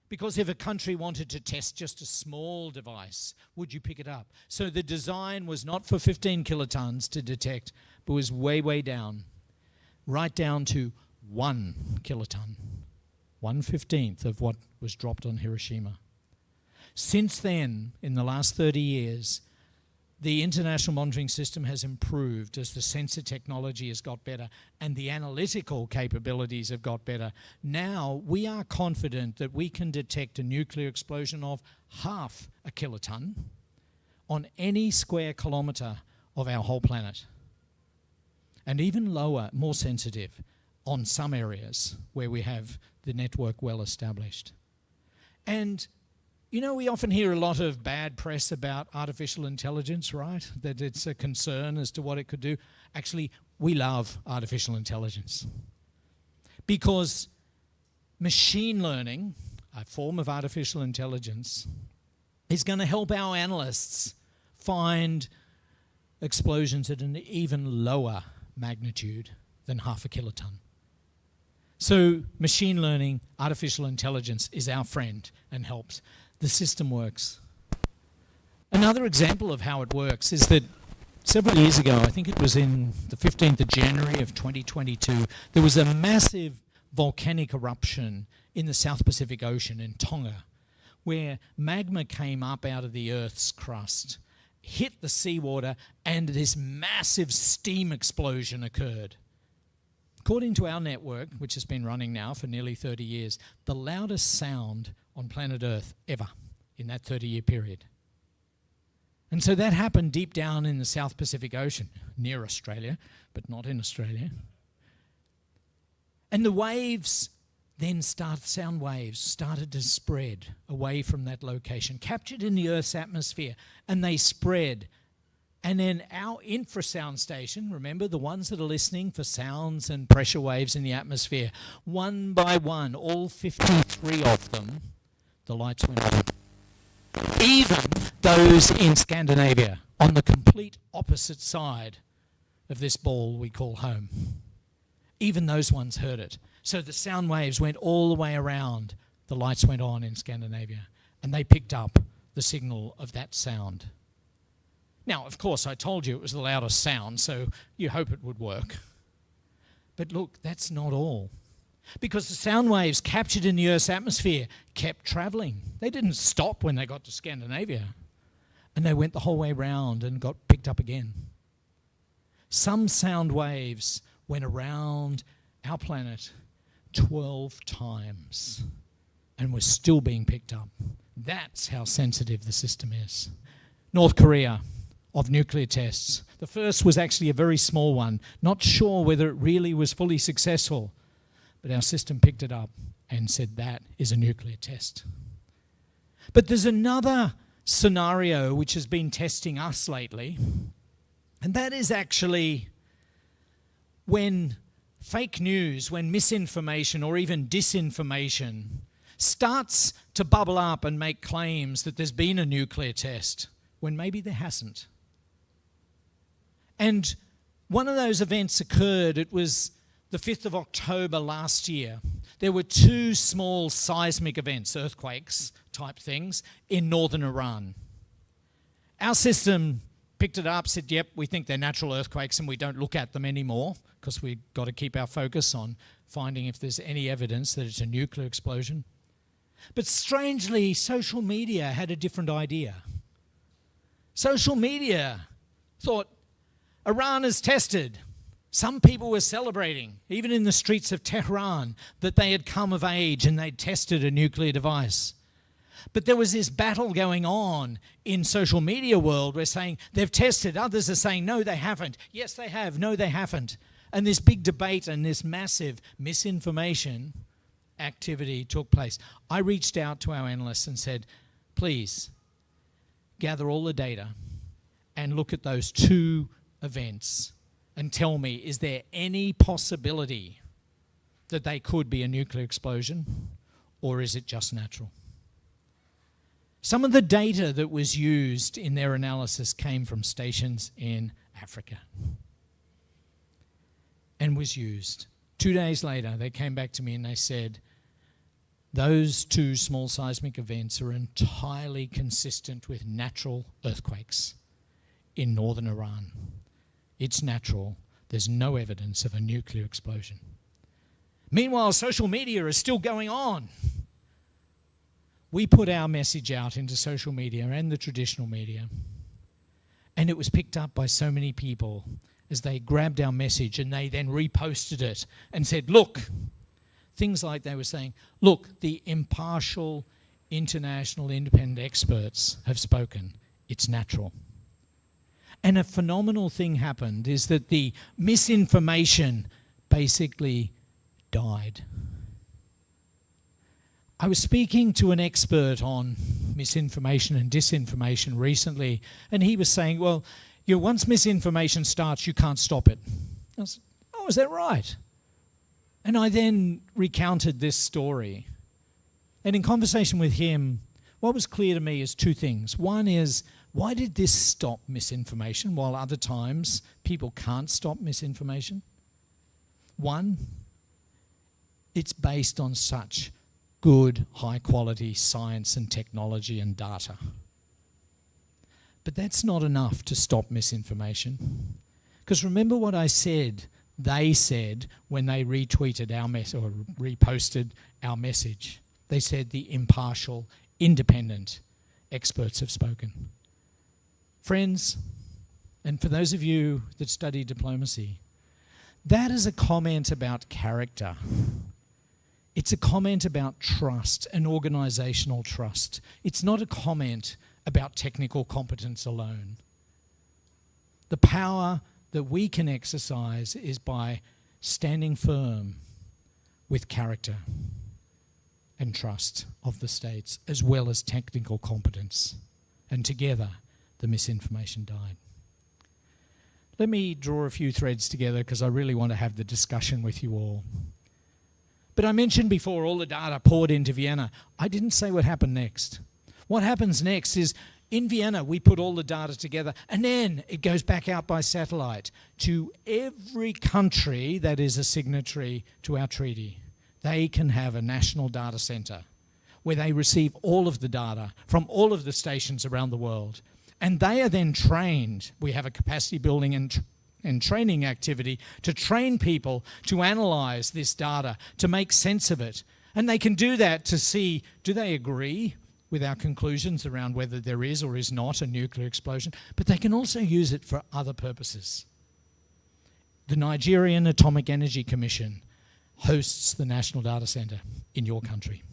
Because if a country wanted to test just a small device, would you pick it up? So the design was not for 15 kilotons to detect, but was way, way down, right down to 1 kiloton, 1/15 of what was dropped on Hiroshima. Since then, in the last 30 years, the International Monitoring System has improved as the sensor technology has got better and the analytical capabilities have got better. Now we are confident that we can detect a nuclear explosion of 0.5 kiloton on any square kilometre of our whole planet. And even lower, more sensitive, on some areas where we have the network well established. And you know, we often hear a lot of bad press about artificial intelligence, right? That it's a concern as to what it could do. Actually, we love artificial intelligence because machine learning, a form of artificial intelligence, is going to help our analysts find explosions at an even lower magnitude than 0.5 kiloton. So machine learning, artificial intelligence is our friend and helps. The system works. Another example of how it works is that several years ago, I think it was in the 15th of January of 2022, there was a massive volcanic eruption in the South Pacific Ocean in Tonga, where magma came up out of the Earth's crust, hit the seawater, and this massive steam explosion occurred. According to our network, which has been running now for nearly 30 years, the loudest sound on planet Earth ever in that 30-year period. And so that happened deep down in the South Pacific Ocean, near Australia, but not in Australia. And the waves then sound waves started to spread away from that location, captured in the Earth's atmosphere, and they spread. And then our infrasound station, remember the ones that are listening for sounds and pressure waves in the atmosphere, one by one, all 53 of them, the lights went on. Even those in Scandinavia, on the complete opposite side of this ball we call home. Even those ones heard it. So the sound waves went all the way around. The lights went on in Scandinavia, and they picked up the signal of that sound. Now, of course, I told you it was the loudest sound, so you hope it would work. But look, that's not all. Because the sound waves captured in the Earth's atmosphere kept travelling. They didn't stop when they got to Scandinavia. And they went the whole way round and got picked up again. Some sound waves went around our planet 12 times and were still being picked up. That's how sensitive the system is. North Korea, of nuclear tests. The first was actually a very small one. Not sure whether it really was fully successful, but our system picked it up and said that is a nuclear test. But there's another scenario which has been testing us lately, and that is actually when fake news, when misinformation or even disinformation starts to bubble up and make claims that there's been a nuclear test when maybe there hasn't. And one of those events occurred, it was the 5th of October last year. There were 2 small seismic events, earthquakes type things, in northern Iran. Our system picked it up, said, yep, we think they're natural earthquakes and we don't look at them anymore because we've got to keep our focus on finding if there's any evidence that it's a nuclear explosion. But strangely, social media had a different idea. Social media thought, Iran is tested. Some people were celebrating, even in the streets of Tehran, that they had come of age and they'd tested a nuclear device. But there was this battle going on in social media world where saying they've tested, others are saying no, they haven't. Yes, they have. No, they haven't. And this big debate and this massive misinformation activity took place. I reached out to our analysts and said, please gather all the data and look at those 2 events and tell me, is there any possibility that they could be a nuclear explosion, or is it just natural? Some of the data that was used in their analysis came from stations in Africa and was used. 2 days later, they came back to me and they said, those 2 small seismic events are entirely consistent with natural earthquakes in northern Iran. It's natural. There's no evidence of a nuclear explosion. Meanwhile, social media is still going on. We put our message out into social media and the traditional media, and it was picked up by so many people as they grabbed our message and they then reposted it and said, look, things like they were saying, look, the impartial international independent experts have spoken. It's natural. And a phenomenal thing happened is that the misinformation basically died. I was speaking to an expert on misinformation and disinformation recently, and he was saying, well, once misinformation starts, you can't stop it. I said, oh, is that right? And I then recounted this story. And in conversation with him, what was clear to me is 2 things. One is, why did this stop misinformation while other times people can't stop misinformation? One, it's based on such good, high-quality science and technology and data. But that's not enough to stop misinformation. Because remember what I said, they said when they retweeted our message or reposted our message. They said the impartial independent experts have spoken. Friends, and for those of you that study diplomacy, that is a comment about character. It's a comment about trust and organizational trust. It's not a comment about technical competence alone. The power that we can exercise is by standing firm with character and trust of the states, as well as technical competence. And together, the misinformation died. Let me draw a few threads together because I really want to have the discussion with you all. But I mentioned before all the data poured into Vienna. I didn't say what happened next. What happens next is in Vienna, we put all the data together, and then it goes back out by satellite to every country that is a signatory to our treaty. They can have a national data center where they receive all of the data from all of the stations around the world. And they are then trained. We have a capacity building and training activity to train people to analyze this data, to make sense of it. And they can do that to see, do they agree with our conclusions around whether there is or is not a nuclear explosion? But they can also use it for other purposes. The Nigerian Atomic Energy Commission hosts the National Data Center in your country.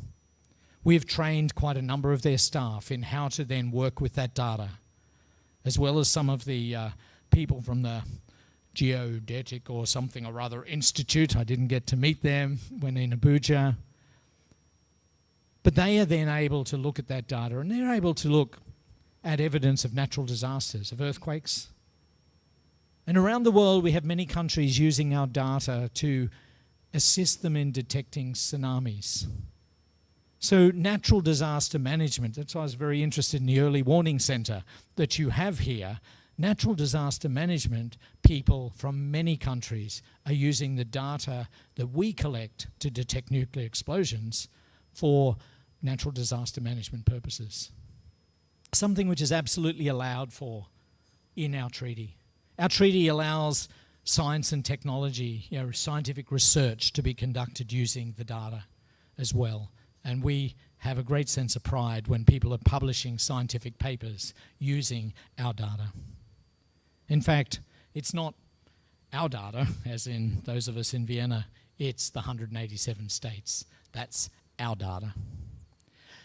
We have trained quite a number of their staff in how to then work with that data, as well as some of the people from the Geodetic or something or other institute. I didn't get to meet them when in Abuja. But they are then able to look at that data, and they're able to look at evidence of natural disasters, of earthquakes. And around the world, we have many countries using our data to assist them in detecting tsunamis. So natural disaster management, that's why I was very interested in the early warning center that you have here. Natural disaster management people from many countries are using the data that we collect to detect nuclear explosions for natural disaster management purposes. Something which is absolutely allowed for in our treaty. Our treaty allows science and technology, scientific research to be conducted using the data as well. And we have a great sense of pride when people are publishing scientific papers using our data. In fact, it's not our data, as in those of us in Vienna, it's the 187 states. That's our data.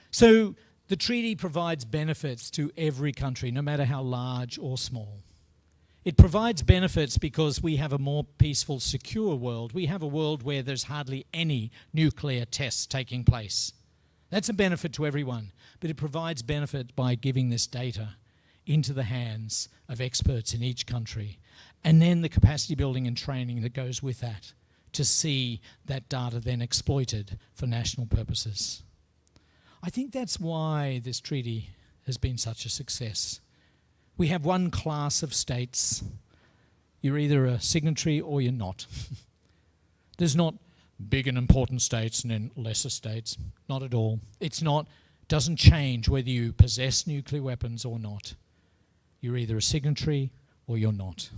So the treaty provides benefits to every country, no matter how large or small. It provides benefits because we have a more peaceful, secure world. We have a world where there's hardly any nuclear tests taking place. That's a benefit to everyone, but it provides benefit by giving this data into the hands of experts in each country, and then the capacity building and training that goes with that to see that data then exploited for national purposes. I think that's why this treaty has been such a success. We have one class of states. You're either a signatory or you're not. There's not big and important states and then lesser states. Not at all. Doesn't change whether you possess nuclear weapons or not. You're either a signatory or you're not.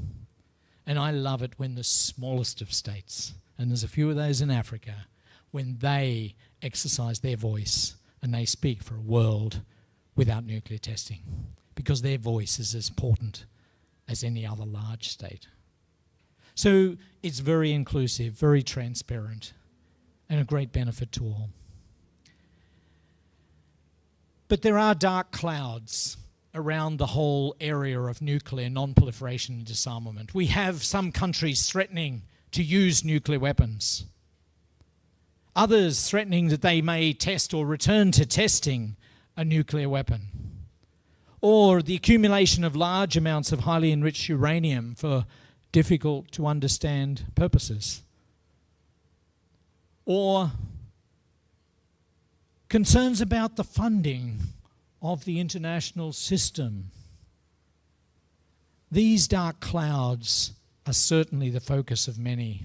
And I love it when the smallest of states, and there's a few of those in Africa, when they exercise their voice and they speak for a world without nuclear testing, because their voice is as important as any other large state. So it's very inclusive, very transparent, and a great benefit to all. But there are dark clouds around the whole area of nuclear non-proliferation and disarmament. We have some countries threatening to use nuclear weapons. Others threatening that they may test or return to testing a nuclear weapon. Or the accumulation of large amounts of highly enriched uranium for difficult to understand purposes. Or concerns about the funding of the international system. These dark clouds are certainly the focus of many,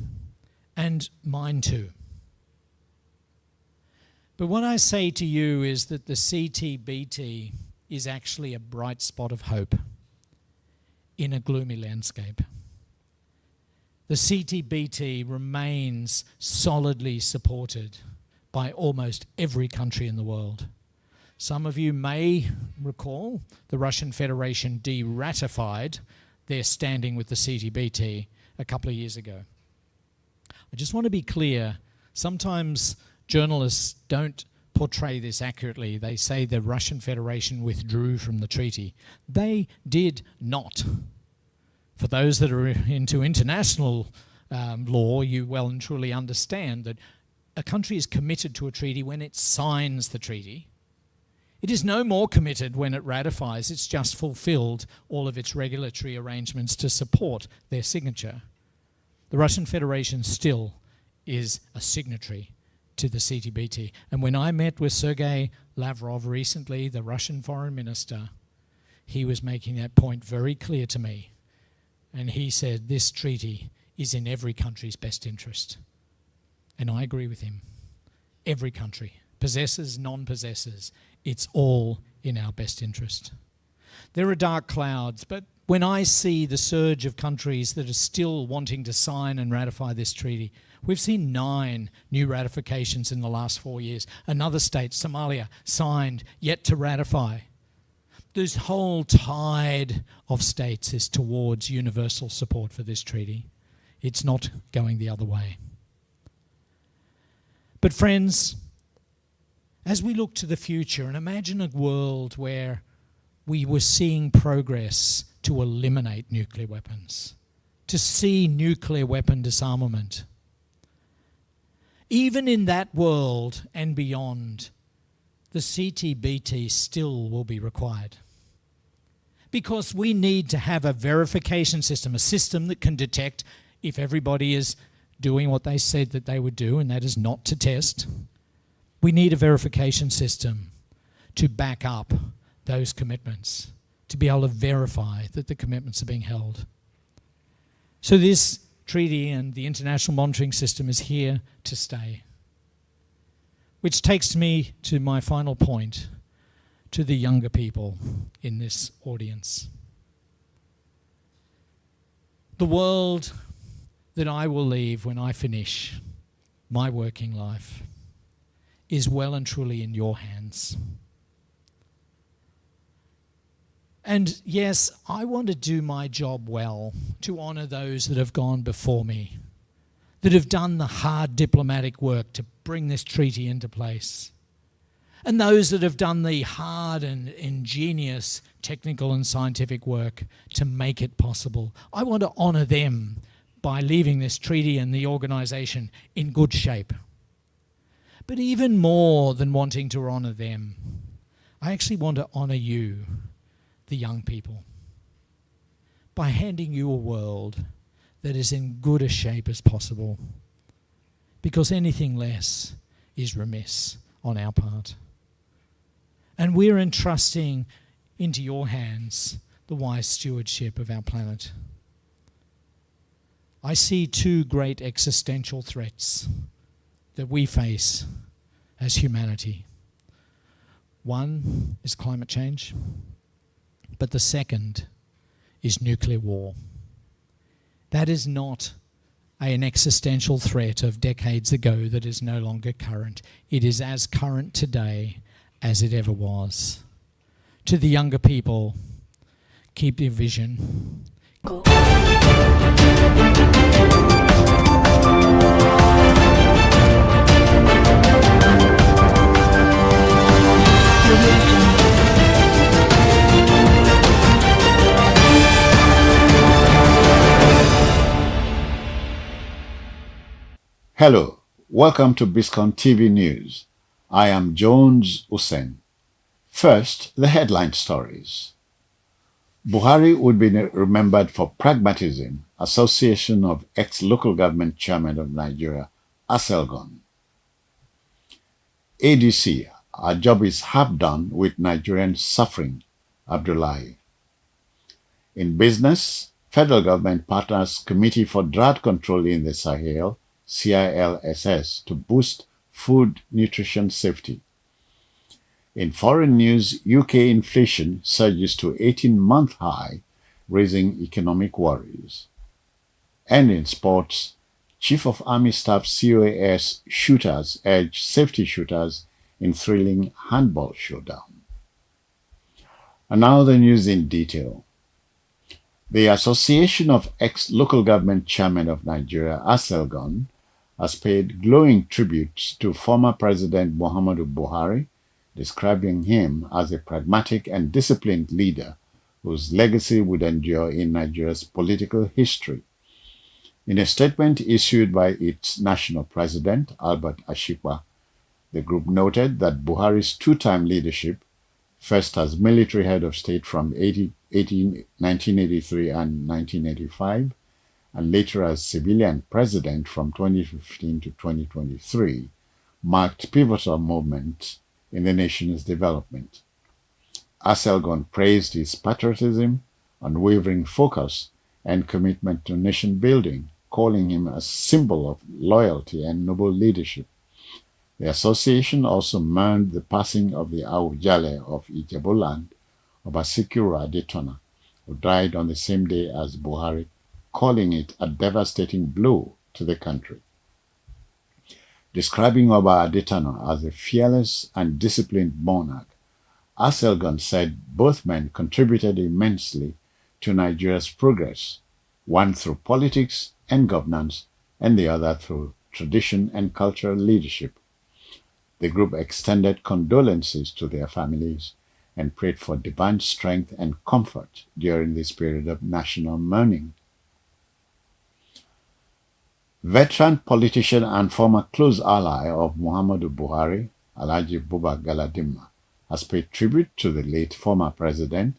and mine too. But what I say to you is that the CTBT is actually a bright spot of hope in a gloomy landscape. The CTBT remains solidly supported by almost every country in the world. Some of you may recall the Russian Federation de-ratified their standing with the CTBT a couple of years ago. I just want to be clear, sometimes journalists don't portray this accurately. They say the Russian Federation withdrew from the treaty. They did not. For those that are into international law, you well and truly understand that a country is committed to a treaty when it signs the treaty. It is no more committed when it ratifies. It's just fulfilled all of its regulatory arrangements to support their signature. The Russian Federation still is a signatory to the CTBT. And when I met with Sergei Lavrov recently, the Russian foreign minister, he was making that point very clear to me. And he said this treaty is in every country's best interest. And I agree with him. Every country, possessors, non-possessors, it's all in our best interest. There are dark clouds, but when I see the surge of countries that are still wanting to sign and ratify this treaty, we've seen 9 new ratifications in the last 4 years. Another state, Somalia, signed, yet to ratify. This whole tide of states is towards universal support for this treaty. It's not going the other way. But friends, as we look to the future and imagine a world where we were seeing progress to eliminate nuclear weapons, to see nuclear weapon disarmament, even in that world and beyond, the CTBT still will be required. Because we need to have a verification system, a system that can detect if everybody is doing what they said that they would do, and that is not to test. We need a verification system to back up those commitments, to be able to verify that the commitments are being held. So this treaty and the international monitoring system is here to stay. Which takes me to my final point, to the younger people in this audience. The world that I will leave when I finish my working life is well and truly in your hands. And yes, I want to do my job well, to honour those that have gone before me, that have done the hard diplomatic work to bring this treaty into place, and those that have done the hard and ingenious technical and scientific work to make it possible. I want to honour them by leaving this treaty and the organisation in good shape. But even more than wanting to honour them, I actually want to honour you, the young people, by handing you a world that is in good a shape as possible, because anything less is remiss on our part. And we're entrusting into your hands the wise stewardship of our planet. I see 2 great existential threats that we face as humanity. One is climate change, but the second is nuclear war. That is not an existential threat of decades ago that is no longer current. It is as current today as it ever was. To the younger people, keep your vision. Hello, welcome to Biscon TV News. I am Jones Hussein. First, the headline stories. Buhari would be remembered for pragmatism, Association of Ex-Local Government Chairman of Nigeria, ASELGON. ADC, our job is half done with Nigerians suffering, Abdullahi. In business, federal government partners Committee for Drought Control in the Sahel, CILSS, to boost food nutrition safety. In foreign news, UK inflation surges to 18-month high, raising economic worries. And in sports, Chief of Army Staff COAS shooters urge safety shooters in thrilling handball showdown. And now the news in detail. The Association of Ex-Local Government Chairmen of Nigeria, ASELGON, has paid glowing tributes to former President Muhammadu Buhari, describing him as a pragmatic and disciplined leader whose legacy would endure in Nigeria's political history. In a statement issued by its national president, Albert Ashikwa, the group noted that Buhari's two-time leadership, first as military head of state from 1983 and 1985, and later as civilian president from 2015 to 2023, marked pivotal moments in the nation's development. ASELGON praised his patriotism, unwavering focus, and commitment to nation building, calling him a symbol of loyalty and noble leadership. The association also mourned the passing of the Awujale of Ijebuland, Obasikiru Adetona, who died on the same day as Buhari, calling it a devastating blow to the country. Describing Oba Adetona as a fearless and disciplined monarch, ASELGON said both men contributed immensely to Nigeria's progress, one through politics and governance, and the other through tradition and cultural leadership. The group extended condolences to their families and prayed for divine strength and comfort during this period of national mourning. Veteran politician and former close ally of Muhammadu Buhari, Alhaji Buba Galadima, has paid tribute to the late former president,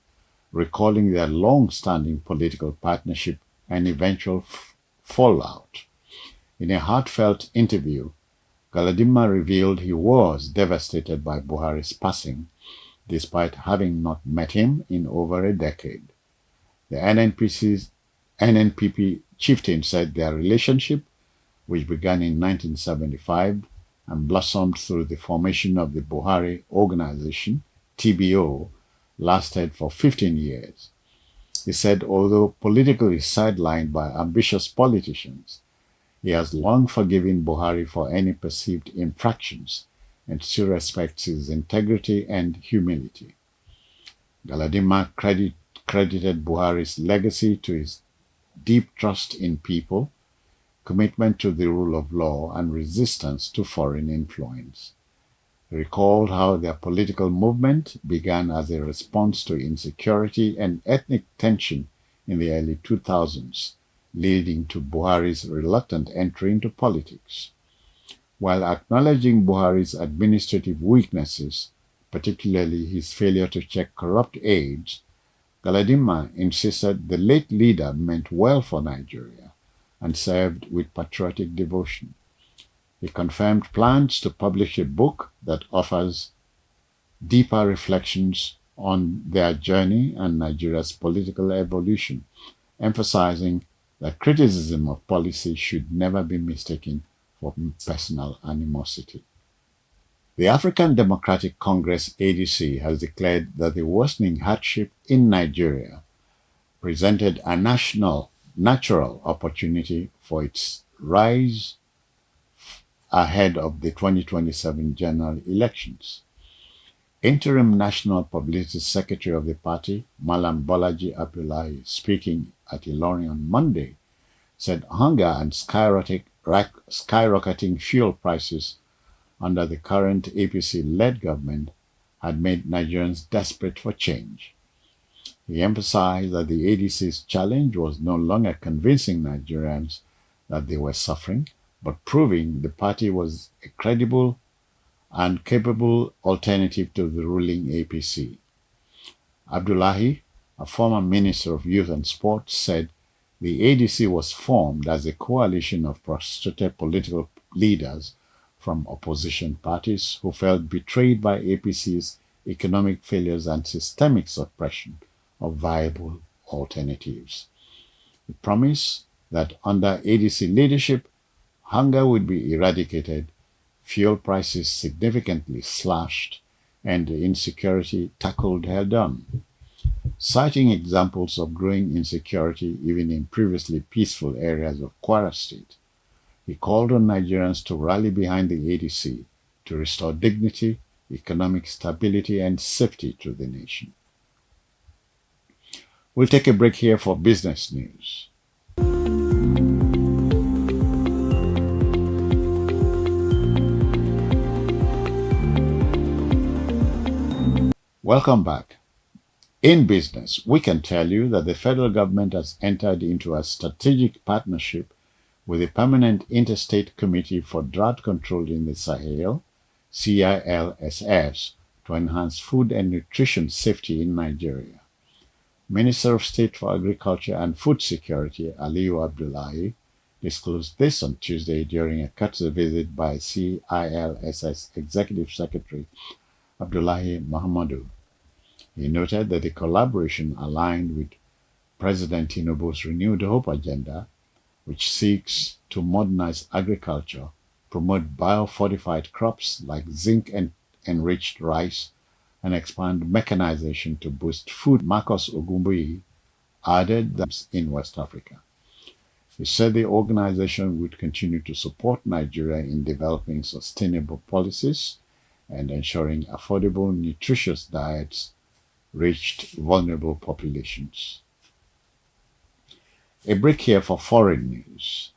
recalling their long-standing political partnership and eventual fallout. In a heartfelt interview, Galadima revealed he was devastated by Buhari's passing, despite having not met him in over a decade. The NNPP chieftain said their relationship, which began in 1975 and blossomed through the formation of the Buhari Organization, TBO, lasted for 15 years. He said although politically sidelined by ambitious politicians, he has long forgiven Buhari for any perceived infractions and still respects his integrity and humility. Galadima credited Buhari's legacy to his deep trust in people, commitment to the rule of law, and resistance to foreign influence. He recalled how their political movement began as a response to insecurity and ethnic tension in the early 2000s, leading to Buhari's reluctant entry into politics. While acknowledging Buhari's administrative weaknesses, particularly his failure to check corrupt aides, Galadima insisted the late leader meant well for Nigeria and served with patriotic devotion. He confirmed plans to publish a book that offers deeper reflections on their journey and Nigeria's political evolution, emphasizing that criticism of policy should never be mistaken for personal animosity. The African Democratic Congress ADC has declared that the worsening hardship in Nigeria presented a natural opportunity for its rise ahead of the 2027 general elections. Interim National Publicity Secretary of the party, Malam Bolaji Abdullahi, speaking at Ilorin on Monday, said hunger and skyrocketing fuel prices under the current APC-led government had made Nigerians desperate for change. He emphasized that the ADC's challenge was no longer convincing Nigerians that they were suffering, but proving the party was a credible and capable alternative to the ruling APC. Abdullahi, a former Minister of Youth and Sport, said the ADC was formed as a coalition of prostrated political leaders from opposition parties who felt betrayed by APC's economic failures and systemic suppression of viable alternatives. He promised that under ADC leadership, hunger would be eradicated, fuel prices significantly slashed, and insecurity tackled head-on. Citing examples of growing insecurity even in previously peaceful areas of Kwara State, he called on Nigerians to rally behind the ADC to restore dignity, economic stability, and safety to the nation. We'll take a break here for business news. Welcome back. In business, we can tell you that the federal government has entered into a strategic partnership with the Permanent Interstate Committee for Drought Control in the Sahel, CILSS, to enhance food and nutrition safety in Nigeria. Minister of State for Agriculture and Food Security, Aliyu Abdullahi, disclosed this on Tuesday during a courtesy visit by CILSS Executive Secretary Abdullahi Muhammadu. He noted that the collaboration aligned with President Tinubu's Renewed Hope agenda, which seeks to modernize agriculture, promote biofortified crops like zinc-enriched rice, and expand mechanization to boost food. Marcus Ogumbuyi added that in West Africa. He said the organization would continue to support Nigeria in developing sustainable policies and ensuring affordable, nutritious diets reached vulnerable populations. A break here for foreign news.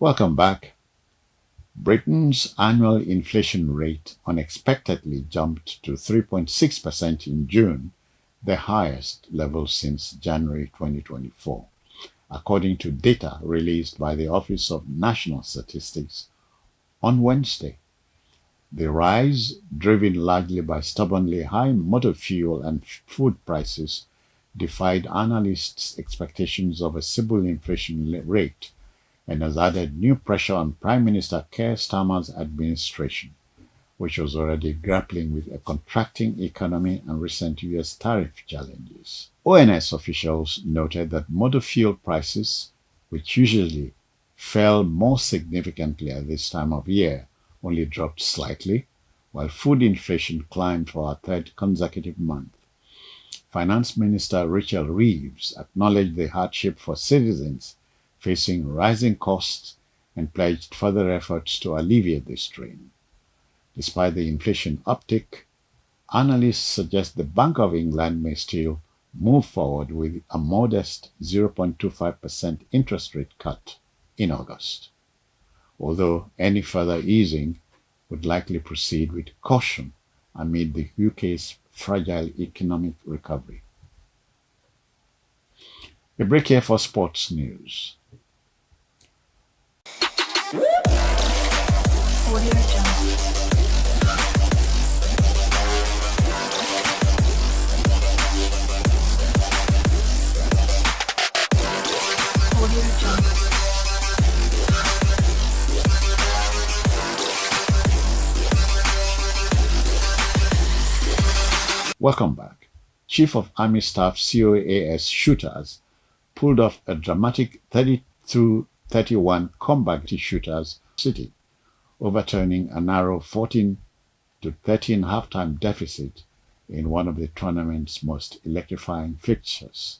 Welcome back. Britain's annual inflation rate unexpectedly jumped to 3.6% in June, the highest level since January 2024, according to data released by the Office of National Statistics on Wednesday. The rise, driven largely by stubbornly high motor fuel and food prices, defied analysts' expectations of a stable inflation rate and has added new pressure on Prime Minister Keir Starmer's administration, which was already grappling with a contracting economy and recent U.S. tariff challenges. ONS officials noted that motor fuel prices, which usually fell more significantly at this time of year, only dropped slightly, while food inflation climbed for a third consecutive month. Finance Minister Rachel Reeves acknowledged the hardship for citizens facing rising costs and pledged further efforts to alleviate the strain. Despite the inflation uptick, analysts suggest the Bank of England may still move forward with a modest 0.25% interest rate cut in August, although any further easing would likely proceed with caution amid the UK's fragile economic recovery. A break here for sports news. Welcome back. Chief of Army Staff COAS shooters pulled off a dramatic 32-31 comeback to shooters city, overturning a narrow 14-13 halftime deficit in one of the tournament's most electrifying fixtures.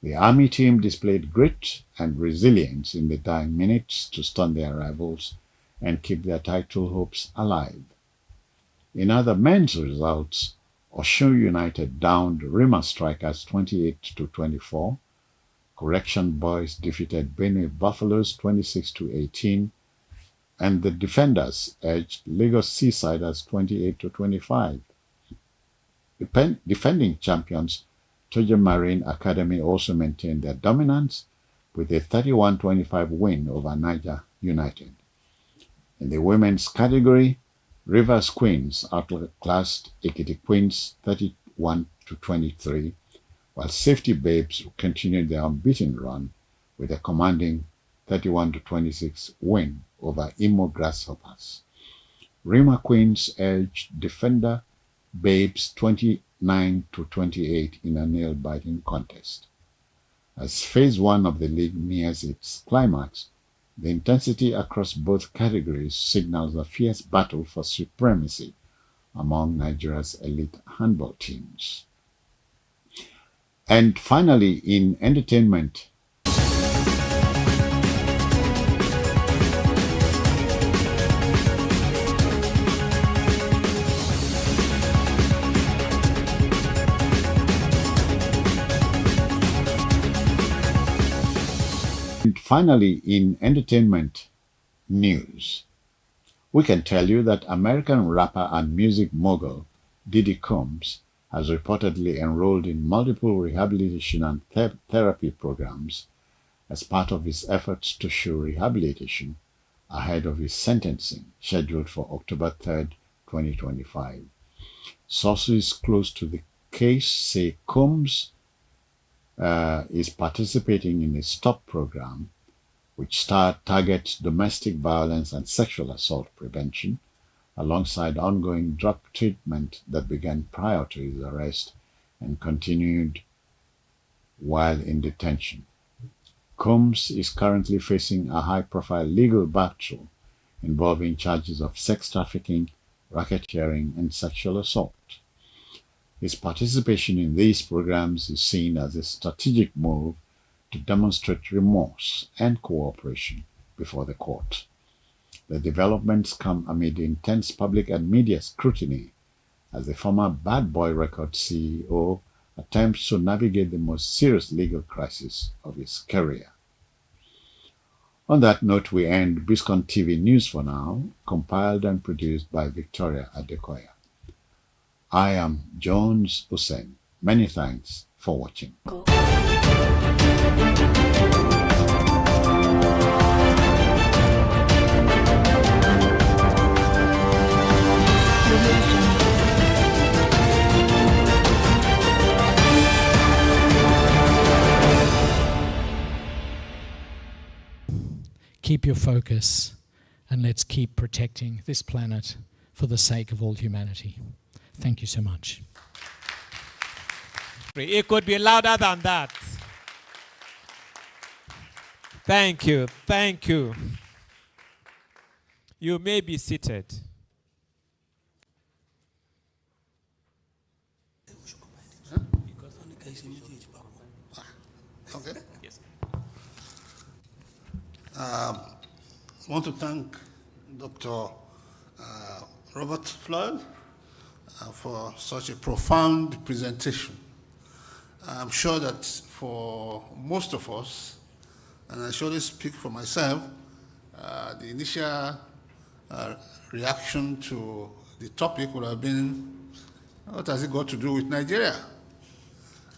The Army team displayed grit and resilience in the dying minutes to stun their rivals and keep their title hopes alive. In other men's results, Osun United downed Rima Strikers 28-24. Correction Boys defeated Benue Buffaloes 26-18, and the Defenders edged Lagos Seasiders 28-25. Defending champions Toja Marine Academy also maintained their dominance with a 31-25 win over Niger United. In the women's category, Rivers Queens outclassed Ekiti Queens 31-23, while Safety Babes continued their unbeaten run with a commanding 31-26 win over Imo Grasshoppers. Rima Queens edged Defender Babes 29-28 in a nail-biting contest. As Phase 1 of the league nears its climax, the intensity across both categories signals a fierce battle for supremacy among Nigeria's elite handball teams. And finally, in entertainment, news, we can tell you that American rapper and music mogul Diddy Combs has reportedly enrolled in multiple rehabilitation and therapy programs as part of his efforts to show rehabilitation ahead of his sentencing scheduled for October 3rd, 2025. Sources close to the case say Combs is participating in a STOP program which targets domestic violence and sexual assault prevention, alongside ongoing drug treatment that began prior to his arrest and continued while in detention. Combs is currently facing a high-profile legal battle involving charges of sex trafficking, racketeering, and sexual assault. His participation in these programs is seen as a strategic move to demonstrate remorse and cooperation before the court. The developments come amid intense public and media scrutiny as the former Bad Boy Records CEO attempts to navigate the most serious legal crisis of his career. On that note, we end Biscon TV News for now, compiled and produced by Victoria Adekoya. I am Jones Hussein. Many thanks for watching. Keep your focus and let's keep protecting this planet for the sake of all humanity. Thank you so much. It could be louder than that. Thank you. Thank you. You may be seated. Okay. Yes. I want to thank Dr. Robert Floyd for such a profound presentation. I'm sure that for most of us, and I surely speak for myself, the initial reaction to the topic would have been, what has it got to do with Nigeria?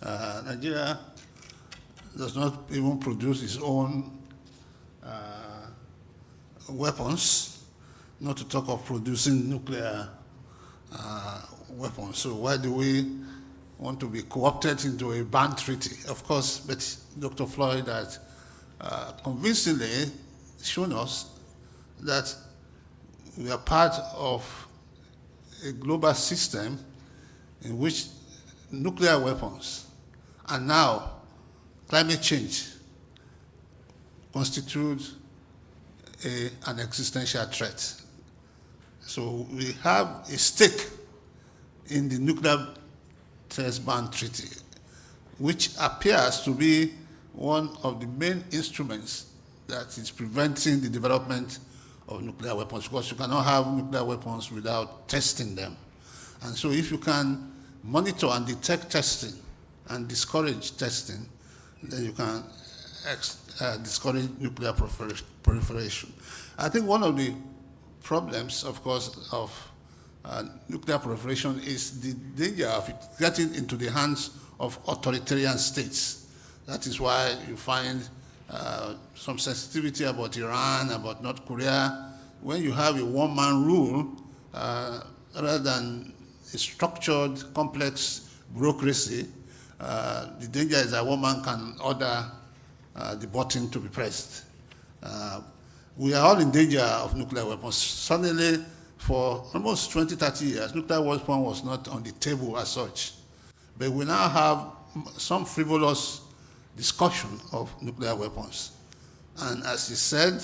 Nigeria does not even produce its own weapons, not to talk of producing nuclear weapons. So why do we want to be co-opted into a banned treaty? Of course, but Dr. Floyd has convincingly shown us that we are part of a global system in which nuclear weapons and now climate change constitute an existential threat. So we have a stake in the nuclear test ban treaty, which appears to be one of the main instruments that is preventing the development of nuclear weapons, because you cannot have nuclear weapons without testing them. And so if you can monitor and detect testing and discourage testing, then you can discourage nuclear proliferation. I think one of the problems, of course, of nuclear proliferation is the danger of it getting into the hands of authoritarian states. That is why you find some sensitivity about Iran, about North Korea. When you have a one-man rule, rather than a structured, complex bureaucracy, the danger is that one man can order the button to be pressed. We are all in danger of nuclear weapons. Suddenly, for almost 20, 30 years, nuclear weapon was not on the table as such. But we now have some frivolous discussion of nuclear weapons. And as he said,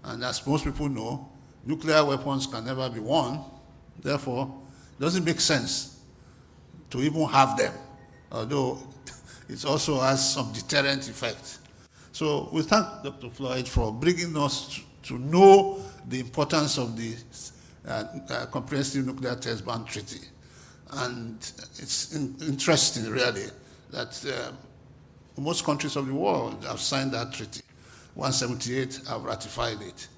and as most people know, nuclear weapons can never be won. Therefore, it doesn't make sense to even have them. Although it also has some deterrent effect. So we thank Dr. Floyd for bringing us to know the importance of the Comprehensive Nuclear Test Ban Treaty. And it's interesting, really, that most countries of the world have signed that treaty. 178 have ratified it,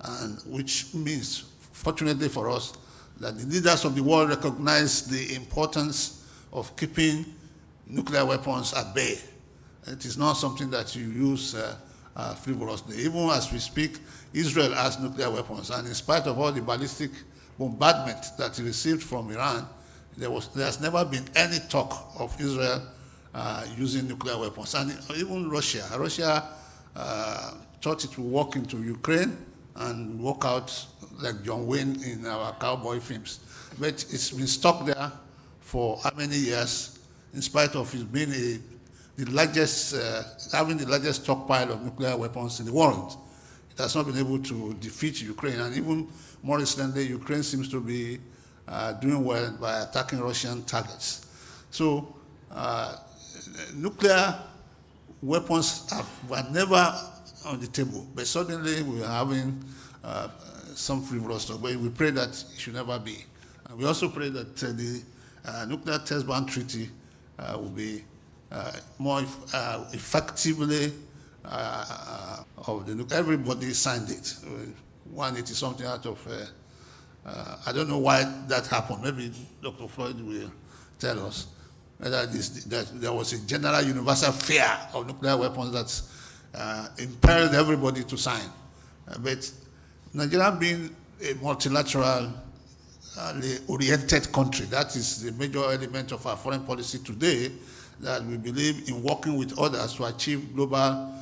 and which means, fortunately for us, that the leaders of the world recognize the importance of keeping nuclear weapons at bay. It is not something that you use frivolously. Even as we speak, Israel has nuclear weapons, and in spite of all the ballistic bombardment that it received from Iran, there has never been any talk of Israel using nuclear weapons. And even Russia thought it would walk into Ukraine and walk out like John Wayne in our cowboy films. But it's been stuck there for how many years, in spite of it being having the largest stockpile of nuclear weapons in the world. It has not been able to defeat Ukraine. And even more recently, Ukraine seems to be doing well by attacking Russian targets. So nuclear weapons were never on the table, but suddenly we are having some frivolous talk. But we pray that it should never be. And we also pray that the Nuclear Test Ban Treaty will be more effectively of the everybody signed it. 180 something out of I don't know why that happened. Maybe Dr. Floyd will tell us whether that there was a general universal fear of nuclear weapons that impelled everybody to sign. But Nigeria being a multilateral oriented country, that is the major element of our foreign policy today, that we believe in working with others to achieve global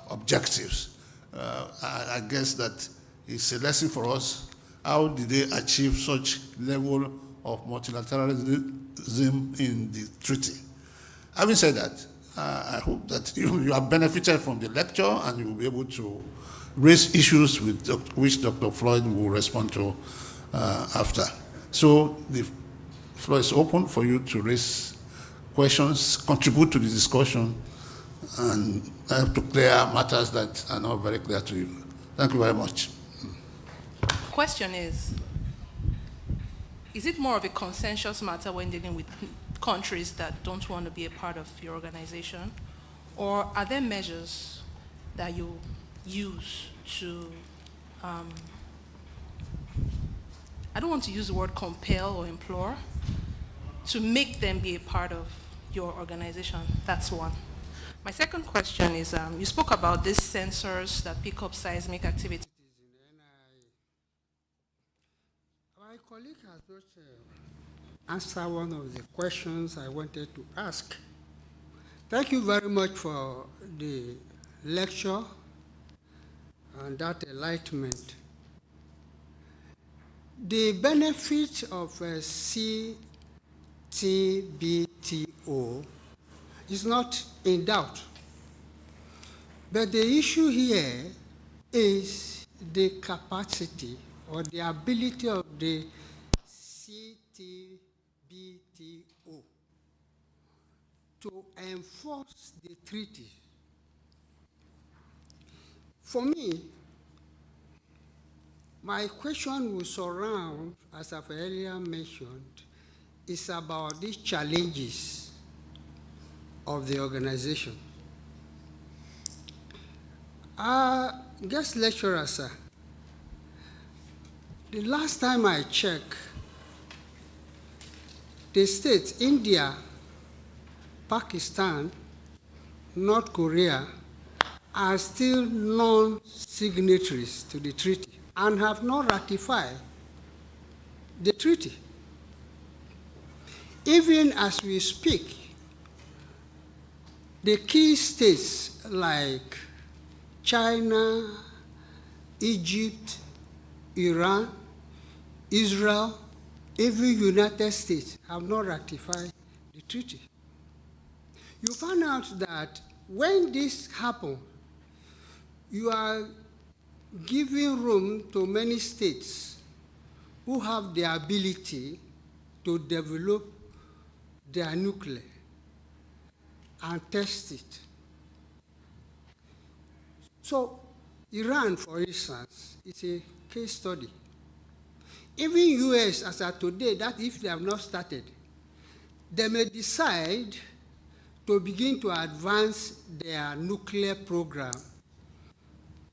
objectives. I guess that it's a lesson for us. How did they achieve such level of multilateralism in the treaty? Having said that, I hope that you have benefited from the lecture and you will be able to raise issues with which Dr. Floyd will respond to after. So the floor is open for you to raise questions, contribute to the discussion, and help to clear matters that are not very clear to you. Thank you very much. Question is it more of a consensus matter when dealing with countries that don't want to be a part of your organization? Or are there measures that you use to, I don't want to use the word compel or implore, to make them be a part of your organization? That's one. My second question is, you spoke about these sensors that pick up seismic activity. My colleague has not answered one of the questions I wanted to ask. Thank you very much for the lecture and that enlightenment. The benefit of CTBTO is not in doubt. But the issue here is the capacity or the ability of the CTBTO to enforce the treaty. For me, my question will surround, as I've earlier mentioned, is about these challenges of the organization. Guest lecturer, sir, the last time I checked, the states, India, Pakistan, North Korea, are still non-signatories to the treaty and have not ratified the treaty. Even as we speak, the key states like China, Egypt, Iran, Israel, even United States have not ratified the treaty. You find out that when this happens, you are giving room to many states who have the ability to develop their nuclear. and test it. So Iran, for instance, is a case study. Even US, as of today, that if they have not started, they may decide to begin to advance their nuclear program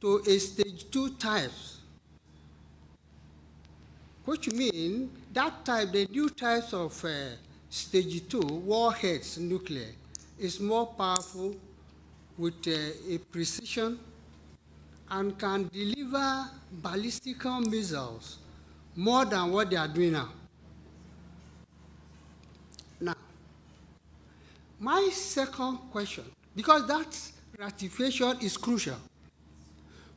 to a stage 2 types, which means that type, the new types of stage 2 warheads nuclear is more powerful with a precision and can deliver ballistic missiles more than what they are doing now. Now, my second question, because that ratification is crucial.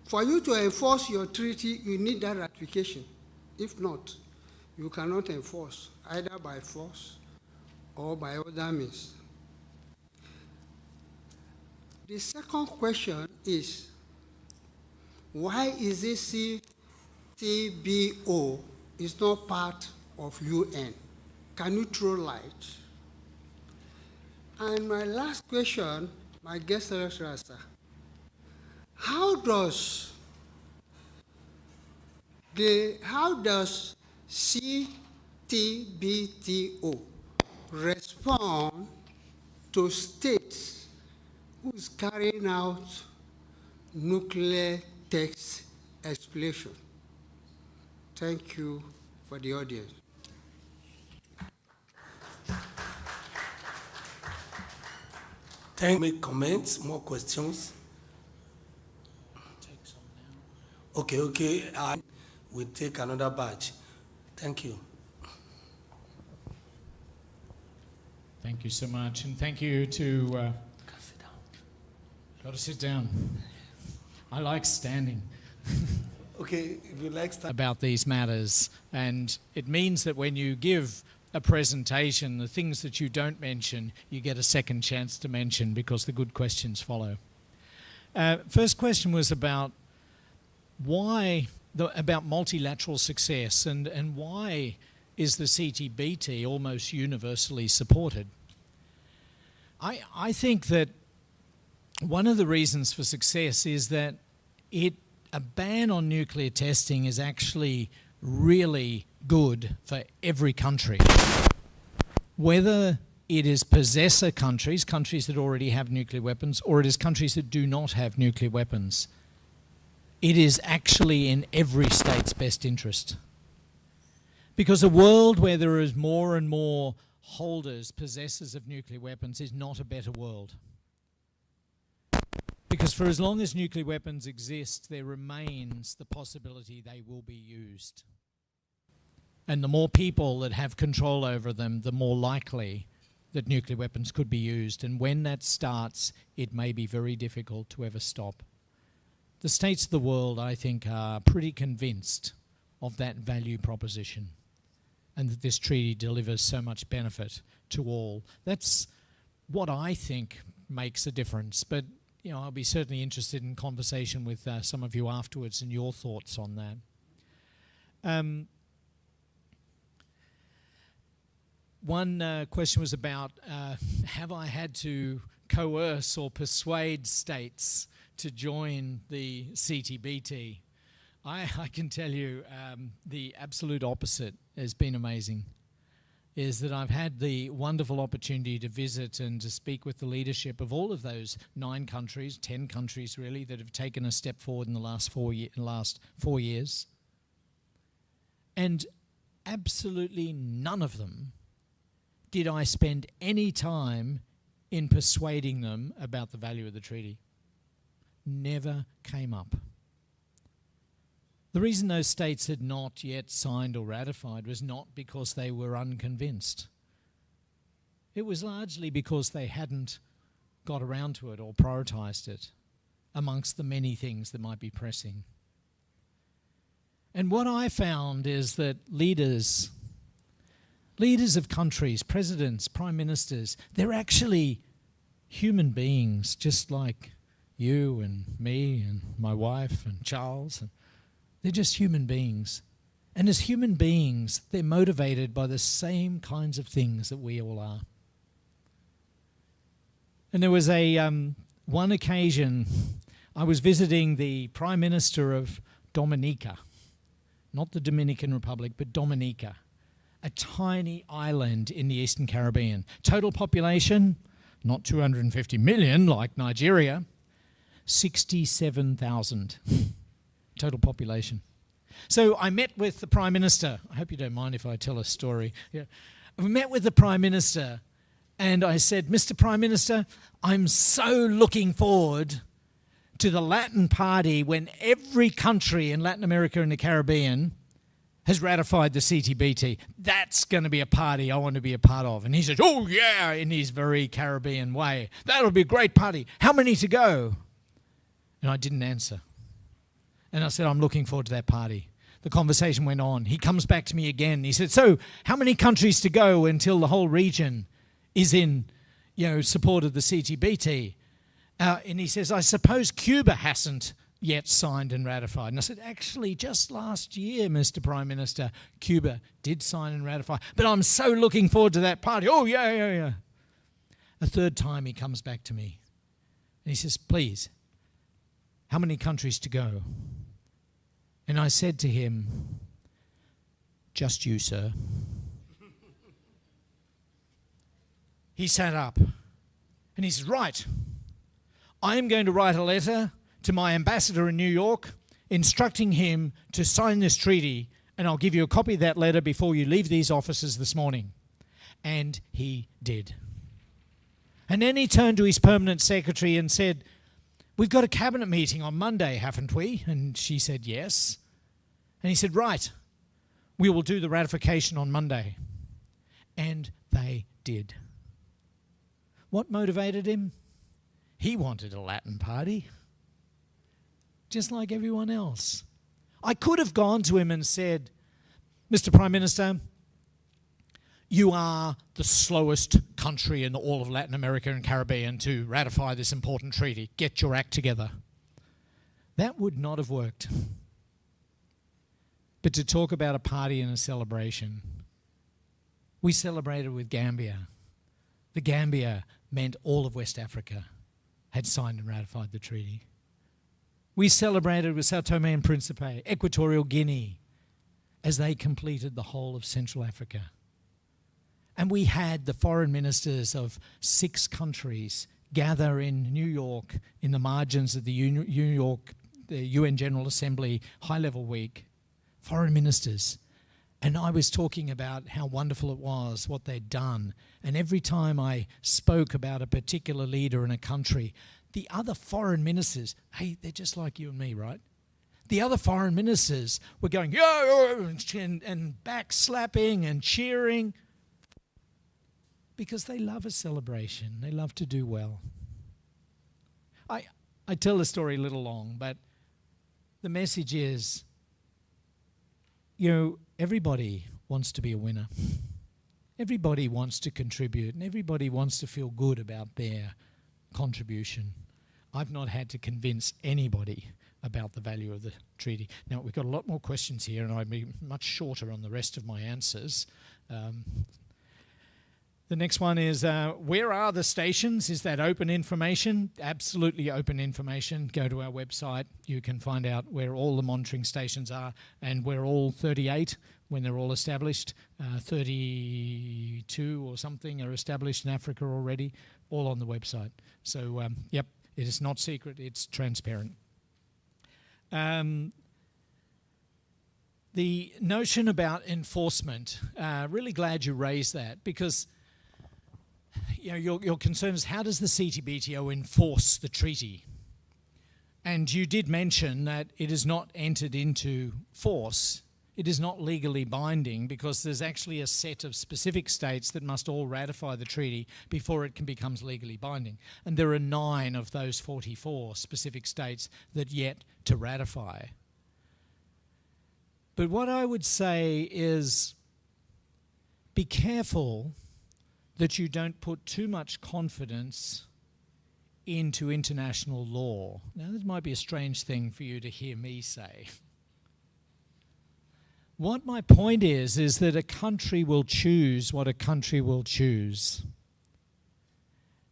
For you to enforce your treaty, you need that ratification. If not, you cannot enforce, either by force or by other means. The second question is, why is this CTBO is not part of UN? Can you throw light? And my last question, my guest lecturer, sir, how does CTBTO respond to states who's carrying out nuclear test exploration? Thank you for the audience. Thank you. Make comments, more questions. Okay. We'll take another batch. Thank you. Thank you so much, and thank you to. Got to sit down. I like standing. Okay, if you like about these matters, and it means that when you give a presentation, the things that you don't mention, you get a second chance to mention because the good questions follow. First question was about about multilateral success and why is the CTBT almost universally supported? I think that one of the reasons for success is that a ban on nuclear testing is actually really good for every country. Whether it is possessor countries that already have nuclear weapons, or it is countries that do not have nuclear weapons, it is actually in every state's best interest. Because a world where there is more and more possessors of nuclear weapons is not a better world. Because for as long as nuclear weapons exist, there remains the possibility they will be used. And the more people that have control over them, the more likely that nuclear weapons could be used. And when that starts, it may be very difficult to ever stop. The states of the world, I think, are pretty convinced of that value proposition and that this treaty delivers so much benefit to all. That's what I think makes a difference. But I'll be certainly interested in conversation with some of you afterwards and your thoughts on that. One question was about, have I had to coerce or persuade states to join the CTBT? I can tell you the absolute opposite has been amazing, is that I've had the wonderful opportunity to visit and to speak with the leadership of all of those 9 countries, 10 countries really, that have taken a step forward in the last 4 years. And absolutely none of them did I spend any time in persuading them about the value of the treaty. Never came up. The reason those states had not yet signed or ratified was not because they were unconvinced. It was largely because they hadn't got around to it or prioritized it amongst the many things that might be pressing. And what I found is that leaders of countries, presidents, prime ministers, they're actually human beings just like you and me and my wife and Charles. And they're just human beings. And as human beings, they're motivated by the same kinds of things that we all are. And there was one occasion I was visiting the Prime Minister of Dominica, not the Dominican Republic, but Dominica, a tiny island in the Eastern Caribbean. Total population, not 250 million like Nigeria, 67,000 total population. So I met with the Prime Minister. I hope you don't mind if I tell a story. Yeah. I met with the Prime Minister and I said, Mr. Prime Minister, I'm so looking forward to the Latin Party when every country in Latin America and the Caribbean has ratified the CTBT. That's going to be a party I want to be a part of. And he said, oh yeah, in his very Caribbean way. That'll be a great party. How many to go? And I didn't answer. And I said, I'm looking forward to that party. The conversation went on. He comes back to me again. He said, so how many countries to go until the whole region is in, support of the CTBT? And he says, I suppose Cuba hasn't yet signed and ratified. And I said, actually, just last year, Mr. Prime Minister, Cuba did sign and ratify. But I'm so looking forward to that party. Oh, yeah. A third time he comes back to me. And he says, please, how many countries to go? And I said to him, just you, sir. He sat up and he said, right, I am going to write a letter to my ambassador in New York instructing him to sign this treaty, and I'll give you a copy of that letter before you leave these offices this morning. And he did. And then he turned to his permanent secretary and said, we've got a cabinet meeting on Monday, haven't we? And she said, yes. And he said, right, we will do the ratification on Monday. And they did. What motivated him? He wanted a Latin party, just like everyone else. I could have gone to him and said, Mr. Prime Minister, you are the slowest country in all of Latin America and Caribbean to ratify this important treaty. Get your act together. That would not have worked. But to talk about a party and a celebration, we celebrated with Gambia. The Gambia meant all of West Africa had signed and ratified the treaty. We celebrated with Sao Tome and Principe, Equatorial Guinea, as they completed the whole of Central Africa. And we had the foreign ministers of 6 countries gather in New York in the margins of the UN General Assembly High-Level Week, foreign ministers. And I was talking about how wonderful it was, what they'd done. And every time I spoke about a particular leader in a country, the other foreign ministers, hey, they're just like you and me, right? The other foreign ministers were going, yo, and backslapping and cheering, because they love a celebration. They love to do well. I tell the story a little long, but the message is, everybody wants to be a winner. Everybody wants to contribute, and everybody wants to feel good about their contribution. I've not had to convince anybody about the value of the treaty. Now, we've got a lot more questions here, and I'll be much shorter on the rest of my answers. The next one is, where are the stations? Is that open information? Absolutely open information. Go to our website. You can find out where all the monitoring stations are, and we're all 38 when they're all established. 32 or something are established in Africa already, all on the website. So, yep, it is not secret, it's transparent. The notion about enforcement, really glad you raised that, because your concern is, how does the CTBTO enforce the treaty? And you did mention that it is not entered into force. It is not legally binding, because there's actually a set of specific states that must all ratify the treaty before it becomes legally binding. And there are 9 of those 44 specific states that yet to ratify. But what I would say is, be careful that you don't put too much confidence into international law. Now, this might be a strange thing for you to hear me say. What my point is that a country will choose what a country will choose.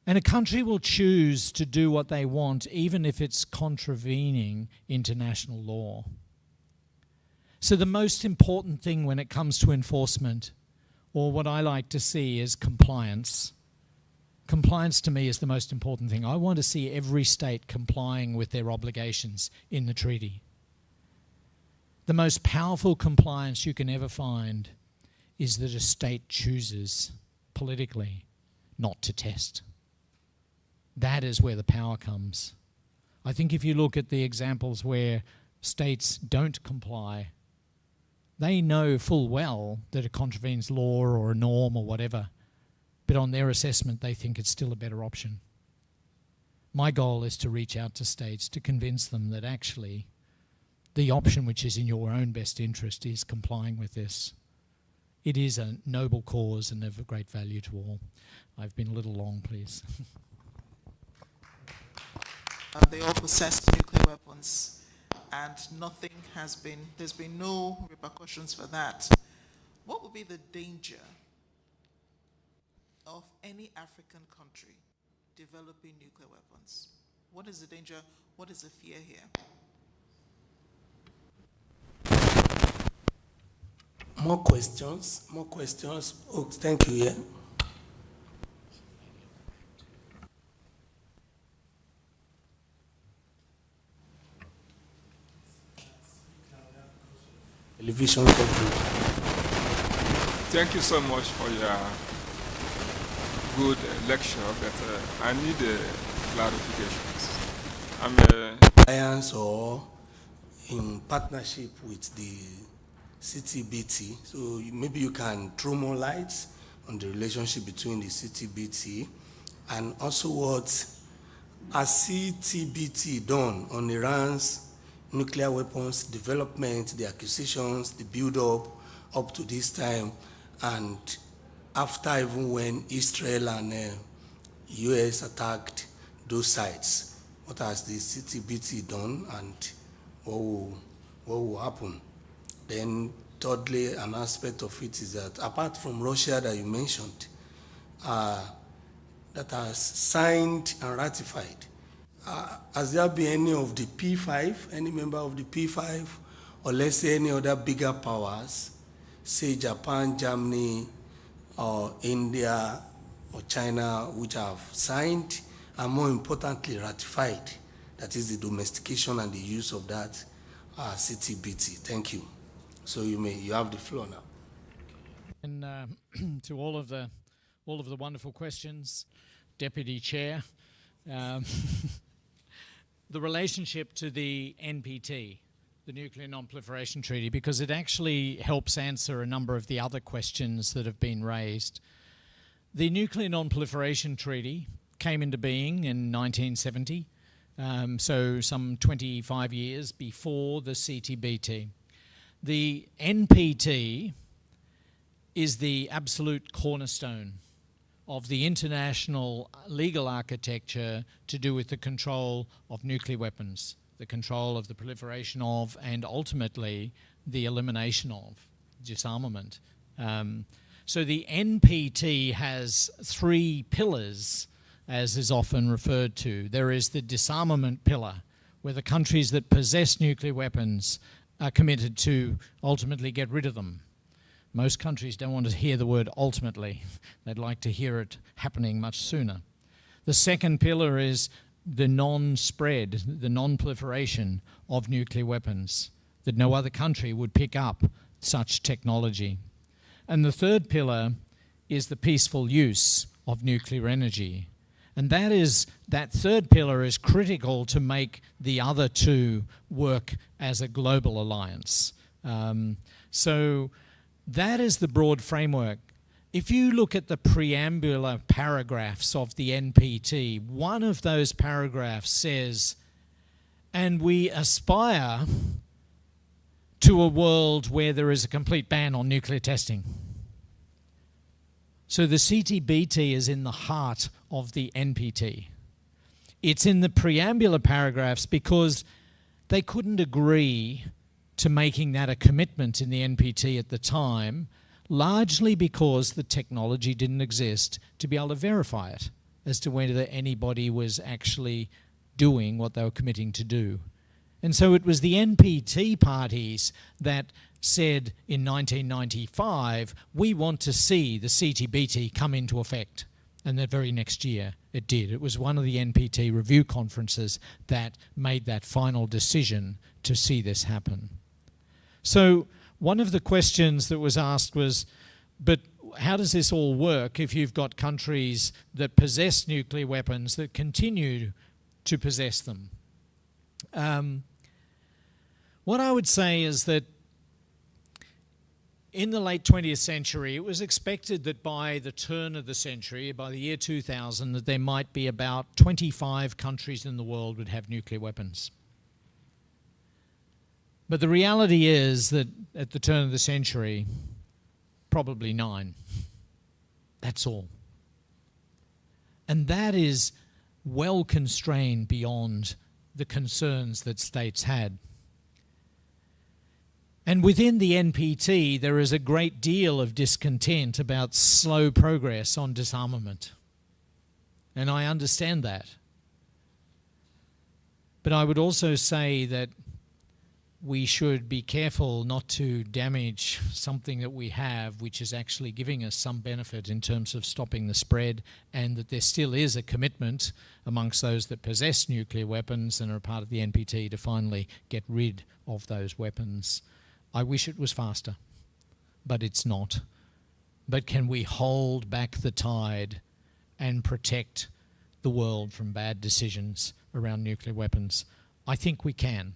And a country will choose to do what they want, even if it's contravening international law. So the most important thing when it comes to enforcement, or what I like to see, is compliance. Compliance to me is the most important thing. I want to see every state complying with their obligations in the treaty. The most powerful compliance you can ever find is that a state chooses politically not to test. That is where the power comes. I think if you look at the examples where states don't comply, they know full well that it contravenes law or a norm or whatever, but on their assessment they think it's still a better option. My goal is to reach out to states to convince them that actually the option which is in your own best interest is complying with this. It is a noble cause and of great value to all. I've been a little long, please. They all possess nuclear weapons, and there's been no repercussions for that. What would be the danger of any African country developing nuclear weapons? What is the danger? What is the fear here? More questions? More questions? Oh, thank you, yeah. Television coverage. Thank you so much for your good lecture, but I need clarifications. I'm a alliance or in partnership with the CTBT, so maybe you can throw more lights on the relationship between the CTBT and also what has CTBT done on Iran's nuclear weapons development, the acquisitions, the build-up up to this time, and after even when Israel and US attacked those sites. What has the CTBT done and what will happen? Then thirdly, an aspect of it is that apart from Russia that you mentioned, that has signed and ratified, has there been any of the P5, any member of the P5, or let's say any other bigger powers, say Japan, Germany, or India, or China, which have signed and more importantly ratified, that is the domestication and the use of that CTBT? Thank you. So you have the floor now. And to all of the wonderful questions, Deputy Chair, the relationship to the NPT, the Nuclear Non-Proliferation Treaty, because it actually helps answer a number of the other questions that have been raised. The Nuclear Non-Proliferation Treaty came into being in 1970, so some 25 years before the CTBT. The NPT is the absolute cornerstone of the international legal architecture to do with the control of nuclear weapons, the control of the proliferation of, and ultimately the elimination of disarmament. So the NPT has three pillars, as is often referred to. There is the disarmament pillar, where the countries that possess nuclear weapons are committed to ultimately get rid of them. Most countries don't want to hear the word ultimately. They'd like to hear it happening much sooner. The second pillar is the non-spread, the non-proliferation of nuclear weapons, that no other country would pick up such technology. And the third pillar is the peaceful use of nuclear energy. And that third pillar is critical to make the other two work as a global alliance. So that is the broad framework. If you look at the preambular paragraphs of the NPT, one of those paragraphs says, and we aspire to a world where there is a complete ban on nuclear testing. So the CTBT is in the heart of the NPT. It's in the preambular paragraphs because they couldn't agree to making that a commitment in the NPT at the time, largely because the technology didn't exist to be able to verify it. as to whether anybody was actually doing what they were committing to do. And so it was the NPT parties that said in 1995, we want to see the CTBT come into effect. And the very next year it did. It was one of the NPT review conferences that made that final decision to see this happen. So one of the questions that was asked was, but how does this all work if you've got countries that possess nuclear weapons that continue to possess them? What I would say is that in the late 20th century, it was expected that by the turn of the century, by the year 2000, that there might be about 25 countries in the world would have nuclear weapons. But the reality is that at the turn of the century, probably 9. That's all. And that is well constrained beyond the concerns that states had. And within the NPT, there is a great deal of discontent about slow progress on disarmament. And I understand that. But I would also say that we should be careful not to damage something that we have, which is actually giving us some benefit in terms of stopping the spread, and that there still is a commitment amongst those that possess nuclear weapons and are part of the NPT to finally get rid of those weapons. I wish it was faster, but it's not. But can we hold back the tide and protect the world from bad decisions around nuclear weapons? I think we can.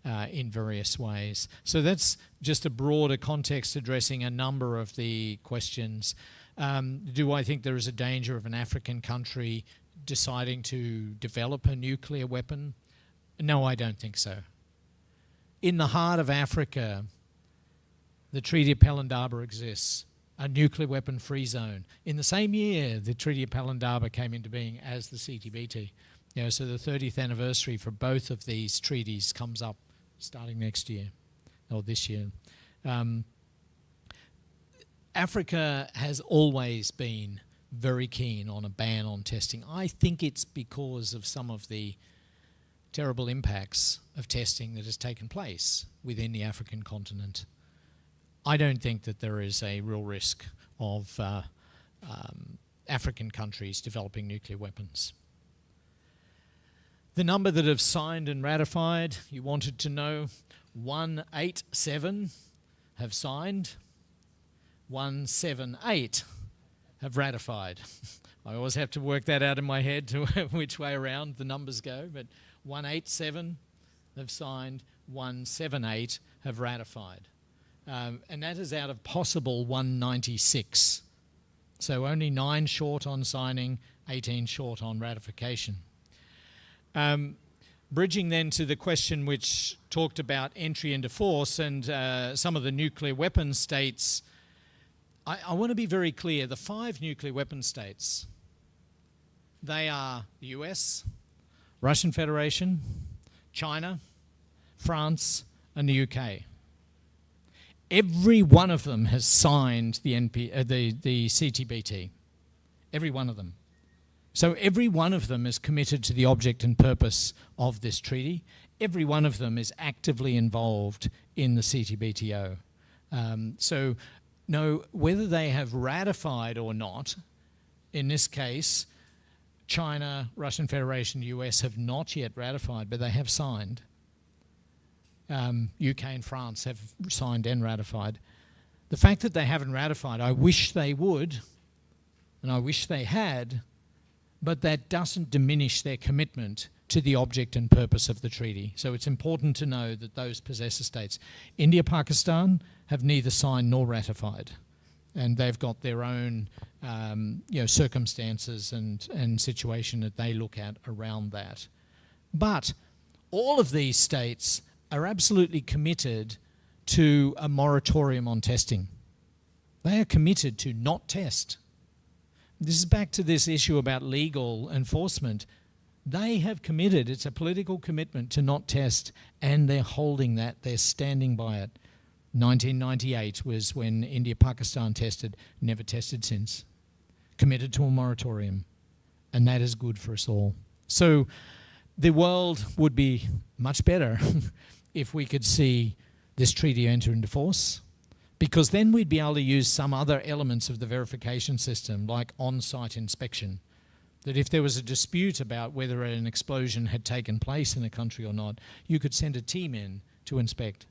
In various ways. So that's just a broader context addressing a number of the questions. Do I think there is a danger of an African country deciding to develop a nuclear weapon? No, I don't think so. In the heart of Africa, the Treaty of Pelindaba exists, a nuclear weapon-free zone. In the same year, the Treaty of Pelindaba came into being as the CTBT. So the 30th anniversary for both of these treaties comes up starting next year, or this year. Africa has always been very keen on a ban on testing. I think it's because of some of the terrible impacts of testing that has taken place within the African continent. I don't think that there is a real risk of African countries developing nuclear weapons. The number that have signed and ratified, you wanted to know, 187 have signed, 178 have ratified. I always have to work that out in my head to which way around the numbers go, but 187 have signed, 178 have ratified. And that is out of possible 196. So only 9 short on signing, 18 short on ratification. Bridging then to the question which talked about entry into force and some of the nuclear weapon states, I want to be very clear. The 5 nuclear weapon states, they are the US, Russian Federation, China, France, and the UK. Every one of them has signed the CTBT. Every one of them. So every one of them is committed to the object and purpose of this treaty. Every one of them is actively involved in the CTBTO. So no, whether they have ratified or not, in this case, China, Russian Federation, US have not yet ratified, but they have signed. UK and France have signed and ratified. The fact that they haven't ratified, I wish they would, and I wish they had, but that doesn't diminish their commitment to the object and purpose of the treaty. So it's important to know that those possessor states, India, Pakistan, have neither signed nor ratified. And they've got their own circumstances and situation that they look at around that. But all of these states are absolutely committed to a moratorium on testing. They are committed to not test. This is back to this issue about legal enforcement. They have committed, it's a political commitment to not test, and they're holding that, they're standing by it. 1998 was when India, Pakistan tested, never tested since. Committed to a moratorium. And that is good for us all. So the world would be much better if we could see this treaty enter into force, because then we'd be able to use some other elements of the verification system, like on-site inspection, that if there was a dispute about whether an explosion had taken place in a country or not, you could send a team in to inspect.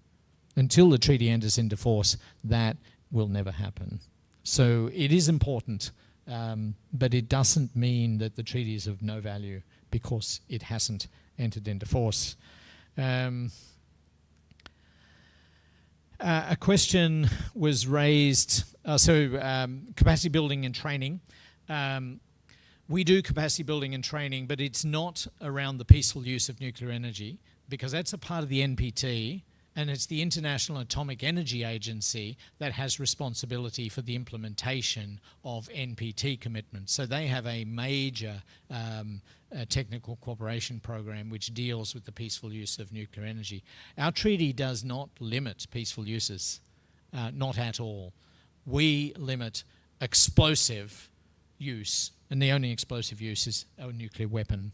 Until the treaty enters into force, that will never happen. So it is important, but it doesn't mean that the treaty is of no value because it hasn't entered into force. A question was raised, capacity building and training. We do capacity building and training, but it's not around the peaceful use of nuclear energy, because that's a part of the NPT, and it's the International Atomic Energy Agency that has responsibility for the implementation of NPT commitments. So they have a major technical cooperation program which deals with the peaceful use of nuclear energy. Our treaty does not limit peaceful uses, not at all. We limit explosive use, and the only explosive use is a nuclear weapon.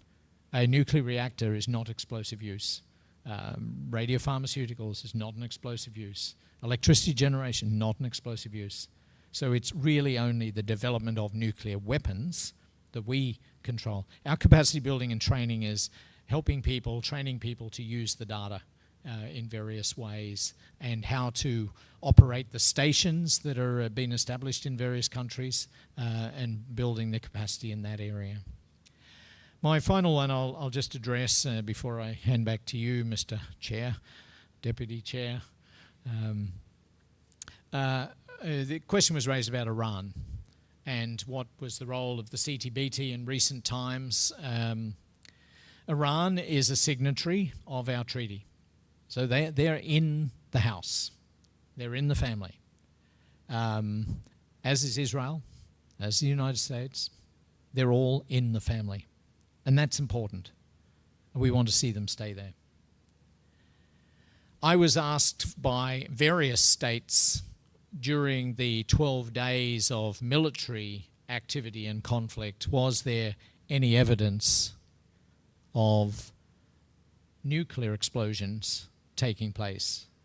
A nuclear reactor is not explosive use. Radiopharmaceuticals is not an explosive use. Electricity generation, not an explosive use. So it's really only the development of nuclear weapons that we control. Our capacity building and training is helping people, training people to use the data in various ways, and how to operate the stations that are being established in various countries, and building the capacity in that area. My final one I'll just address before I hand back to you, Mr. Chair, Deputy Chair. The question was raised about Iran and what was the role of the CTBT in recent times. Iran is a signatory of our treaty. So they're in the house. They're in the family. As is Israel, as the United States. They're all in the family. And that's important. We want to see them stay there. I was asked by various states during the 12 days of military activity and conflict, was there any evidence of nuclear explosions taking place?